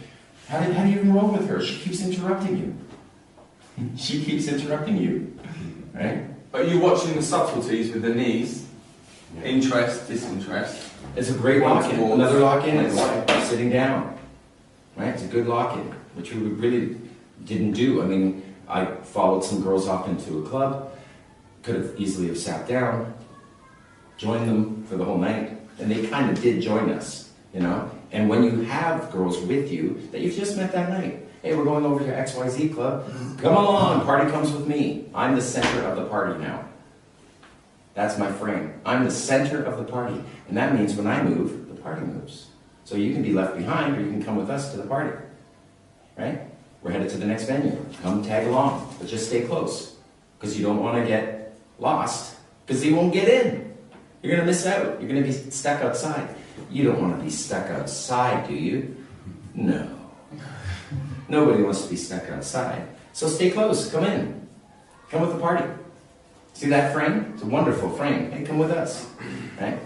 How do you even roll with her? She keeps interrupting you. She keeps interrupting you, right? But you're watching the subtleties with the knees, interest, disinterest. It's a great lock-in. Another lock-in is sitting down, right? It's a good lock-in, which we really didn't do. I mean, I followed some girls off into a club, could have easily have sat down, joined them for the whole night, and they kind of did join us, you know? And when you have girls with you that you've just met that night, hey, we're going over to XYZ club, come along, party comes with me. I'm the center of the party now. That's my frame. I'm the center of the party. And that means when I move, the party moves. So you can be left behind or you can come with us to the party, right? We're headed to the next venue. Come tag along, but just stay close because you don't want to get lost because you won't get in. You're going to miss out. You're going to be stuck outside. You don't want to be stuck outside, do you? No. Nobody wants to be stuck outside. So stay close. Come in. Come with the party. See that frame? It's a wonderful frame. Hey, come with us. Right?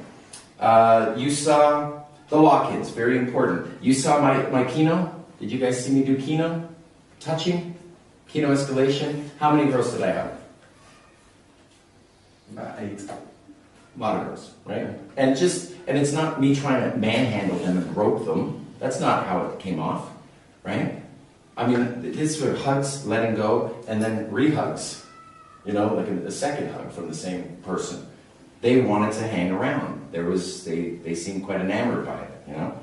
You saw the lock-ins. Very important. You saw my kino. Did you guys see me do kino? Touching? Kino escalation? How many girls did I have? About 8. A lot of girls, right? And it's not me trying to manhandle them and grope them. That's not how it came off, right? I mean, these were hugs, letting go, and then re-hugs. You know, like a second hug from the same person. They wanted to hang around. They seemed quite enamored by it, you know?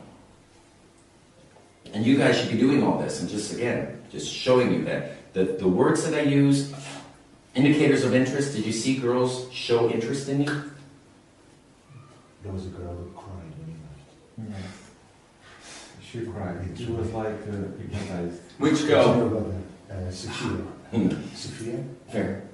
And you guys should be doing all this, and just showing you that the words that I use, indicators of interest. Did you see girls show interest in me? There was a girl who cried when you left. Yeah. She cried. She was like hypnotized. Which girl? Sophia. Sophia? Fair.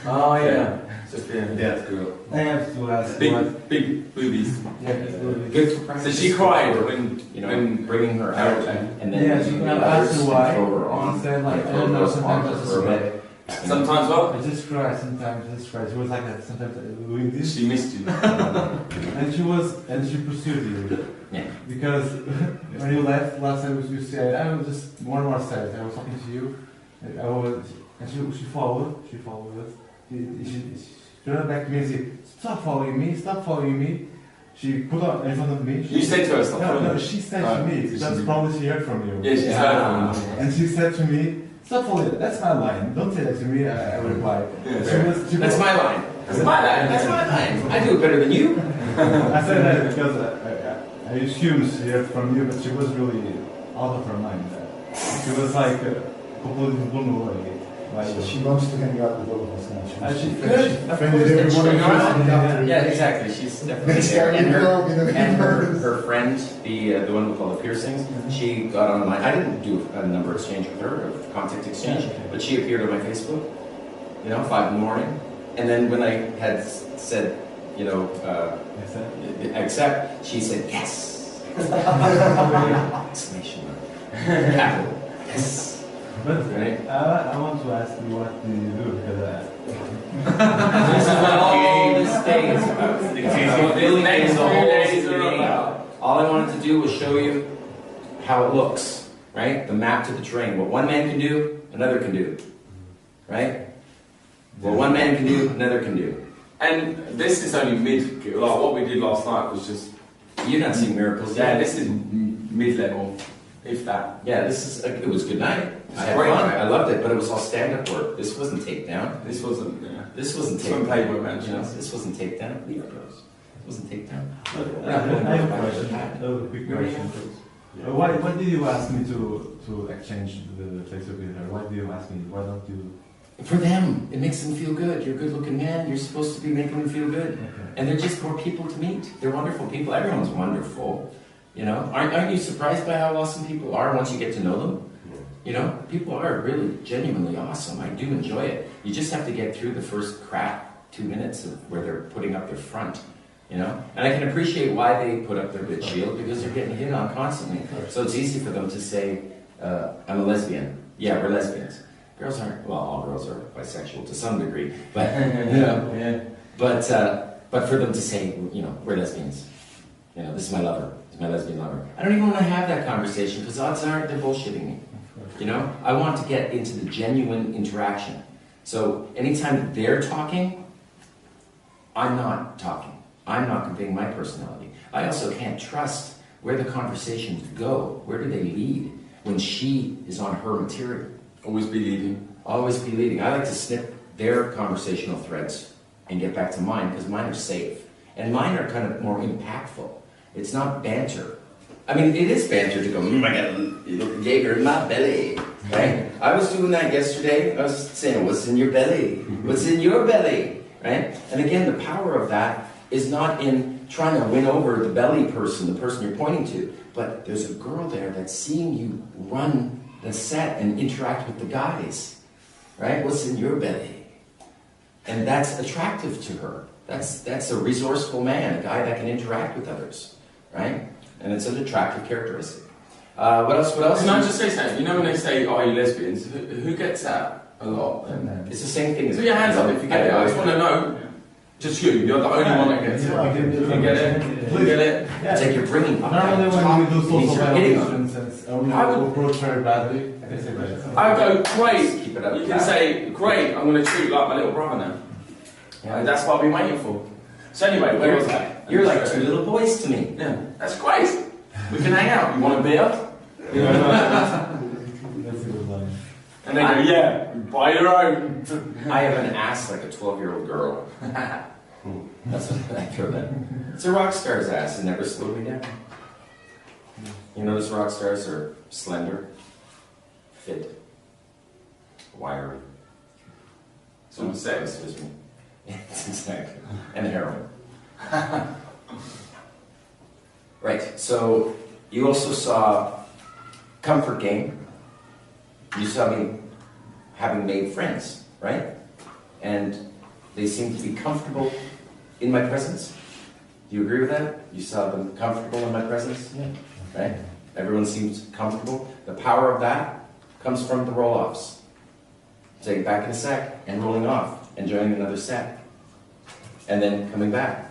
Oh yeah. Sophia, that girl. I have to ask what... Big boobies. Yeah, big Good for practice. So she cried when, when bringing her out, and then yeah, she asked her why. throw her on. She said like, throw I don't her know, on sometimes I for just a cry. bit. sometimes what? I just cry, sometimes I just cry. She was like that, sometimes doing this. She missed you. And she pursued you. Yeah. Because when you left last time, you said, I was just one more side. I was talking to you, and she followed us. She turned back to me and said, stop following me. She put her in front of me. You said to her, stop following No, me. she said to me, that's probably she heard from you. Yeah, she heard from you. And she said to me, stop following, that's my line. Don't say that to me, I replied. Yeah, That's my line. That's my line. That's my line. I do it better than you. I said that because I assumed she heard from you, but she was really out of her mind. She was like completely blown away. She wants to hang out with all of us now. She friended everyone around. Yeah, exactly. She's definitely there. And her friend, the one with all the piercings, she got on my. I didn't do a number exchange with her, a contact exchange, but she appeared on my Facebook. 5 in the morning. And then when I had said, you know, accept, she said, yes. Exclamation mark. Capital. Yes. But Right? I want to ask you what did you do because this is what all this day is about. Next the whole days are about. All I wanted to do was show you how it looks, right? The map to the terrain. What one man can do, another can do, right? What one man can do, another can do. And this is only mid. Like what we did last night was just. You're not seeing miracles. Yeah, this is mid-level, if that. Yeah, this is. It was a good night. I had fun. I loved it, but it was all stand-up work. This wasn't takedown. This wasn't. Yeah. This wasn't takedown. Playboy match. You know, this wasn't takedown. Leave it goes. It wasn't takedown. I have a question. A quick question. Why did you ask me to exchange the Facebook with her? Why did you ask me? Why don't you? For them, it makes them feel good. You're a good-looking man. You're supposed to be making them feel good. Okay. And they're just more people to meet. They're wonderful people. Everyone's wonderful. You know, aren't you surprised by how awesome people are once you get to know them? You know, people are really genuinely awesome. I do enjoy it. You just have to get through the first crap 2 minutes of where they're putting up their front. You know, and I can appreciate why they put up their good shield because they're getting hit on constantly. So it's easy for them to say, "I'm a lesbian." Yeah, we're lesbians. Girls aren't. Well, all girls are bisexual to some degree, but you know, Yeah. but for them to say, you know, we're lesbians. You know, this is my lover. This is my lesbian lover. I don't even want to have that conversation because odds are they're bullshitting me. You know, I want to get into the genuine interaction. So anytime they're talking, I'm not talking. I'm not conveying my personality. I also can't trust where the conversations go. Where do they lead when she is on her material? Always be leading. Always be leading. I like to snip their conversational threads and get back to mine because mine are safe. And mine are kind of more impactful. It's not banter. I mean, it is banter to go, I got a little Jaeger in my belly. Right? I was doing that yesterday. I was saying, what's in your belly? What's in your belly? Right? And again, the power of that is not in trying to win over the belly person, the person you're pointing to, but there's a girl there that's seeing you run the set and interact with the guys, right? What's in your belly? And that's attractive to her. That's a resourceful man, a guy that can interact with others, right? And it's an attractive characteristic. What else? Can I just say something? You know when they say, "Are you lesbians?" Who gets that a lot? It's the same thing as... Put your hands up if you get it. I just want to know. Just you. You're the only one that gets it. You get it? You get it? It's like you're bringing up Normally when we do social hitting on violations, we approach very badly. I say that. I go, great. Keep it up. You can say, great, I'm going to treat you like my little brother now. Yeah. And that's what I've been waiting for. So anyway, where was I? You're like two little boys to me. Yeah, that's great. We can hang out. You want a beer? You know, That's a good line. and they go, yeah, buy your own. I have an ass like a 12-year-old girl. That's what I throw that. It's a rock star's ass. It never slowed me down. You notice rock stars are slender, fit, wiry. So sex. Excuse me. Yes, exactly. And heroin. Right. So you also saw comfort game. You saw me having made friends, right? And they seemed to be comfortable in my presence. Do you agree with that? You saw them comfortable in my presence? Yeah. Right? Everyone seems comfortable. The power of that comes from the roll-offs. Saying back in a sec and rolling off, enjoying another set. And then coming back.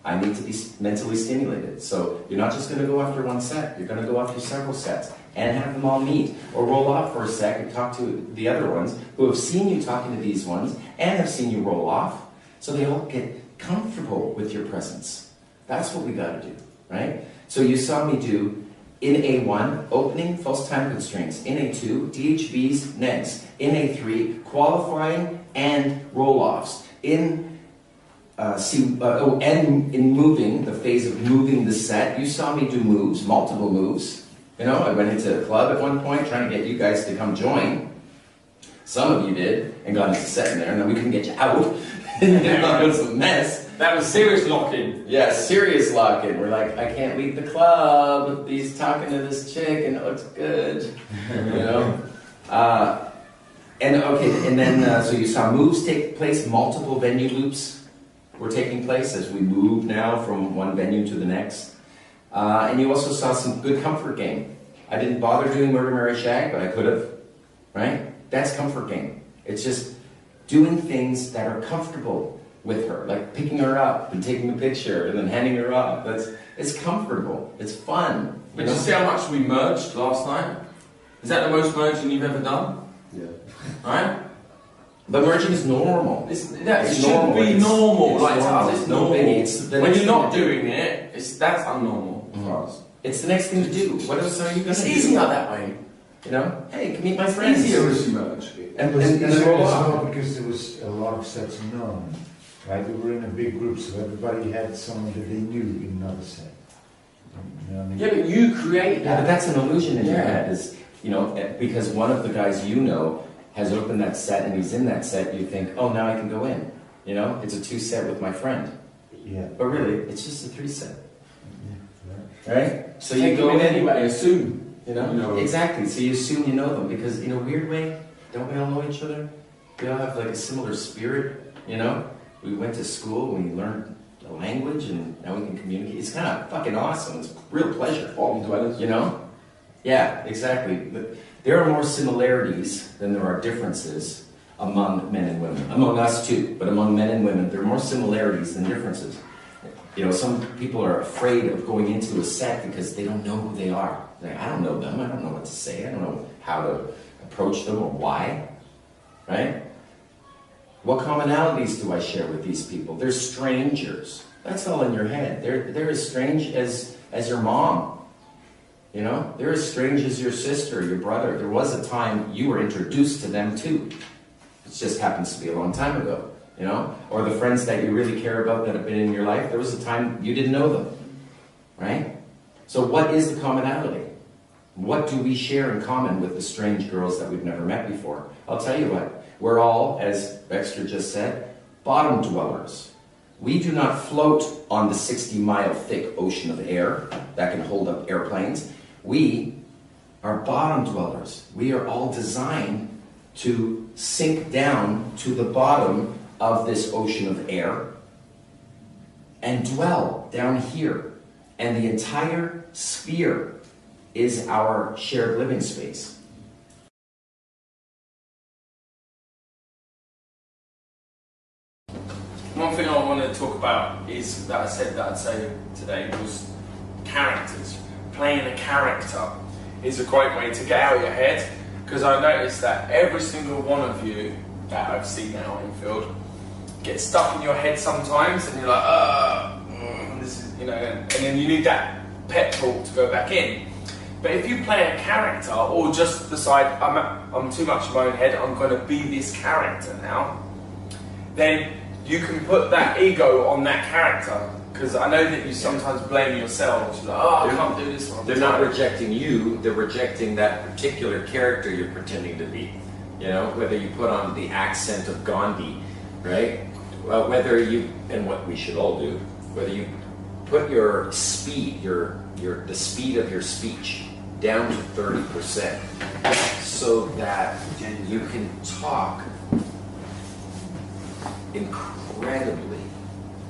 I need to be mentally stimulated. So you're not just going to go after one set. You're going to go after several sets and have them all meet. Or roll off for a sec and talk to the other ones who have seen you talking to these ones and have seen you roll off. So they all get comfortable with your presence. That's what we got to do, right? So you saw me do in A1, opening, false time constraints. In A2, DHVs, negs. In A3, qualifying and roll-offs. In and in moving, the phase of moving the set, you saw me do moves, multiple moves. You know, I went into a club at one point trying to get you guys to come join. Some of you did, and got into set in there, and then we couldn't get you out. It was a mess. That was serious lock-in. Yeah, serious lock-in. We're like, I can't leave the club. He's talking to this chick, and it looks good. You know? And okay, and then so you saw moves take place, multiple venue loops were taking place as we move now from one venue to the next. And you also saw some good comfort game. I didn't bother doing Murder, Marry, Shag, but I could have, right? That's comfort game. It's just doing things that are comfortable with her, like picking her up and taking a picture and then handing her off. It's comfortable. It's fun. But you see how much we merged last night? Is that the most merging you've ever done? Yeah. Right? But merging is normal. It should be normal. It's Like to normal. us, it's No normal. biggie. It's the When next you're not thing to do. doing it, that's abnormal for us. It's the next thing to do. What else are you going to It's do? easier that way. You know? Hey, can meet my It's friends. easier as you merge. It was and easier roll as off. well because there was a lot of sets known, right? We were in a big group, so everybody had someone that they knew in another set. You know what I mean? Yeah, but you create Yeah, but that. that's an illusion in your Yeah. head. Is because one of the guys you know has opened that set and he's in that set. You think, oh, now I can go in. You know, it's a 2-set with my friend. Yeah. But really, it's just a 3-set, Yeah, right? So Take you go them in in. anyway, assume. You know? You know. Exactly. So you assume you know them because in a weird way, don't we all know each other? We all have like a similar spirit. You know, we went to school, we learned a language, and now we can communicate. It's kind of fucking awesome. It's a real pleasure. Bottom dwellers. You know? Yeah, exactly. But there are more similarities than there are differences among men and women. Among us too, but among men and women, there are more similarities than differences. You know, some people are afraid of going into a set because they don't know who they are. Like, I don't know them, I don't know what to say, I don't know how to approach them or why. Right? What commonalities do I share with these people? They're strangers. That's all in your head. They're as strange as your mom. You know, they're as strange as your sister, your brother. There was a time you were introduced to them too. It just happens to be a long time ago, you know? Or the friends that you really care about that have been in your life, there was a time you didn't know them, right? So what is the commonality? What do we share in common with the strange girls that we've never met before? I'll tell you what, we're all, as Baxter just said, bottom dwellers. We do not float on the 60-mile thick ocean of air that can hold up airplanes. We are bottom dwellers. We are all designed to sink down to the bottom of this ocean of air and dwell down here. And the entire sphere is our shared living space. One thing I want to talk about is that I said that I'd say today was characters. Playing a character is a great way to get out of your head, because I noticed that every single one of you that I've seen out in field get stuck in your head sometimes, and you're like, this is, you know, and then you need that pep talk to go back in. But if you play a character, or just decide I'm too much in my own head, I'm going to be this character now, then you can put that ego on that character. Because I know that you sometimes blame yourselves. You're like, oh, I can't do this one. They're not rejecting you, they're rejecting that particular character you're pretending to be. You know, whether you put on the accent of Gandhi, right? Whether you, and what we should all do, whether you put your speed, the speed of your speech down to 30% so that you can talk incredibly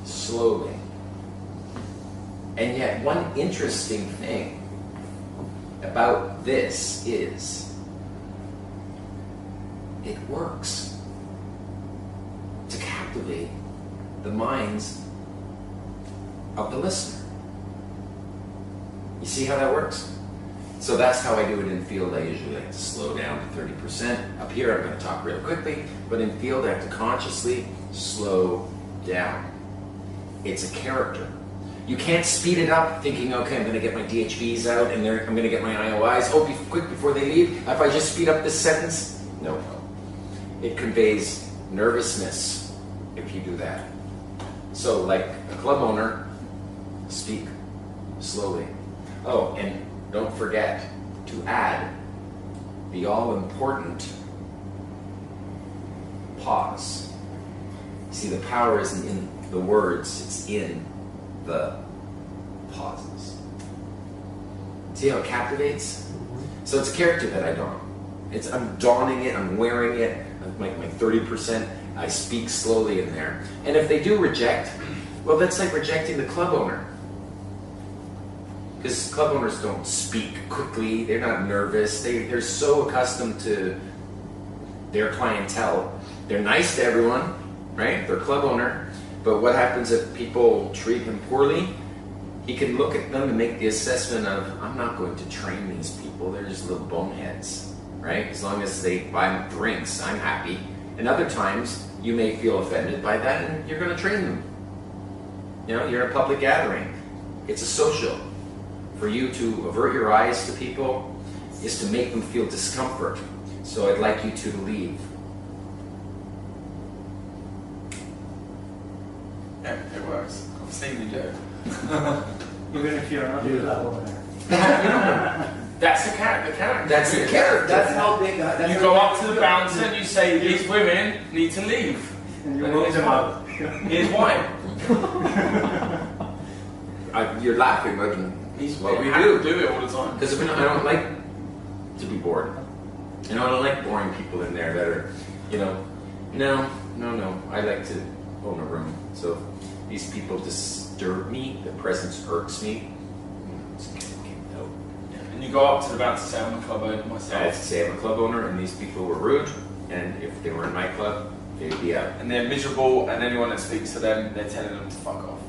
slowly. And yet, one interesting thing about this is it works to captivate the minds of the listener. You see how that works? So that's how I do it in field. I usually like to slow down to 30%. Up here I'm going to talk real quickly, but in field I have to consciously slow down. It's a character. You can't speed it up thinking, okay, I'm going to get my DHVs out and I'm going to get my IOIs. Oh, be quick before they leave. If I just speed up this sentence, no. It conveys nervousness if you do that. So like a club owner, speak slowly. Oh, and don't forget to add the all-important pause. See, the power isn't in the words, it's in the pauses. See how it captivates? So it's a character that I don't. I'm donning it, I'm wearing it, like my 30%, I speak slowly in there. And if they do reject, well, that's like rejecting the club owner. Because club owners don't speak quickly, they're not nervous, they're so accustomed to their clientele. They're nice to everyone, right? They're club owner. But what happens if people treat him poorly? He can look at them and make the assessment of, I'm not going to train these people, they're just little boneheads, right? As long as they buy drinks, I'm happy. And other times, you may feel offended by that and you're going to train them. You know, you're in a public gathering. It's a social. For you to avert your eyes to people is to make them feel discomfort. So I'd like you to leave. Yeah, it works. I've seen you do it. Even if you're not That's the character. That's the character. That's how big. You go up to the bouncer and you say, these women need to leave. and you roll them out. Here's why. You're laughing, but He's what we do do. it all the time. Because I don't like to be bored. You know, I don't like boring people in there that are, you know, no. I like to own a room. So if these people disturb me, the presence irks me. It's kicked out. And you go up to the bouncer and say, I'm a club owner I had myself. to say I'm a club owner, and these people were rude. And if they were in my club, they'd be out. And they're miserable, and anyone that speaks to them, they're telling them to fuck off.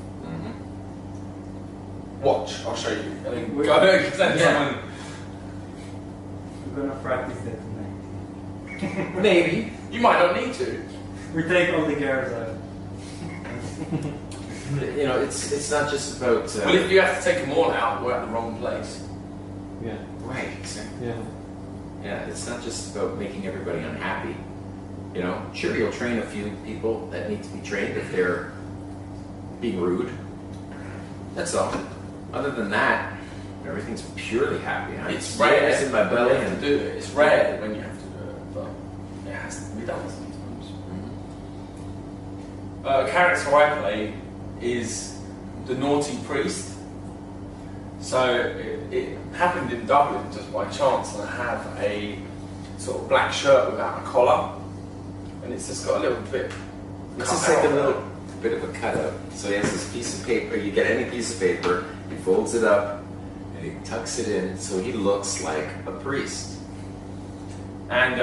Watch, I'll show you. And then go and send someone. We're gonna practice that tonight. Maybe. You might not need to. We take all the girls out. You know, it's not just about. Well, if you have to take them all out, we're at the wrong place. Yeah. Right. Exactly. Yeah. Yeah. It's not just about making everybody unhappy. You know, sure, you'll train a few people that need to be trained if they're being rude. That's all. Other than that, everything's purely happy. It's rare It's in my belly. when you have to do it. It's rare when you have to do it, but it has to be done sometimes. A character I play is the naughty priest. So it happened in Dublin just by chance, and I have a sort of black shirt without a collar, and it's just got a little bit. It's just like a little bit of a cutout. So he has this piece of paper. You get any piece of paper. He folds it up and he tucks it in, so he looks like a priest. And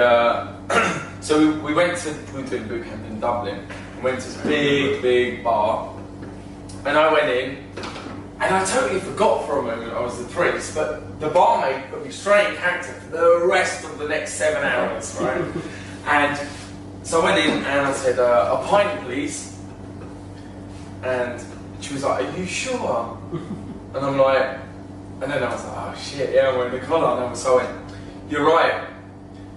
so we went to boot camp in Dublin. We went to this big bar, and I went in, and I totally forgot for a moment I was the priest. But the barmaid put me straight in character for the rest of the next 7 hours, right? And so I went in and I said, "A pint, please." And she was like, "Are you sure?" And I'm like, and then I was like, "Oh shit, yeah, I'm wearing the collar." And so I went, "You're right,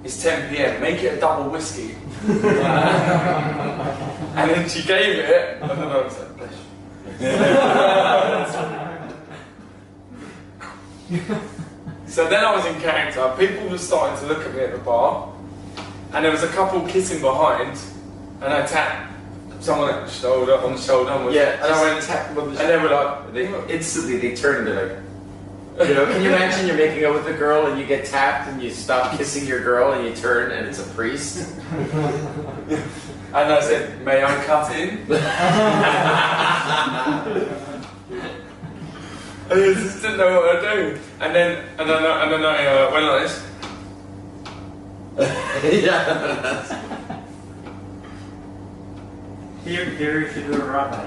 it's 10 PM, make it a double whiskey." And then she gave it, and then I was like, "Bless you." So then I was in character, people were starting to look at me at the bar, and there was a couple kissing behind, and I tapped someone on the shoulder, and I went, tap them on the and they were like, instantly they turn and they're like, you know, can you imagine you're making out with a girl and you get tapped and you stop kissing your girl and you turn and it's a priest? And I said, "May I cut in?" I just didn't know what to do. And then I went like this. Yeah. Here you should do a rabbi.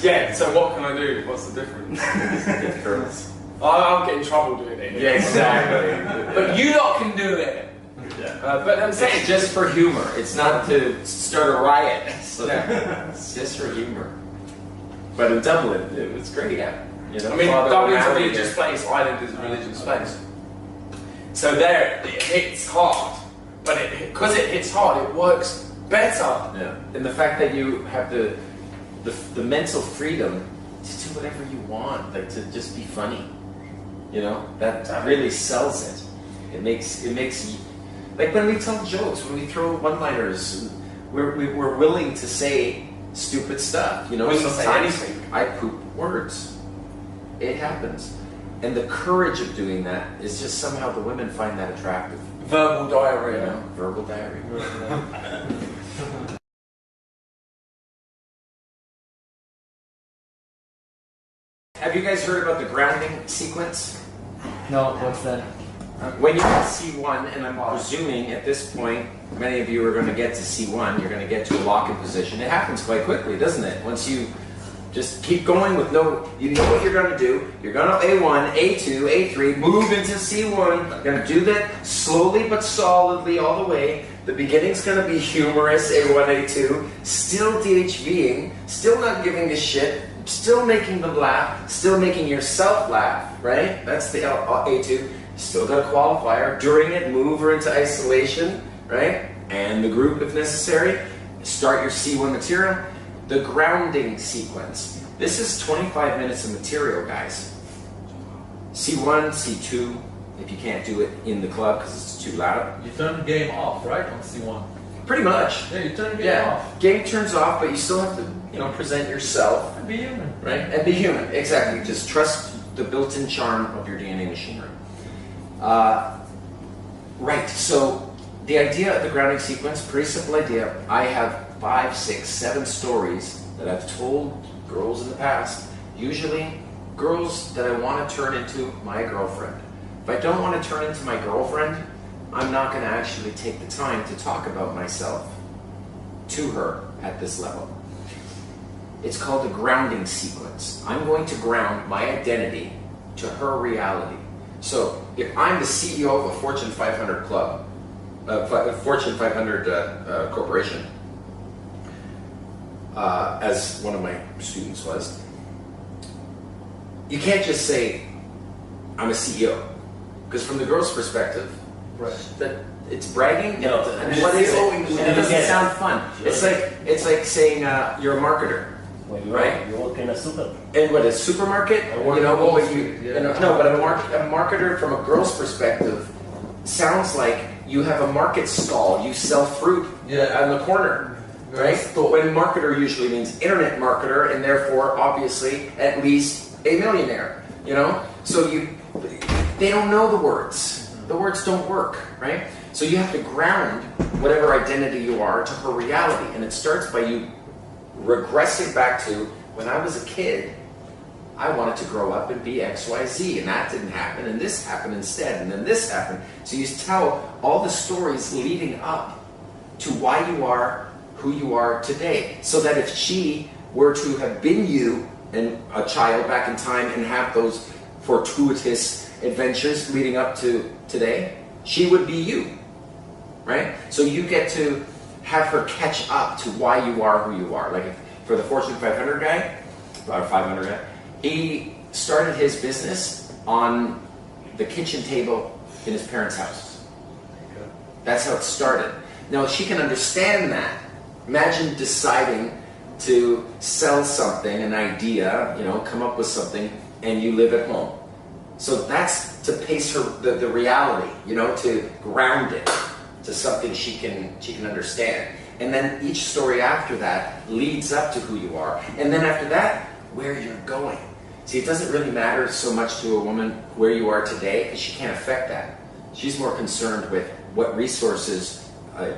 Yeah, so what can I do? What's the difference? Get girls. I'll get in trouble doing it. Yeah, exactly. But you lot can do it. But I'm saying, It's just for humor. It's not to start a riot. So it's just for humor. But in Dublin, it was great. Yeah. You know, I mean, Father Dublin's a O'Malley religious here. place, Ireland is a religious place. So there, it hits hard. But because it hits hard, it works better. Yeah. And the fact that you have the mental freedom to do whatever you want, like to just be funny. You know, that really sells it. It makes you, like when we tell jokes, when we throw one-liners, we're willing to say stupid stuff. You know, Willing to say sometimes anything. I poop words. It happens, and the courage of doing that is just somehow the women find that attractive. Verbal diarrhea. Yeah, verbal diarrhea. Have you guys heard about the grounding sequence? No, what's that? When you hit C1, and I'm presuming at this point, many of you are going to get to C1, you're going to get to a lock-in position. It happens quite quickly, doesn't it? Once you just keep going with you know what you're going to do. You're going to A1, A2, A3, move into C1. You're going to do that slowly but solidly all the way. The beginning's going to be humorous, A1, A2, still DHVing, still not giving a shit, still making them laugh, still making yourself laugh, right? That's the A2. Still got a qualifier. During it, move her into isolation, right? And the group if necessary. Start your C1 material. The grounding sequence. This is 25 minutes of material, guys. C1, C2, if you can't do it in the club because it's too loud. You turn the game off, right, on C1? Pretty much. Yeah, you turn the game off. Game turns off, but you still have to, present yourself. And be human. Right? And be human, exactly. Just trust the built-in charm of your DNA machinery. Right, so the idea of the grounding sequence, pretty simple idea. I have 5, 6, 7 stories that I've told girls in the past, usually girls that I want to turn into my girlfriend. If I don't want to turn into my girlfriend, I'm not going to actually take the time to talk about myself to her at this level. It's called the grounding sequence. I'm going to ground my identity to her reality. So if I'm the CEO of a Fortune 500 club, Fortune 500 corporation, as one of my students was, you can't just say, I'm a CEO. Because from the girl's perspective, that it's bragging. No, and what is it? And it doesn't sound fun. It's like saying you're a marketer. Well, right? You work in a super. And what, a supermarket? No, but a marketer from a girl's perspective sounds like you have a market stall. You sell fruit on the corner, right? But when marketer usually means internet marketer, and therefore, obviously, at least a millionaire. So they don't know the words. The words don't work, right? So you have to ground whatever identity you are to her reality, and it starts by you regressing back to when I was a kid, I wanted to grow up and be X, Y, Z, and that didn't happen, and this happened instead, and then this happened. So you tell all the stories leading up to why you are who you are today, so that if she were to have been you and a child back in time and have those fortuitous adventures leading up to today, she would be you, right? So you get to have her catch up to why you are who you are. Like for the Fortune 500 guy, or 500 guy, he started his business on the kitchen table in his parents' house. That's how it started. Now she can understand that. Imagine deciding to sell something, an idea, come up with something, and you live at home. So that's to pace her the reality, to ground it to something she can understand. And then each story after that leads up to who you are. And then after that, where you're going. See, it doesn't really matter so much to a woman where you are today, because she can't affect that. She's more concerned with what resources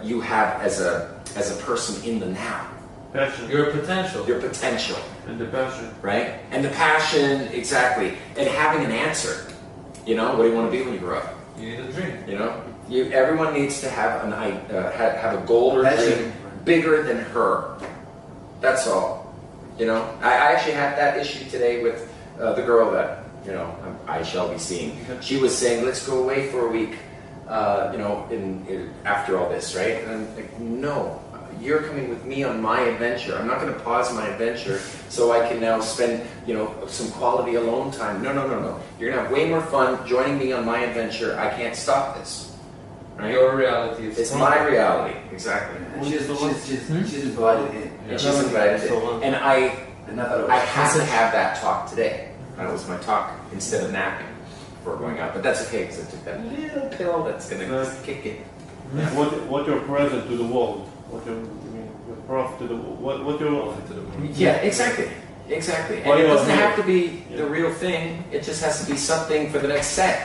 you have as a person in the now. Passion. Your potential. Your potential. And the passion. Right? And the passion, exactly. And having an answer. What do you want to be when you grow up? You need a dream. Everyone needs to have have a goal or dream bigger than her. That's all. I actually had that issue today with the girl that I shall be seeing. She was saying, "Let's go away for a week." After all this, right? And I'm like, no. You're coming with me on my adventure. I'm not going to pause my adventure so I can now spend, some quality alone time. No. You're going to have way more fun joining me on my adventure. I can't stop this. Right? Your reality is It's my reality. Exactly. And she's invited in. And she's invited in. And I have to have that talk today. That was my talk instead of napping before going out. But that's okay because I took that little pill that's going to kick it. What your present to the world? What your prof to the what your Yeah, exactly. And it doesn't have to be the real thing. It just has to be something for the next set.